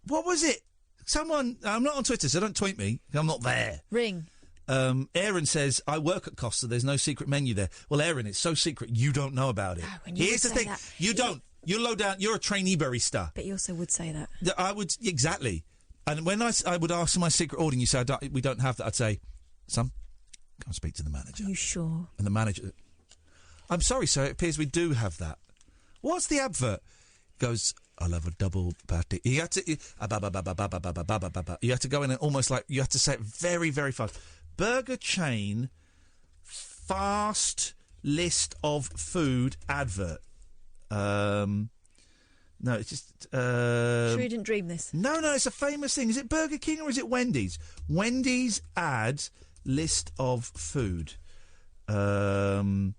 was it? Someone... I'm not on Twitter, so don't tweet me. I'm not there. Ring. Aaron says, I work at Costa. There's no secret menu there. Well, Aaron, it's so secret you don't know about it. when you Here's the would say thing. that- You don't. You're low down. You're a trainee barista. But you also would say that. I would... Exactly. And when I would ask for my secret order and you say, we don't have that, I'd say, son, go and speak to the manager. Are you sure? And the manager... I'm sorry, sir, it appears we do have that. What's the advert? Goes, I'll have a double patty. You have to... You have to go in and almost like... You have to say it very, very fast. Burger chain, fast list of food advert. No, it's just... Sure you didn't dream this? No, it's a famous thing. Is it Burger King or is it Wendy's? Wendy's ad list of food. Come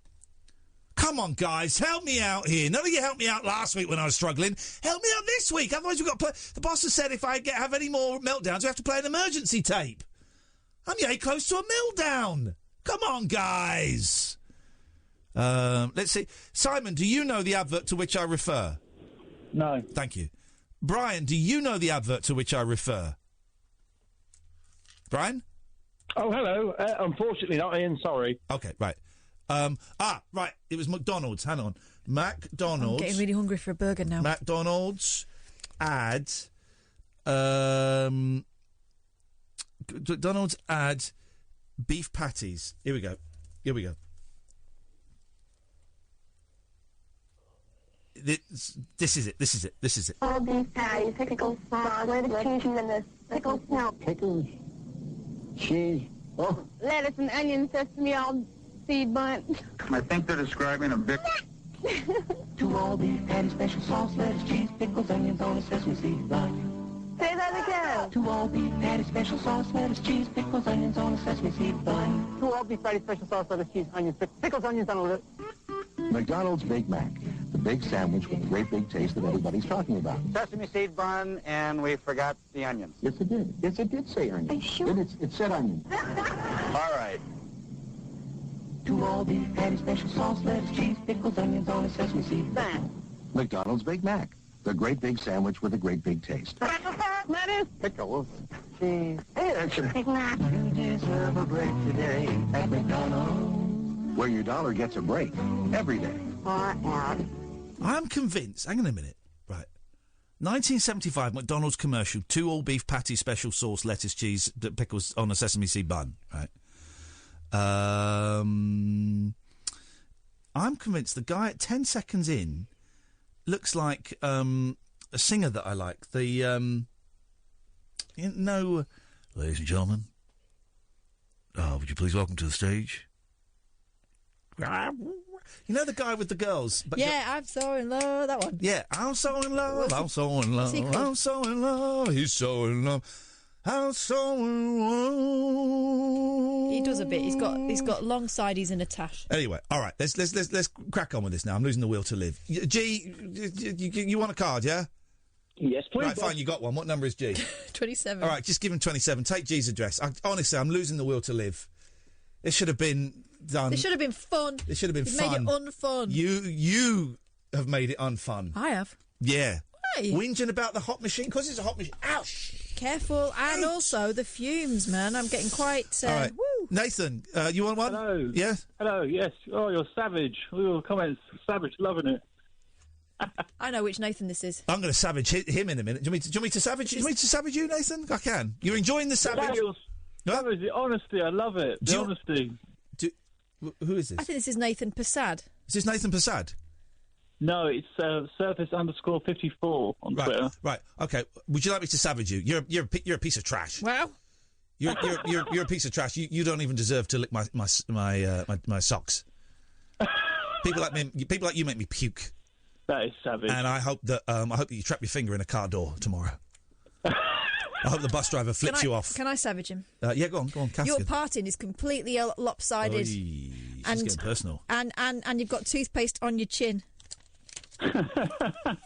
on, guys, help me out here. None of you helped me out last week when I was struggling. Help me out this week. Otherwise, we've got to play... The boss has said if I have any more meltdowns, we have to play an emergency tape. I'm yay close to a meltdown. Come on, guys. Let's see. Simon, do you know the advert to which I refer? No. Thank you. Brian, do you know the advert to which I refer? Brian? Oh, hello. Unfortunately not, Ian, sorry. Okay, right. Right. It was McDonald's. Hang on. McDonald's. I'm getting really hungry for a burger now. McDonald's ad. McDonald's ad beef patties. Here we go. This is it. All beef patties, pickles, sauce, lettuce, cheese, and then the pickles. No. Pickles, cheese, Lettuce and onion, sesame, all seed bun. I think they're describing a big... 2 all beef patties, special sauce, lettuce, cheese, pickles, onions on a sesame seed bun. Say that again. 2 all beef patties, special sauce, lettuce, cheese, pickles, onions on a sesame seed bun. 2 all beef patties, special sauce, lettuce, cheese, onions, pickles, onions on a McDonald's Big Mac, the big sandwich with the great big taste that everybody's talking about. Sesame seed bun, and we forgot the onions. Yes, it did. Yes, it did say onion. Are you sure? It said onion. All right. 2 all beef patties, special sauce, lettuce, cheese, pickles, onions on a sesame seed bun. McDonald's Big Mac, the great big sandwich with a great big taste. Lettuce. Pickles, cheese, Big Mac. You deserve a break today at McDonald's, where your dollar gets a break every day. I'm convinced. Hang on a minute. Right. 1975 McDonald's commercial. 2 all beef patties, special sauce, lettuce, cheese, pickles on a sesame seed bun. Right. I'm convinced the guy at 10 seconds in looks like a singer that I like. Ladies and gentlemen, would you please welcome to the stage? You know the guy with the girls? But yeah, I'm so in love. That one. Yeah, I'm so in love. I'm so in love. I'm so in love. He's so in love. I'm so in love. He does a bit. He's got long sideys and a tash. Anyway, all right. Let's crack on with this now. I'm losing the will to live. G, you want a card? Yeah. Yes, please. Right, fine. You got one. What number is G? 27. All right, just give him 27. Take G's address. Honestly, I'm losing the will to live. It should have been done. It should have been fun. It should have been fun. Made it unfun. You have made it unfun. I have. Yeah. Why? Whinging about the hot machine because it's a hot machine. Ouch! Careful, and also the fumes, man. I'm getting quite. All right, woo. Nathan, you want one? Hello. Yeah. Hello. Yes. Oh, you're savage. All your comments, savage, loving it. I know which Nathan this is. I'm going to savage him in a minute. Do you want me to savage? Do you want me to savage you, Nathan? I can. You're enjoying the savage. Savage, the honesty. I love it. The honesty. Who is this? I think this is Nathan Passad. Is this Nathan Passad? No, it's surface_54 on Twitter. Right. Okay. Would you like me to savage you? You're a piece of trash. Well, you're a piece of trash. You don't even deserve to lick my socks. People like you make me puke. That is savage. And I hope that you trap your finger in a car door tomorrow. I hope the bus driver flips you off. Can I savage him? Yeah, go on, Catherine. Your parting is completely lopsided. She's getting personal. And you've got toothpaste on your chin.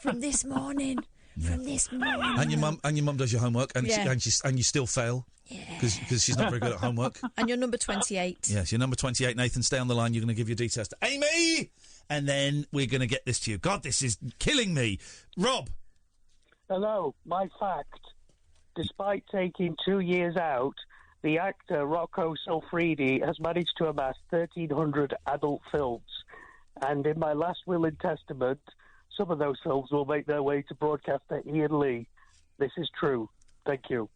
From this morning, from this moment. And your mum does your homework, and Yeah. and you still fail. Because she's not very good at homework. And you're number 28. Yes, you're number 28, Nathan. Stay on the line. You're going to give your details to Amy, and then we're going to get this to you. God, this is killing me. Rob. Hello. My fact, despite taking 2 years out, the actor Rocco Siffredi has managed to amass 1,300 adult films. And in my last will and testament, some of those films will make their way to broadcaster Iain Lee. This is true. Thank you.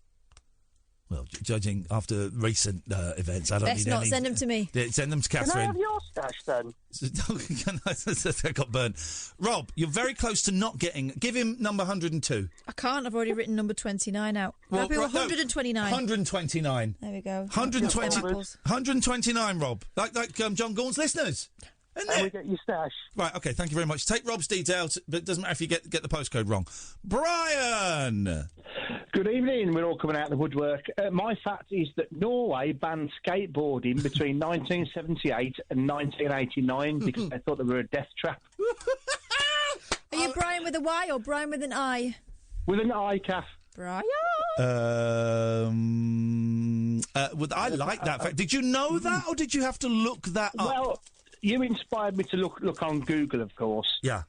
Well, judging after recent events, I don't Best need not any. send them to me. Yeah, send them to Can I Catherine. have your stash then? I got burned. Rob, you're very close to not getting. Give him number 102. I can't. I've already written number 29 out. Well, Happy with right, no, 129. 129. There we go. 129, Rob. Like John Gaun's listeners. And we get your stash. Right, okay, thank you very much. Take Rob's details, but it doesn't matter if you get the postcode wrong. Brian! Good evening. We're all coming out of the woodwork. My fact is that Norway banned skateboarding between 1978 and 1989 because they thought they were a death trap. Are you Brian with a Y or Brian with an I? With an I, Kath. Brian? I like that fact. Did you know that, or did you have to look that up? Well, you inspired me to look on Google, of course. Yeah.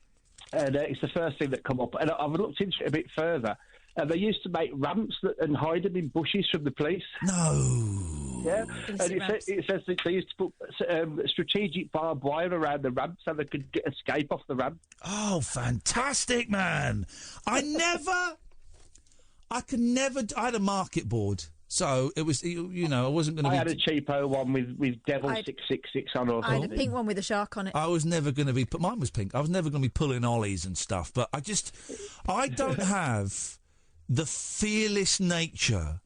And it's the first thing that come up. And I've looked into it a bit further. They used to make ramps and hide them in bushes from the police. No. Yeah. And it says that they used to put strategic barbed wire around the ramp so they could escape off the ramp. Oh, fantastic, man. I had a market board. So it was, I wasn't going to be... I had a cheapo one with Devil 666 on or I had a something. pink one with a shark on it. I was never going to be... Mine was pink. I was never going to be pulling ollies and stuff. But I don't have the fearless nature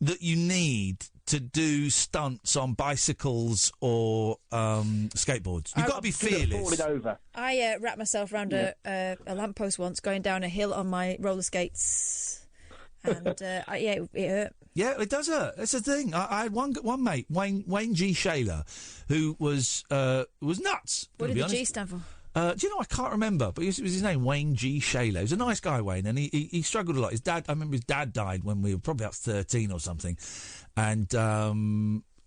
that you need to do stunts on bicycles or skateboards. You've got to be fearless. Falling over. I wrapped myself around a lamppost once going down a hill on my roller skates. And, it hurt. Yeah, it does hurt. That's the thing. I had one mate, Wayne G. Shaler, who was nuts. What did the G stand for? Do you know, I can't remember, but it was his name, Wayne G. Shaler. He was a nice guy, Wayne, and he struggled a lot. I remember his dad died when we were probably about 13 or something, and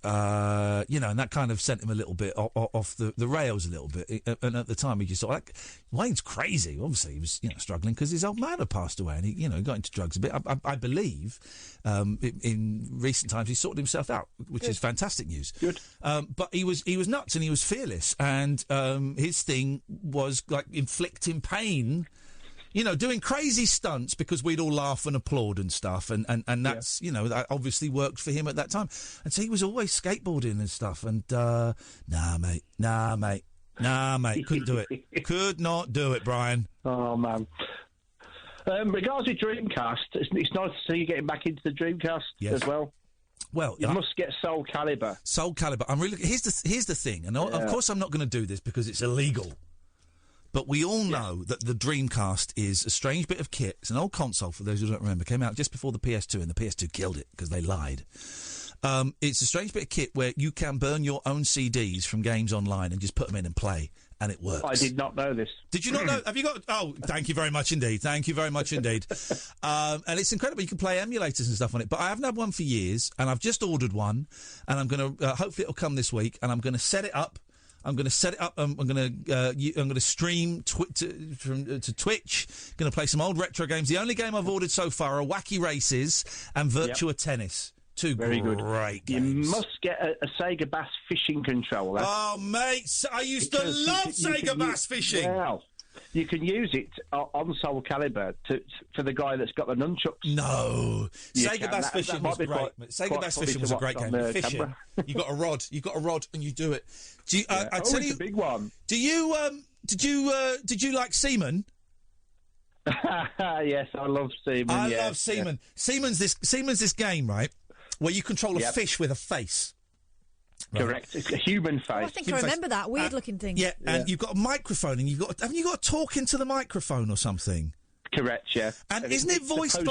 and that kind of sent him a little bit off the rails a little bit. And at the time, he just thought, Wayne's crazy. Obviously, he was struggling because his old man had passed away, and he got into drugs a bit. I believe in recent times he sorted himself out, which is fantastic news. Good. But he was nuts and he was fearless, and his thing was like inflicting pain. Doing crazy stunts because we'd all laugh and applaud and stuff, and that's that obviously worked for him at that time, and so he was always skateboarding and stuff. And nah, mate, couldn't do it, could not do it, Brian. Oh man. Regards to Dreamcast, it's nice to see you getting back into the Dreamcast as well. Well, you must get Soul Calibur. Soul Calibur. I'm really here's the thing, and of course I'm not going to do this because it's illegal. But we all know that the Dreamcast is a strange bit of kit. It's an old console, for those who don't remember. It came out just before the PS2, and the PS2 killed it because they lied. It's a strange bit of kit where you can burn your own CDs from games online and just put them in and play, and it works. I did not know this. Did you not know? Have you got... Oh, thank you very much indeed. Thank you very much indeed. And it's incredible. You can play emulators and stuff on it. But I haven't had one for years, and I've just ordered one, and I'm going to... hopefully it'll come this week, and I'm going to set it up. I'm going to set it up. I'm going to stream to Twitch. Going to play some old retro games. The only game I've ordered so far are Wacky Races and Virtua Tennis. Two Very great good. games. You must get a Sega Bass fishing controller. Oh, mate, I used to love Sega Bass fishing. Well, you can use it on Soul Calibur for the guy that's got the nunchucks. No, Sega Bass Fishing was great. Sega Bass Fishing was a great game. Fishing, you got a rod, and you do it. Do you, I tell you, it's a big one. Do you did you like Seaman? Yes, I love Seaman. I love Seaman. Seaman's this game, right, where you control a fish with a face. Right. Correct. It's a human face. I think I remember that weird-looking thing. Yeah, and you've got a microphone, and haven't you got to talk into the microphone or something? Correct. Yeah. And isn't it voiced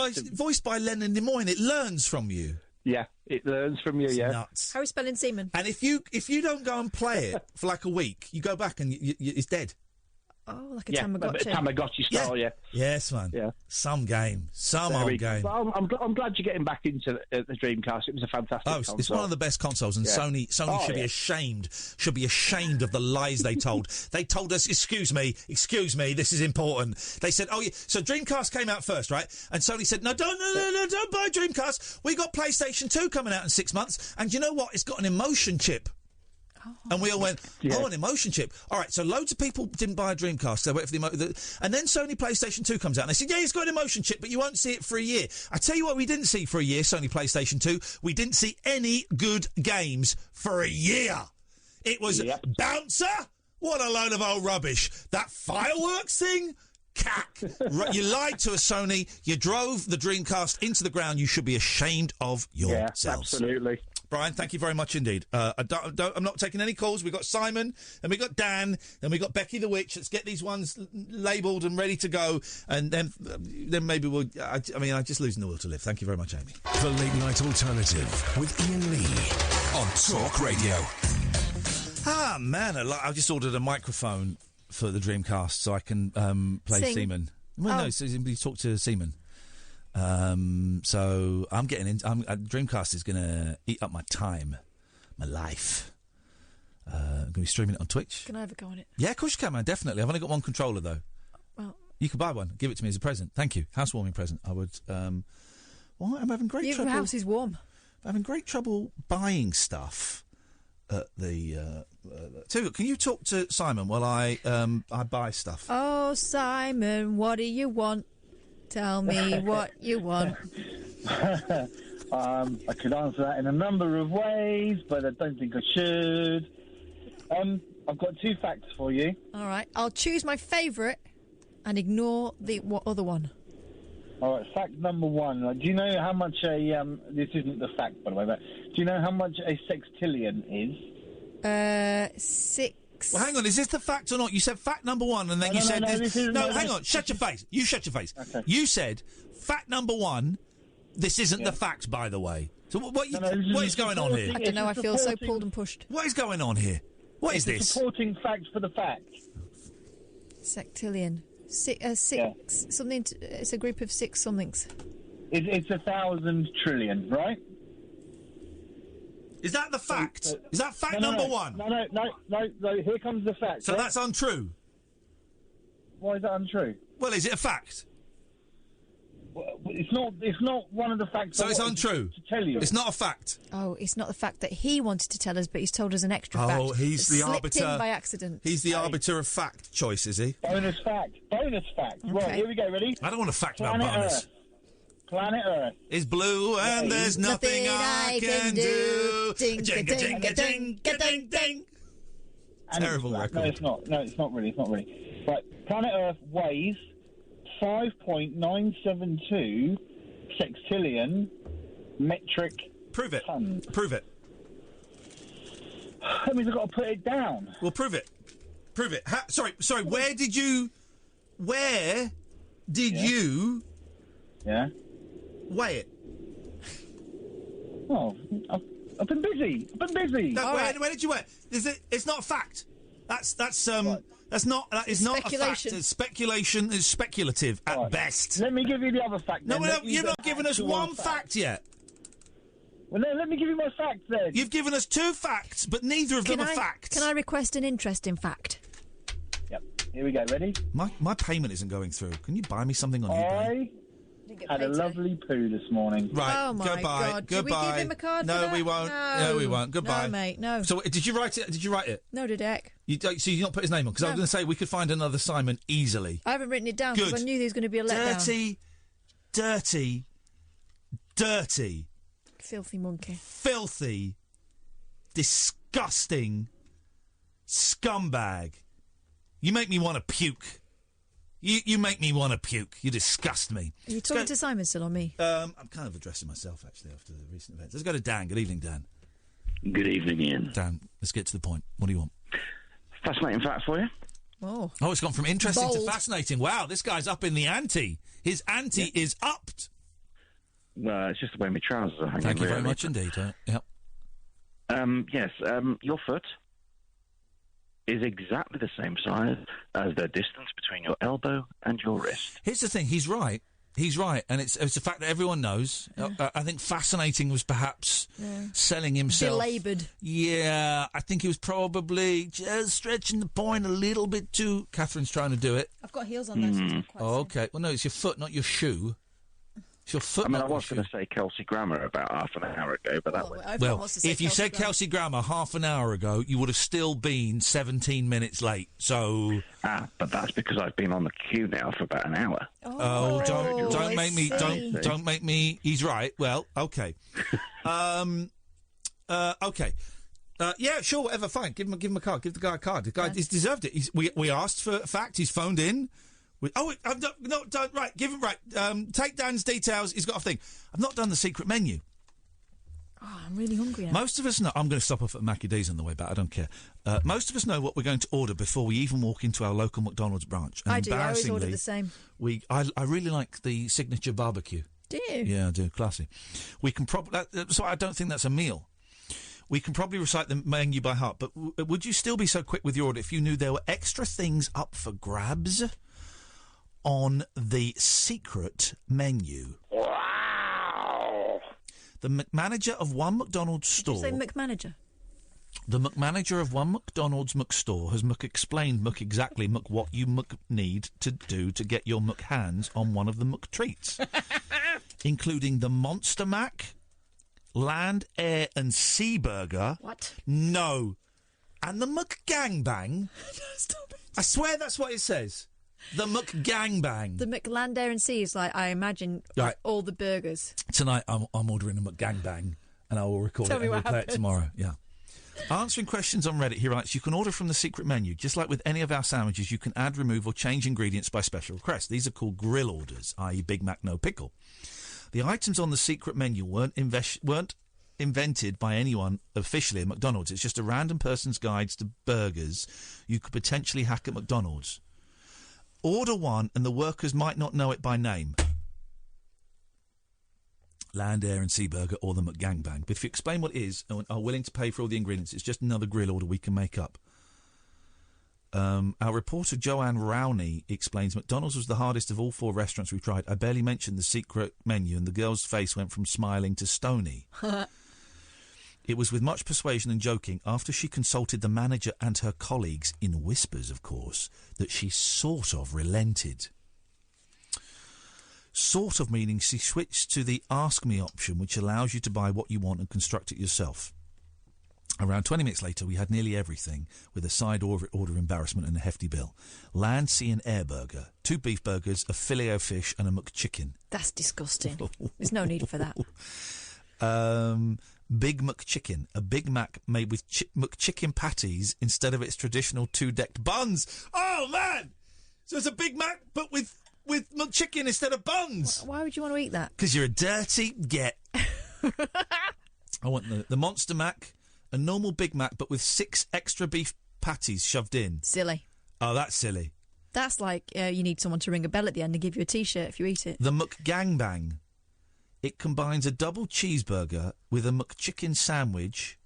by Leonard Nimoy? It learns from you. Yeah, it learns from you. It's yeah. Nuts. How are we spelling semen? And if you don't go and play it for like a week, you go back and it's dead. Oh, like a Tamagotchi. A Tamagotchi style, yeah. Yes, man. Yeah. Some game. Some There we old go. game. Well, I'm glad you're getting back into the Dreamcast. It was a fantastic console. It's one of the best consoles, and Yeah. Sony should be ashamed. Should be ashamed of the lies they told. They told us, excuse me, this is important. They said, oh yeah, so Dreamcast came out first, right? And Sony said, no, don't buy Dreamcast. We got PlayStation 2 coming out in 6 months, and you know what? It's got an emotion chip. And we all went, an emotion chip. All right, so loads of people didn't buy a Dreamcast. They waited for and then Sony PlayStation 2 comes out, and they said, yeah, it's got an emotion chip, but you won't see it for a year. I tell you what we didn't see for a year, Sony PlayStation 2. We didn't see any good games for a year. It was Bouncer? What a load of old rubbish. That fireworks thing? Cack. You lied to us, Sony. You drove the Dreamcast into the ground. You should be ashamed of yourselves. Yeah, absolutely. Brian, thank you very much indeed. I'm not taking any calls. We've got Simon, and we've got Dan, and we've got Becky the Witch. Let's get these ones labelled and ready to go, and then maybe we'll... I'm just losing the will to live. Thank you very much, Amy. The Late Night Alternative with Iain Lee on Talk Radio. Ah, man, I just ordered a microphone for the Dreamcast so I can play Sing. Seaman. Well, no, so you talk to Seaman. So I'm getting in. Dreamcast is going to eat up my time, my life. I'm going to be streaming it on Twitch. Can I have a go on it? Yeah, of course you can, man. Definitely. I've only got one controller though. Well, you could buy one. Give it to me as a present. Thank you. Housewarming present. I would. Well, I'm having great trouble. Your house is warm. I'm having great trouble buying stuff at the. So, can you talk to Simon while I buy stuff? Oh, Simon, what do you want? Tell me what you want. I could answer that in a number of ways, but I don't think I should. I've got 2 facts for you. All right, I'll choose my favourite and ignore the other one. All right, fact number 1. Do you know how much this isn't the fact, by the way, but do you know how much a sextillion is? 6. Well, hang on, is this the fact or not? You said fact number 1, and then you said... hang on, shut your face. You shut your face. Okay. You said, fact number 1, this isn't the fact, by the way. So what is going on here? I don't know, I feel so pulled and pushed. What is going on here? What is this? Supporting fact for the fact. Sectillion. Something. It's a group of 6 somethings. It's 1,000 trillion, right? Is that the fact? Is that fact number 1? No. Here comes the fact. So that's untrue. Why is that untrue? Well, is it a fact? Well, it's not one of the facts. So it's untrue. To tell you, it's not a fact. Oh, it's not the fact that he wanted to tell us, but he's told us an extra fact. Oh, he's the arbiter in by accident. He's the arbiter of fact choice, is he? Bonus fact. Okay. Right, here we go. Ready? I don't want a fact Planet about bonus. Earth. Planet Earth is blue and there's nothing I can do. Ding-a-ding-a-ding-a-ding-ding. Terrible record. No, it's not. No, it's not really. Right, Planet Earth weighs 5.972 sextillion metric tons. Prove it. That means I've got to put it down. Well, prove it. Sorry. Where did you weigh it? Oh, I've been busy. No, where did you weigh it? It's not a fact. That is not a fact. It's speculation. It's speculative at best. Let me give you the other fact. No, you've not given us one fact yet. Well, let me give you my facts then. You've given us 2 facts, but neither of them are facts. Can I request an interesting fact? Yep. Here we go. Ready? My payment isn't going through. Can you buy me something on eBay? I had a lovely poo this morning. Right. Oh my God. Goodbye. Should we give him a card No, for that? we won't. No, we won't. Goodbye. No, mate. No. So, did you write it? No, did Eck. So you not put his name on? Because I was going to say we could find another Simon easily. I haven't written it down because I knew there was going to be a letdown. Dirty. Filthy monkey. Filthy. Disgusting. Scumbag. You make me want to puke. You make me want to puke. You disgust me. Are you talking to Simon still or me? I'm kind of addressing myself, actually, after the recent events. Let's go to Dan. Good evening, Dan. Good evening, Ian. Dan, let's get to the point. What do you want? Fascinating fact for you. Oh, it's gone from interesting Bold. to fascinating. Wow, this guy's up in the ante. His ante is upped. Well, it's just the way my trousers are hanging. Thank you very much indeed. Yep. Yes, your foot is exactly the same size as the distance between your elbow and your wrist. Here's the thing, he's right. He's right, and it's a fact that everyone knows. I think fascinating was perhaps selling himself. Belaboured. Yeah, I think he was probably just stretching the point a little bit too... Catherine's trying to do it. I've got heels on, though, so it's not quite Okay. Well, no, it's your foot, not your shoe. It's your foot, I mean, not I your was going to say Kelsey Grammer about half an hour ago, but that was... Well, if you said Kelsey Grammer half an hour ago, you would have still been 17 minutes late, so... but that's because I've been on the queue now for about an hour. Don't make me... Don't make me... He's right. Well, okay. Okay. Yeah, sure, whatever, fine. Give him a card. Give the guy a card. The guy he's deserved it. We asked for a fact. He's phoned in. Don't, right, give him, right, take Dan's details, he's got a thing. I've not done the secret menu. Oh, I'm really hungry now. Most of us know, I'm going to stop off at Mackie D's on the way back, I don't care. Most of us know what we're going to order before we even walk into our local McDonald's branch. And I do, I always order the same. I really like the signature barbecue. Do you? Yeah, I do, classy. We can probably, so I don't think that's a meal. We can probably recite the menu by heart, but would you still be so quick with your order if you knew there were extra things up for grabs on the secret menu? Wow! The McManager of one McDonald's store... Did you say McManager? The McManager of one McDonald's McStore has explained exactly what you need to do to get your hands on one of the McTreats, including the Monster Mac, Land, Air and Sea Burger. What? No. And the McGangbang. Stop it. I swear that's what it says. The McGangbang. The McLand Air and Sea is like, I imagine, right. All the burgers. Tonight I'm ordering a McGangbang and I will record it and we'll play it tomorrow. Yeah. Answering questions on Reddit, he writes, you can order from the secret menu. Just like with any of our sandwiches, you can add, remove or change ingredients by special request. These are called grill orders, i.e. Big Mac, no pickle. The items on the secret menu weren't invented by anyone officially at McDonald's. It's just a random person's guides to burgers you could potentially hack at McDonald's. Order one and the workers might not know it by name. Land, Air and Sea Burger or the McGangbang. But if you explain what it is and are willing to pay for all the ingredients, it's just another grill order we can make up. Our reporter Joanne Rowney explains McDonald's was the hardest of all 4 restaurants we've tried. I barely mentioned the secret menu and the girl's face went from smiling to stony. It was with much persuasion and joking, after she consulted the manager and her colleagues, in whispers of course, that she sort of relented. Sort of meaning she switched to the Ask Me option, which allows you to buy what you want and construct it yourself. Around 20 minutes later, we had nearly everything, with a side order embarrassment and a hefty bill. Land, Sea and Air Burger, 2 beef burgers, a Filet-O-Fish and a McChicken. That's disgusting. There's no need for that. Big McChicken, a Big Mac made with McChicken patties instead of its traditional 2-decked buns. Oh, man! So it's a Big Mac, but with McChicken instead of buns. Why would you want to eat that? Because you're a dirty get. I want the Monster Mac, a normal Big Mac, but with 6 extra beef patties shoved in. Silly. Oh, that's silly. That's like you need someone to ring a bell at the end and give you a T-shirt if you eat it. The McGangbang. It combines a double cheeseburger with a McChicken sandwich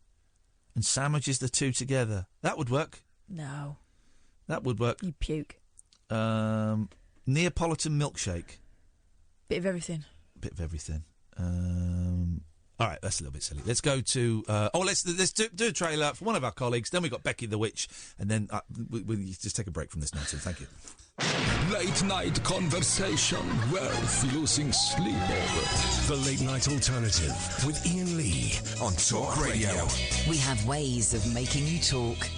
and sandwiches the 2 together. That would work. No. That would work. You puke. Neapolitan milkshake. Bit of everything. Bit of everything. All right, that's a little bit silly. Let's go to... let's do a trailer for one of our colleagues. Then we've got Becky the Witch. And then we'll just take a break from this nonsense. Thank you. Late night conversation worth losing sleep over. The Late Night Alternative with Iain Lee on Talk Radio. We have ways of making you talk.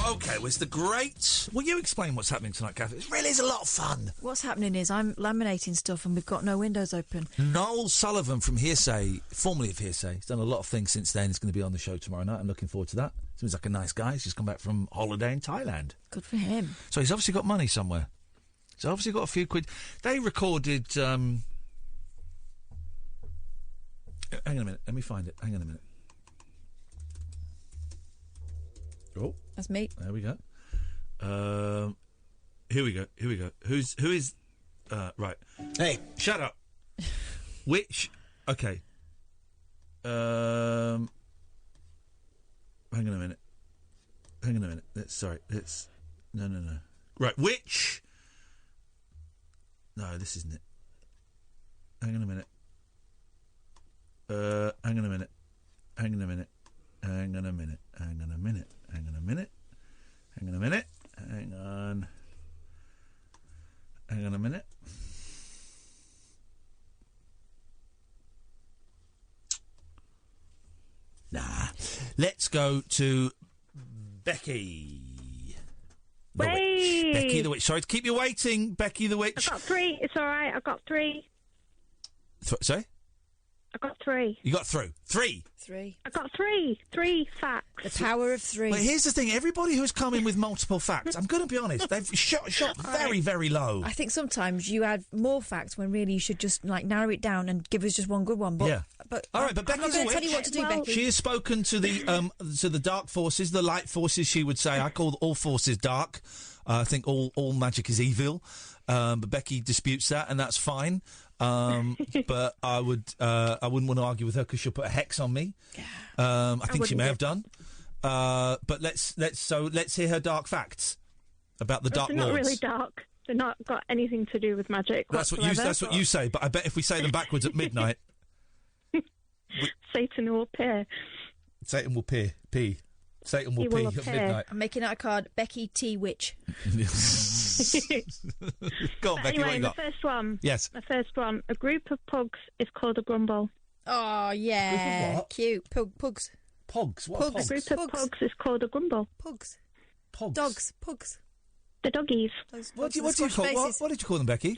OK, well, it's the great... Will you explain what's happening tonight, Cathy? It really is a lot of fun. What's happening is I'm laminating stuff and we've got no windows open. Noel Sullivan from Hearsay, formerly of Hearsay, he's done a lot of things since then. He's going to be on the show tomorrow night. I'm looking forward to that. Seems like a nice guy. He's just come back from holiday in Thailand. Good for him. So he's obviously got money somewhere. He's obviously got a few quid. They recorded... Hang on a minute. Let me find it. Hang on a minute. Oh. That's me. There we go. Here we go. Who is... right. Hey, shut up. Which... Okay. Hang on a minute. hang on a minute. No. Right, which? No, this isn't it. Hang on a minute. Hang on a minute. Hang on a minute. Hang on a minute. Hang on a minute. Hang on a minute. Hang on a minute. Hang on. Hang on a minute. Nah. Let's go to Becky. The Witch. Becky the Witch. Sorry to keep you waiting, Becky the Witch. I got 3. It's all right. I got 3. Sorry? I got 3. You got through. 3. 3. I got 3. 3 facts. The power of 3. But here's the thing. Everybody who's come in with multiple facts, I'm going to be honest, they've shot very, very low. I think sometimes you add more facts when really you should just narrow it down and give us just one good one. But, yeah. But all right, but I'm not Becky's going a to tell you witch. what to do, Becky. She has spoken to the dark forces, the light forces. She would say, I call all forces dark. I think all magic is evil. But Becky disputes that, and that's fine. But I wouldn't want to argue with her because she'll put a hex on me. I think she may have done. But let's hear her dark facts about the dark They're lords. not really dark. They're not got anything to do with magic. That's what you say. But I bet if we say them backwards at midnight, Satan will appear. Satan will pee. Satan will pee at midnight. I'm making out a card. Becky T. Witch. Go on, Becky. Anyway, what you got? the first one. Yes. The first one. A group of pugs is called a grumble. Oh yeah, what? cute. Pugs. Pogs. What are A pogs? group of pugs is called a grumble. Pugs. Pogs. Pugs. Pugs. The doggies. What did you call them, Becky?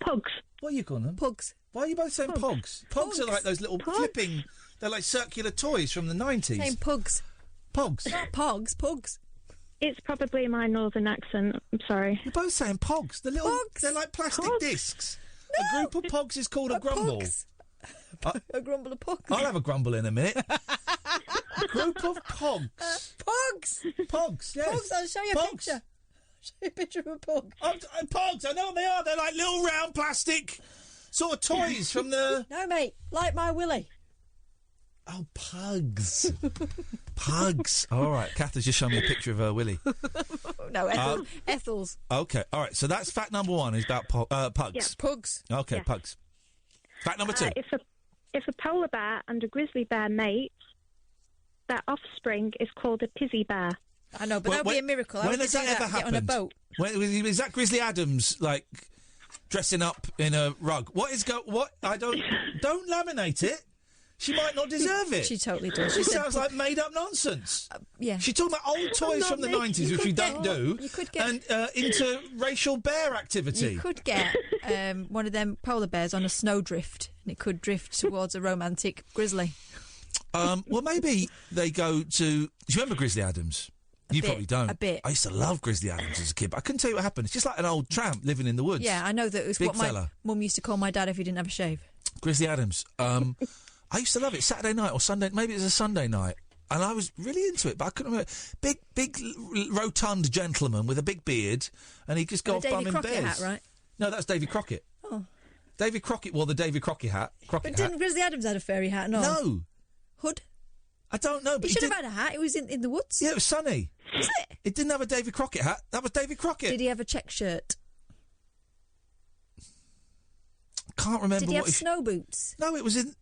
Pugs. What do you call them? Pugs. Why are you both saying pogs? Pogs are like those little flipping. They're like circular toys from the 90s. Saying pugs. Pogs. Not pogs. Pugs. It's probably my northern accent. I'm sorry. You're both saying pogs. The little. Pogs. They're like plastic Pogs. discs. A group of pogs is called a grumble. Pugs. A grumble of pugs. I'll have a grumble in a minute. A group of pogs. Pugs. Pogs. Yes. Pugs. I'll show you a Pogs. picture. Show you a picture of a pug. Pogs. I know what they are. They're like little round plastic sort of toys from the. No, mate. Like my Willie. Oh, pugs. Pugs. All right. Kath has just shown me a picture of her Willie. No, Ethel's. Okay. All right. So that's fact number 1 is about pugs. Yeah. Pugs. Okay, Yeah. pugs. Fact number 2. If a polar bear and a grizzly bear mate, their offspring is called a pizzy bear. I know, but that'll be a miracle. When has that ever happened? On a boat. Is that Grizzly Adams like dressing up in a rug? What is what? I don't laminate it. She might not deserve it. She totally does. She sounds like made up nonsense. Yeah. She's talking about old toys from the 90s, which we don't do. You could get and interracial bear activity. You could get one of them polar bears on a snowdrift, and it could drift towards a romantic grizzly. Well, maybe they go to. Do you remember Grizzly Adams? You probably don't. A bit. I used to love Grizzly Adams as a kid, but I couldn't tell you what happened. It's just like an old tramp living in the woods. Yeah, I know that it was Big what my fella. mum used to call my dad if he didn't have a shave. Grizzly Adams. I used to love it. Saturday night or Sunday, maybe it was a Sunday night, and I was really into it. But I couldn't remember. Big, rotund gentleman with a big beard, and he'd just go off bumming bears. Davy Crockett hat, right? No, that's Davy Crockett. Oh, Davy Crockett wore the Davy Crockett hat. but didn't Grizzly Adams have a furry hat? No. Hood. I don't know, but he should have had a hat. It was in the woods. Yeah, it was sunny. Was it? It didn't have a Davy Crockett hat. That was Davy Crockett. Did he have a check shirt? Can't remember. Did he have snow boots? No, it was in.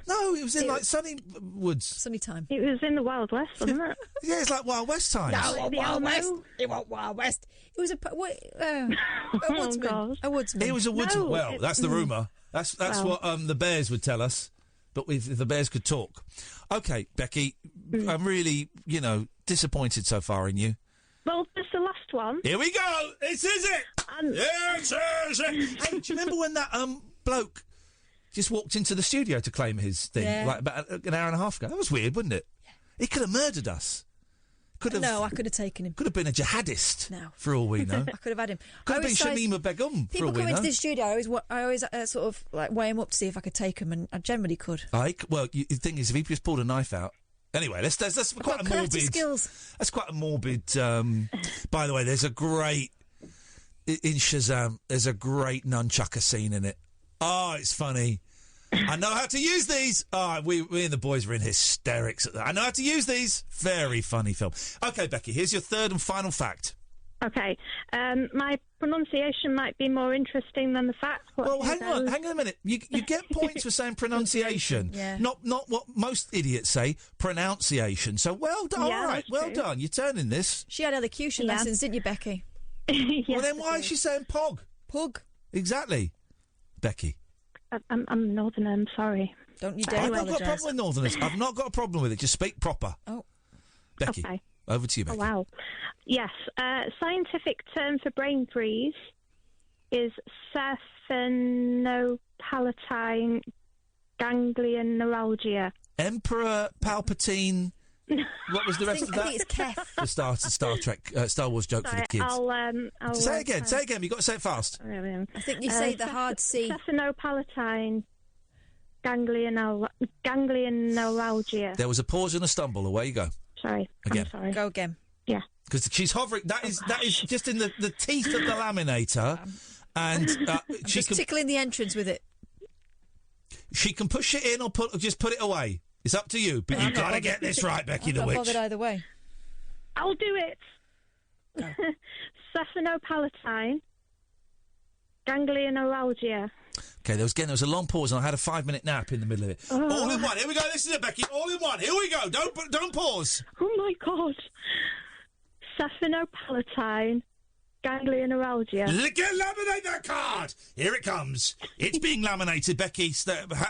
No, it was in like sunny woods. Sunny time. It was in the Wild West, wasn't it? Yeah, it's like Wild West times. No, Wild West. It wasn't Wild West. It was a woodsman. Oh, a woodsman. It was a woodsman. No, well, that's the rumour. That's Well. what the bears would tell us. But if the bears could talk. Okay, Becky, I'm really, disappointed so far in you. Well, there's the last one. Here we go. This is it. This is it. Hey, do you remember when that bloke just walked into the studio to claim his thing like about an hour and a half ago? That was weird, wasn't it? He could have murdered us. No, I could have taken him. Could have been a jihadist. No. For all we know. I could have had him. Could have been Shamima Begum. For all People we come know. into the studio. I always sort of like weigh him up to see if I could take him, and I generally could. The thing is, if he just pulled a knife out. Anyway, that's quite a morbid. Skills. That's quite a morbid. By the way, there's a great in Shazam. There's a great nunchucker scene in it. Oh, it's funny. I know how to use these. Oh, we and the boys were in hysterics at that. I know how to use these. Very funny film. Okay, Becky, here's your third and final fact. Okay. My pronunciation might be more interesting than the fact. Well, hang on a minute. You get points for saying pronunciation, not what most idiots say, pronunciation. So well done. Yeah, all right, well true. done. You're turning this. She had elocution lessons, didn't you, Becky? Well, then why is she saying pog? Pug. Exactly. Becky. I'm Northerner, I'm sorry. Don't you I've not got a problem with Northerners. I've not got a problem with it. Just speak proper. Oh. Becky, Okay. over to you, Oh, Becky. wow. Yes. Scientific term for brain freeze is Staphylopalatine ganglion neuralgia. Emperor Palpatine. What was the rest of that? I think it's Kef. The Star Trek, Star Wars joke for the kids. I'll Say it again. Say it again. You've got to say it fast. I think you say the hard C. Staphylopalatine ganglion neuralgia. There was a pause and a stumble. Away you go. Sorry. Again. I'm sorry. Go again. Yeah. Because she's hovering. That is just in the teeth of the laminator, and she Just can tickling the entrance with it. she can push it in or just put it away. It's up to you. But you've got to get this right, Becky I'm the not Witch. bothered either way. I'll do it. Staphylopalatine ganglion neuralgia. Okay, there was a long pause, and I had a 5-minute nap in the middle of it. Oh. All in one. Here we go. This is it, Becky. All in one. Here we go. Don't pause. Oh my God. Staphylopalatine ganglion neuralgia. Laminate that card. Here it comes. It's being laminated, Becky.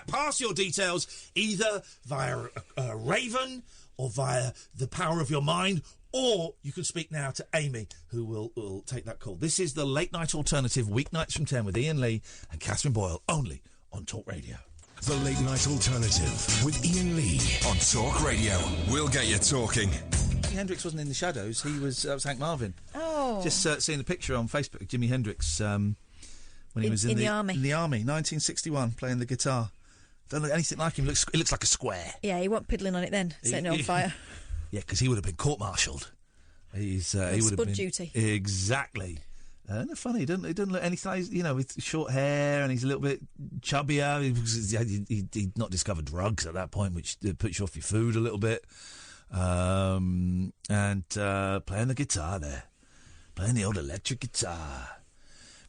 Pass your details either via a raven or via the power of your mind, or you can speak now to Amy, who will take that call. This is the Late Night Alternative, weeknights from 10 with Iain Lee and Catherine Boyle, only on Talk Radio. The Late Night Alternative with Iain Lee on Talk Radio. We'll get you talking. Jimi Hendrix wasn't in the shadows. That was Hank Marvin. Oh. Just seeing the picture on Facebook of Jimi Hendrix when he was in the army. In the army, 1961, playing the guitar. Don't look anything like him. It looks like a square. Yeah, he wasn't piddling on it then, setting it on fire. Yeah, because he would have been court-martialed. He would have spud been duty. Exactly. Isn't it funny? He doesn't look anything, with short hair, and he's a little bit chubbier. He'd not discovered drugs at that point, which puts you off your food a little bit. And playing the guitar there, playing the old electric guitar,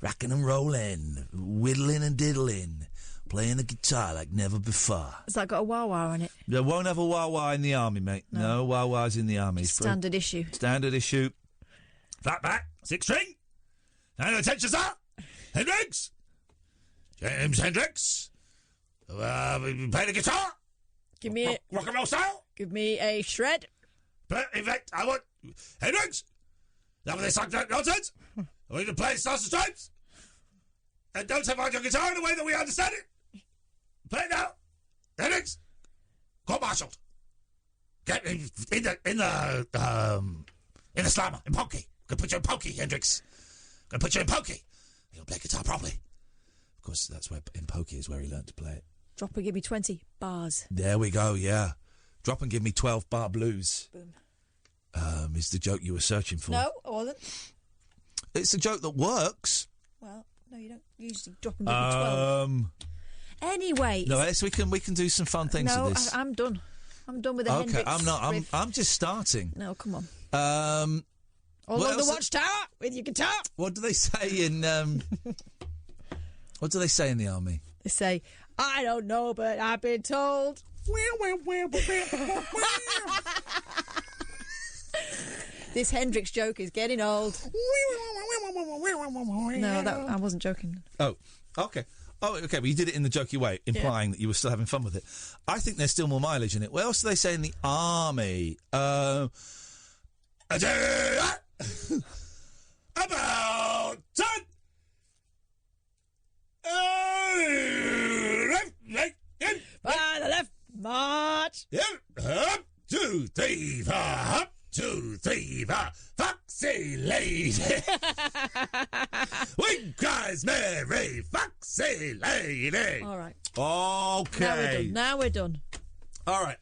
rocking and rolling, whittling and diddling, playing the guitar like never before. Has that got a wah-wah on it? They won't have a wah-wah in the army, mate. No wah-wahs in the army. Standard issue. Standard issue. Flat back, 6 string. And attention, sir. Hendrix. James Hendrix. Play the guitar. Give me rock and roll style. Give me a shred. In fact, I want Hendrix. Now with this nonsense. I want you to play Stars and Stripes. And don't take out your guitar in a way that we understand it. Play it now. Hendrix. Court-martialed. Get in the slammer, in pokey. Gonna put you in pokey, Hendrix. Gonna put you in pokey. You'll play guitar properly. Of course, that's where in pokey is where he learned to play it. Drop and give me 20 bars. There we go, yeah. Drop and give me 12 bar blues. Boom. Is the joke you were searching for. No, I wasn't. It's a joke that works. Well, no, you don't usually drop and give me 12. Anyway. No, yes, we can do some fun things with this. I'm done. I'm done with the Hendrix I'm not. riff. I'm just starting. No, come on. What Along the else- watchtower with your guitar. What do they say in What do they say in the army? They say, I don't know, but I've been told. This Hendrix joke is getting old. No, I wasn't joking. Oh, okay. Oh, okay, but you did it in the jokey way, implying that you were still having fun with it. I think there's still more mileage in it. What else do they say in the army? About time! By the left, march! Up, 2, 3, 4, up, 2, 3, 4, foxy lady! Wing cries Mary, foxy lady! All right. Okay. Now we're done. All right.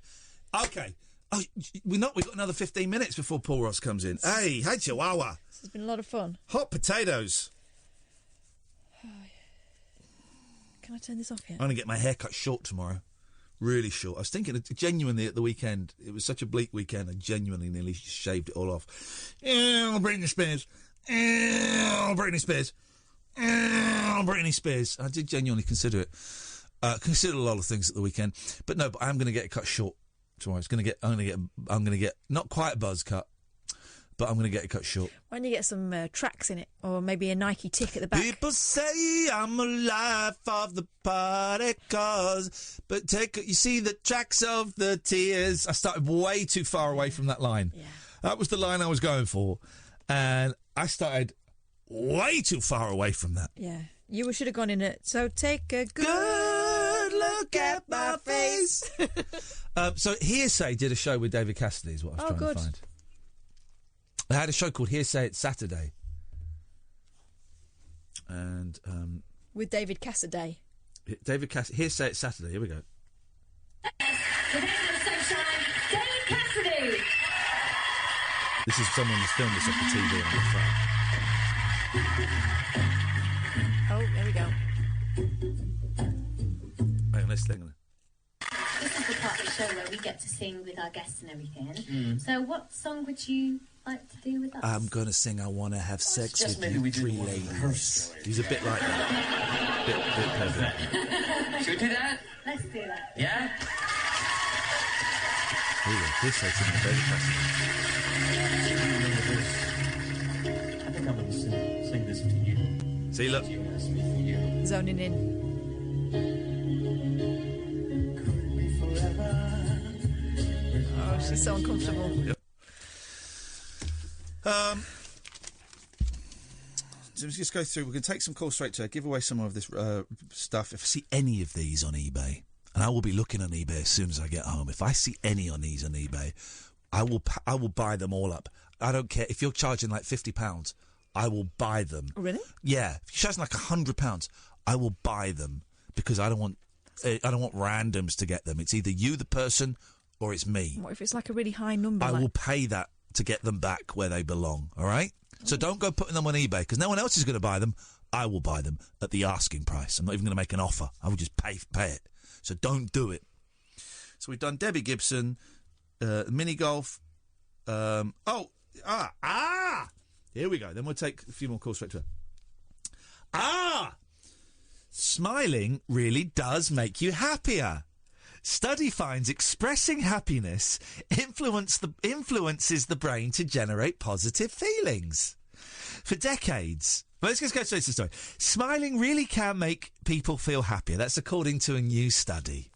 Okay. Oh, we've got another 15 minutes before Paul Ross comes in. Hey, Chihuahua. This has been a lot of fun. Hot potatoes. Can I turn this off yet? I'm going to get my hair cut short tomorrow. Really short. I was thinking, genuinely, at the weekend, it was such a bleak weekend, I genuinely nearly shaved it all off. Britney Spears. Britney Spears. Britney Spears. I did genuinely consider it. Considered a lot of things at the weekend, but I'm going to get it cut short tomorrow. I'm going to get not quite a buzz cut, but I'm going to get it cut short. Why don't you get some tracks in it, or maybe a Nike tick at the back? People say I'm a life of the party cause, but you see the tracks of the tears. I started way too far away from that line. Yeah. That was the line I was going for, and I started way too far away from that. Yeah, you should have gone in it. So take a good look at my face. So Hearsay did a show with David Cassidy, is what I was trying to find. They had a show called Hearsay It's Saturday. And with David Cassidy. Hearsay It's Saturday. Here we go. David Cassidy. This is someone who's filmed this off the TV on the phone. Oh, there we go. Hang on, let's sing. This is the part of the show where we get to sing with our guests and everything. So what song would you like to do with us? I'm going to sing I Want to Have Sex With You, Three Ladies. He's a bit like that. Bit pervert. Should we do that? Let's do that. Yeah? Here we go. This is singing David Cassidy. I think I'm going to sing this to you. See, look. Zoning in. Oh, she's so uncomfortable. Yep. So let's just go through. We're going to take some calls straight to her, give away some of this stuff. If I see any of these on eBay, and I will be looking on eBay as soon as I get home. If I see any on these on eBay, I will buy them all up. I don't care if you're charging like £50. I will buy them. Really? Yeah. If you're charging like £100, I will buy them because I don't want randoms to get them. It's either you, the person, or it's me. What if it's like a really high number? I will pay that to get them back where they belong, all right? So don't go putting them on eBay, because no one else is going to buy them. I will buy them at the asking price. I'm not even going to make an offer. I will just pay it. So don't do it. So we've done Debbie Gibson, mini golf. Here we go. Then we'll take a few more calls straight to her. Smiling really does make you happier. Study finds expressing happiness influences the brain to generate positive feelings. For decades... Well, let's just go straight to the story. Smiling really can make people feel happier. That's according to a new study.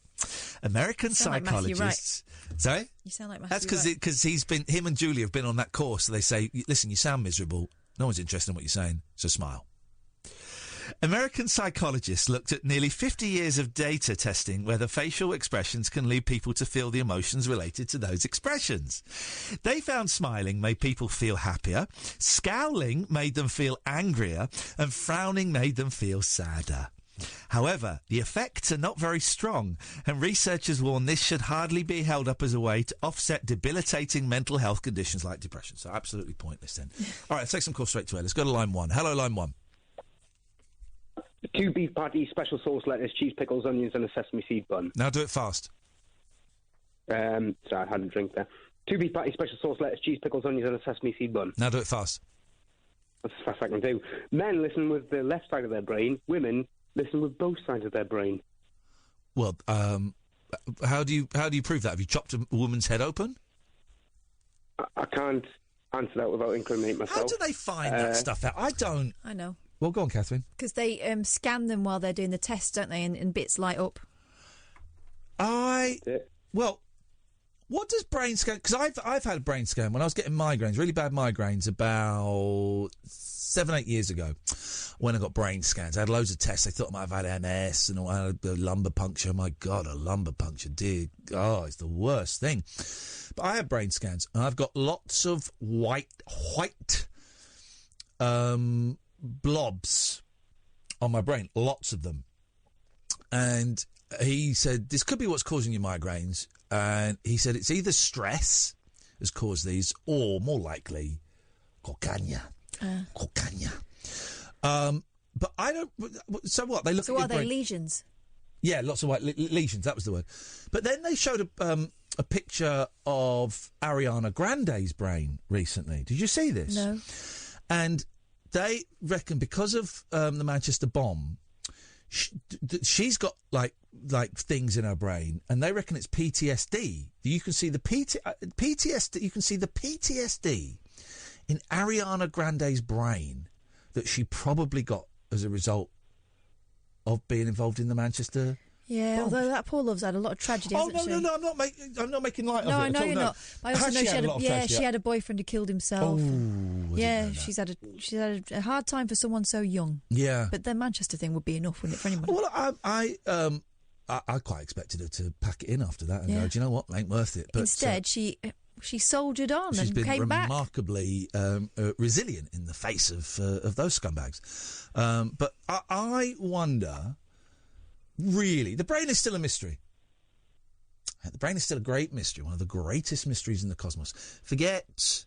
American psychologists... Like Sorry? You sound like Matthew. That's because him and Julie have been on that course. So they say, listen, you sound miserable. No one's interested in what you're saying, so smile. American psychologists looked at nearly 50 years of data testing whether facial expressions can lead people to feel the emotions related to those expressions. They found smiling made people feel happier, scowling made them feel angrier, and frowning made them feel sadder. However, the effects are not very strong, and researchers warn this should hardly be held up as a way to offset debilitating mental health conditions like depression. So absolutely pointless then. All right, let's take some calls straight to air. Let's go to line one. Hello, line one. 2 beef patties, special sauce, lettuce, cheese, pickles, onions, and a sesame seed bun. Now do it fast. Sorry, I had a drink there. 2 beef patties, special sauce, lettuce, cheese, pickles, onions, and a sesame seed bun. Now do it fast. That's as fast as I can do. Men listen with the left side of their brain. Women listen with both sides of their brain. Well, how do you prove that? Have you chopped a woman's head open? I can't answer that without incriminating myself. How do they find that stuff out? I don't. I know. Well, go on, Catherine. Because they scan them while they're doing the test, don't they? And bits light up. Well, what does brain scan... Because I've had a brain scan when I was getting migraines, really bad migraines, about 7-8 years ago when I got brain scans. I had loads of tests. They thought I might have had MS and I had a lumbar puncture. My God, a lumbar puncture, dear. Oh, it's the worst thing. But I had brain scans and I've got lots of white blobs on my brain, lots of them. And he said, this could be what's causing your migraines. And he said, it's either stress has caused these or, more likely, cocaine. But I don't. So what? They look So at are your they brain. lesions? Yeah, lots of white lesions. That was the word. But then they showed a picture of Ariana Grande's brain recently. Did you see this? No. And they reckon because of the Manchester bomb, she's got like things in her brain, and they reckon it's PTSD. You can see the PTSD. You can see the PTSD in Ariana Grande's brain that she probably got as a result of being involved in the Manchester. Yeah, bomb. although that poor love's had a lot of tragedy. Oh hasn't she? no! I'm not making light of it. No, I know at all, you're no. not. But I also Has know she she had had a lot of yeah, tragedy? she had a boyfriend who killed himself. Oh, I didn't yeah, know that. she's had a hard time for someone so young. Yeah, but the Manchester thing would be enough, wouldn't it, for anybody? Well, I quite expected her to pack it in after that and go, do you know what, ain't worth it. But instead, she soldiered on she's and been came back. remarkably resilient in the face of those scumbags. But I wonder, really, the brain is still a mystery. The brain is still a great mystery, one of the greatest mysteries in the cosmos. Forget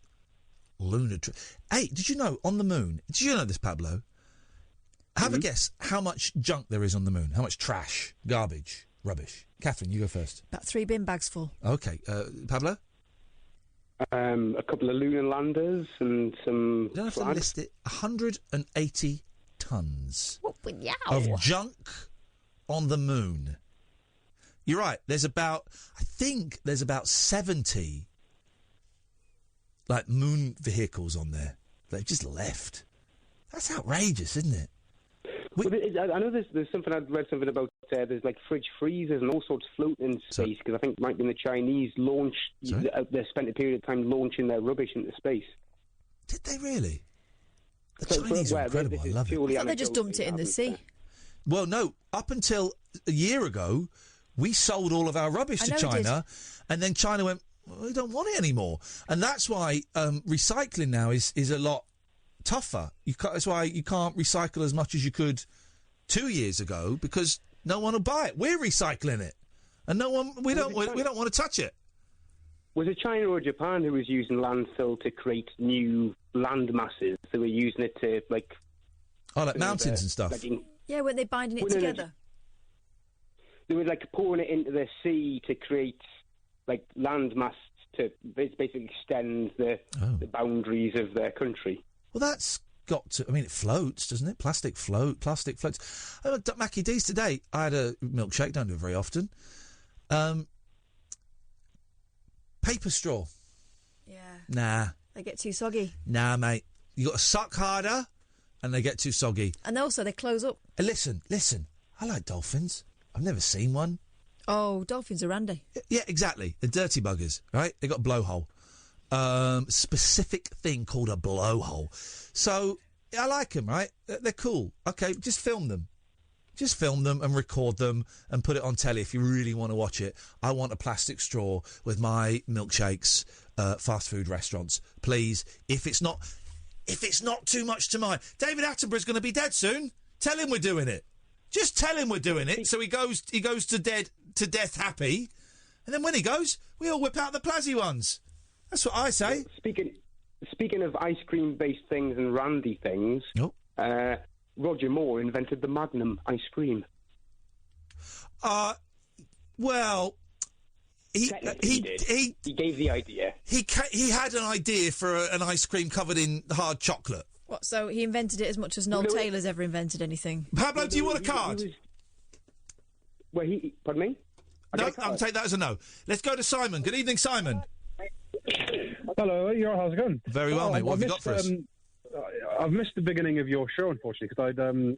lunar. Hey, did you know on the moon? Did you know this, Pablo? Have a guess how much junk there is on the moon. How much trash, garbage, rubbish. Catherine, you go first. About 3 bin bags full. Okay, Pablo. A couple of lunar landers and some. You don't have to flags. list it. 180 tons Yow. of junk on the moon. You're right. I think there's about 70 moon vehicles on there. They've just left. That's outrageous, isn't it? I know there's something I've read something about. There's like fridge freezers and all sorts floating in space because I think it might be the Chinese they spent a period of time launching their rubbish into space. Did they really? The Chinese are incredible. I love it. I thought they just dumped it in the sea. Well, no. Up until a year ago, we sold all of our rubbish to China, and then China went, well, we don't want it anymore. And that's why recycling now is a lot tougher. That's why you can't recycle as much as you could 2 years ago because no one will buy it. We're recycling it, and we don't want to touch it. Was it China or Japan who was using landfill to create new land masses? They were using it to like mountains and stuff. Yeah, weren't they binding it together? They were like pouring it into the sea to create like land mass to basically extend the boundaries of their country. Well, that's got to. I mean, it floats, doesn't it? Plastic floats. I looked at Mackie D's today. I had a milkshake. Don't do it very often. Paper straw. Yeah. Nah. They get too soggy. Nah, mate. You got to suck harder, and they get too soggy. And also they close up. Listen. I like dolphins. I've never seen one. Oh, dolphins are handy. Yeah, exactly. They're dirty buggers, right? They got a blowhole. Specific thing called a blowhole. So I like them, right? They're cool. Okay, just film them. Just film them and record them and put it on telly if you really want to watch it. I want a plastic straw with my milkshakes, fast food restaurants. Please, if it's not too much to mind. David Attenborough's going to be dead soon. Tell him we're doing it. Just tell him we're doing it so he goes to death happy. And then when he goes, we all whip out the Plazzy ones. That's what I say. Speaking of ice cream based things and randy things, Roger Moore invented the Magnum ice cream. Well, he gave the idea. He had an idea for an ice cream covered in hard chocolate. What? So he invented it as much as Noel Taylor's ever invented anything. Pablo, do you want a card? Pardon me? No, I'll take that as a no. Let's go to Simon. Good evening, Simon. Hello, how's it going? Very well, mate. What have you got for us? I've missed the beginning of your show, unfortunately, because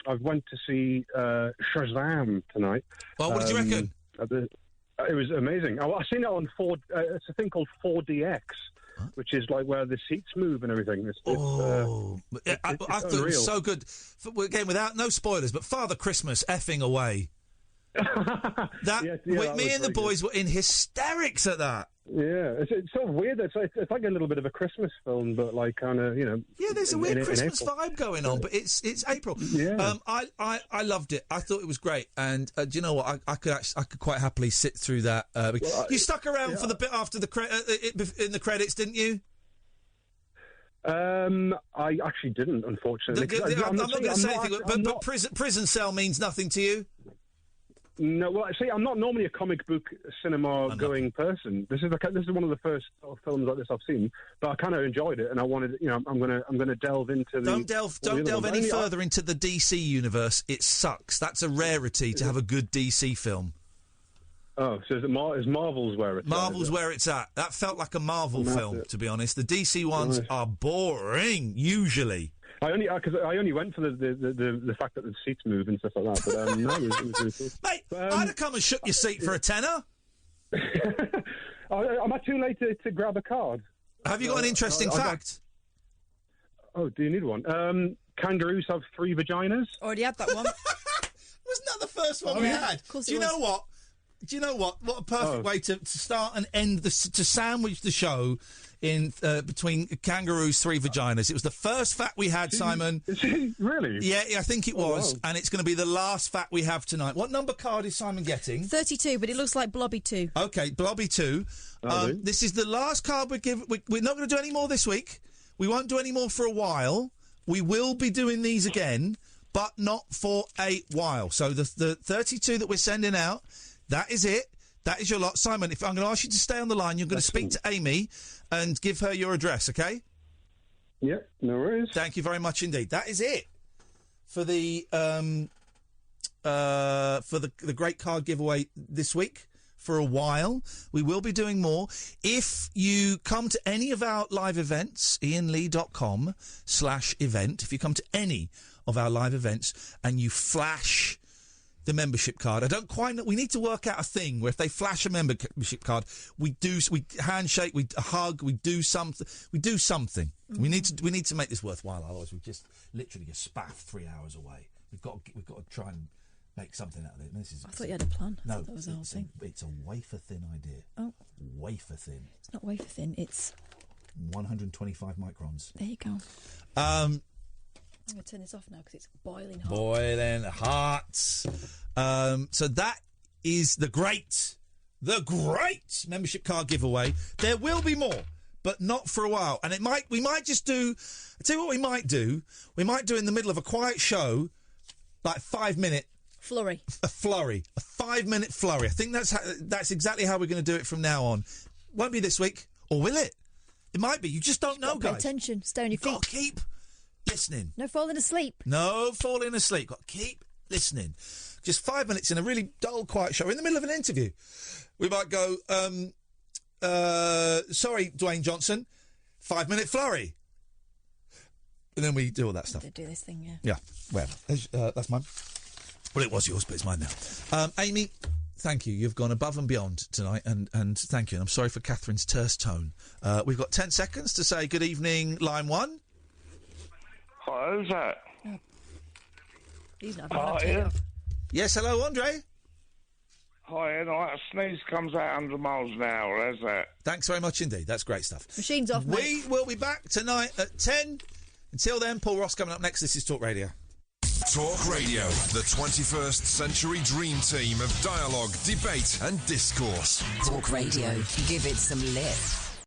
I've went to see Shazam tonight. Well, what did you reckon? It was amazing. I've seen it on it's a thing called 4DX, which is like where the seats move and everything. I thought it was so good. Again, without no spoilers, but Father Christmas effing away. Me and the boys were in hysterics at that. Yeah, it's so weird. It's like a little bit of a Christmas film, but like kind of, Yeah, there's a weird Christmas vibe going on, but it's April. Yeah. I loved it. I thought it was great, and do you know what? I could quite happily sit through that. You stuck around for the bit after the in the credits, didn't you? I actually didn't, unfortunately. I'm not going to say anything, but prison cell means nothing to you? No, well, see, I'm not normally a comic book cinema-going person. This is one of the first sort of films like this I've seen, but I kind of enjoyed it, and I wanted, I'm going to delve into the. Don't delve any further into the DC universe. It sucks. That's a rarity to have a good DC film. Oh, so is Marvel's where it's Marvel's where it's at. That felt like a Marvel film, to be honest. The DC ones are boring, usually. I only went for the fact that the seats move and stuff like that. But no, it was really cool. Mate, I'd have come and shook your seat for a tenner. Am I too late to grab a card? Have you got an interesting fact? Oh, do you need one? Kangaroos have 3 vaginas. Already had that one. Wasn't that the first one we had? Of course Do you know what? What a perfect way to start and end to sandwich the show in between kangaroos, 3 vaginas. It was the first fact we had, Simon. Really? Yeah, I think it was, wow. and it's going to be the last fact we have tonight. What number card is Simon getting? 32, but it looks like Blobby 2. Okay, Blobby 2. This is the last card we give. We're not going to do any more this week. We won't do any more for a while. We will be doing these again, but not for a while. So the 32 that we're sending out. That is it. That is your lot. Simon, if I'm going to ask you to stay on the line, you're going to speak to Amy and give her your address, okay? Yep, no worries. Thank you very much indeed. That is it for the great card giveaway this week. For a while, we will be doing more. If you come to any of our live events, iainlee.com/event, if you come to any of our live events and you flash the membership card. I don't quite know. We need to work out a thing where if they flash a membership card, we handshake, we hug, we do something. Mm-hmm. We need to make this worthwhile. Otherwise, we just literally get spaffed 3 hours away. We've got to try and make something out of it. I thought you had a plan. No, that was the whole thing. It's a wafer thin idea. Oh, wafer thin. It's not wafer thin. It's 125 microns. There you go. I'm going to turn this off now because it's boiling hot. Boiling hot. So that is the great membership card giveaway. There will be more, but not for a while. And we might just do. I'll tell you what we might do. We might do in the middle of a quiet show, like 5-minute flurry. A 5-minute flurry. I think that's exactly how we're going to do it from now on. Won't be this week, or will it? It might be. You just don't know, guys. Pay attention. Stay on your feet. Got to keep listening. No falling asleep. Got to keep listening. Just 5 minutes in a really dull, quiet show. In the middle of an interview, we might go, sorry, Dwayne Johnson, 5-minute flurry. And then we do all that stuff. To do this thing, yeah. Yeah, whatever. That's mine. Well, it was yours, but it's mine now. Amy, thank you. You've gone above and beyond tonight, and thank you. And I'm sorry for Catherine's terse tone. We've got 10 seconds to say good evening, line 1. Hi, who's that? Oh. He's not having Yes, hello, Andre. Hi, and a sneeze comes out 100 miles an hour. How's that? Thanks very much indeed. That's great stuff. Machine's off, mate. We will be back tonight at 10. Until then, Paul Ross coming up next. This is Talk Radio. Talk Radio, the 21st century dream team of dialogue, debate and discourse. Talk Radio. Give it some lift.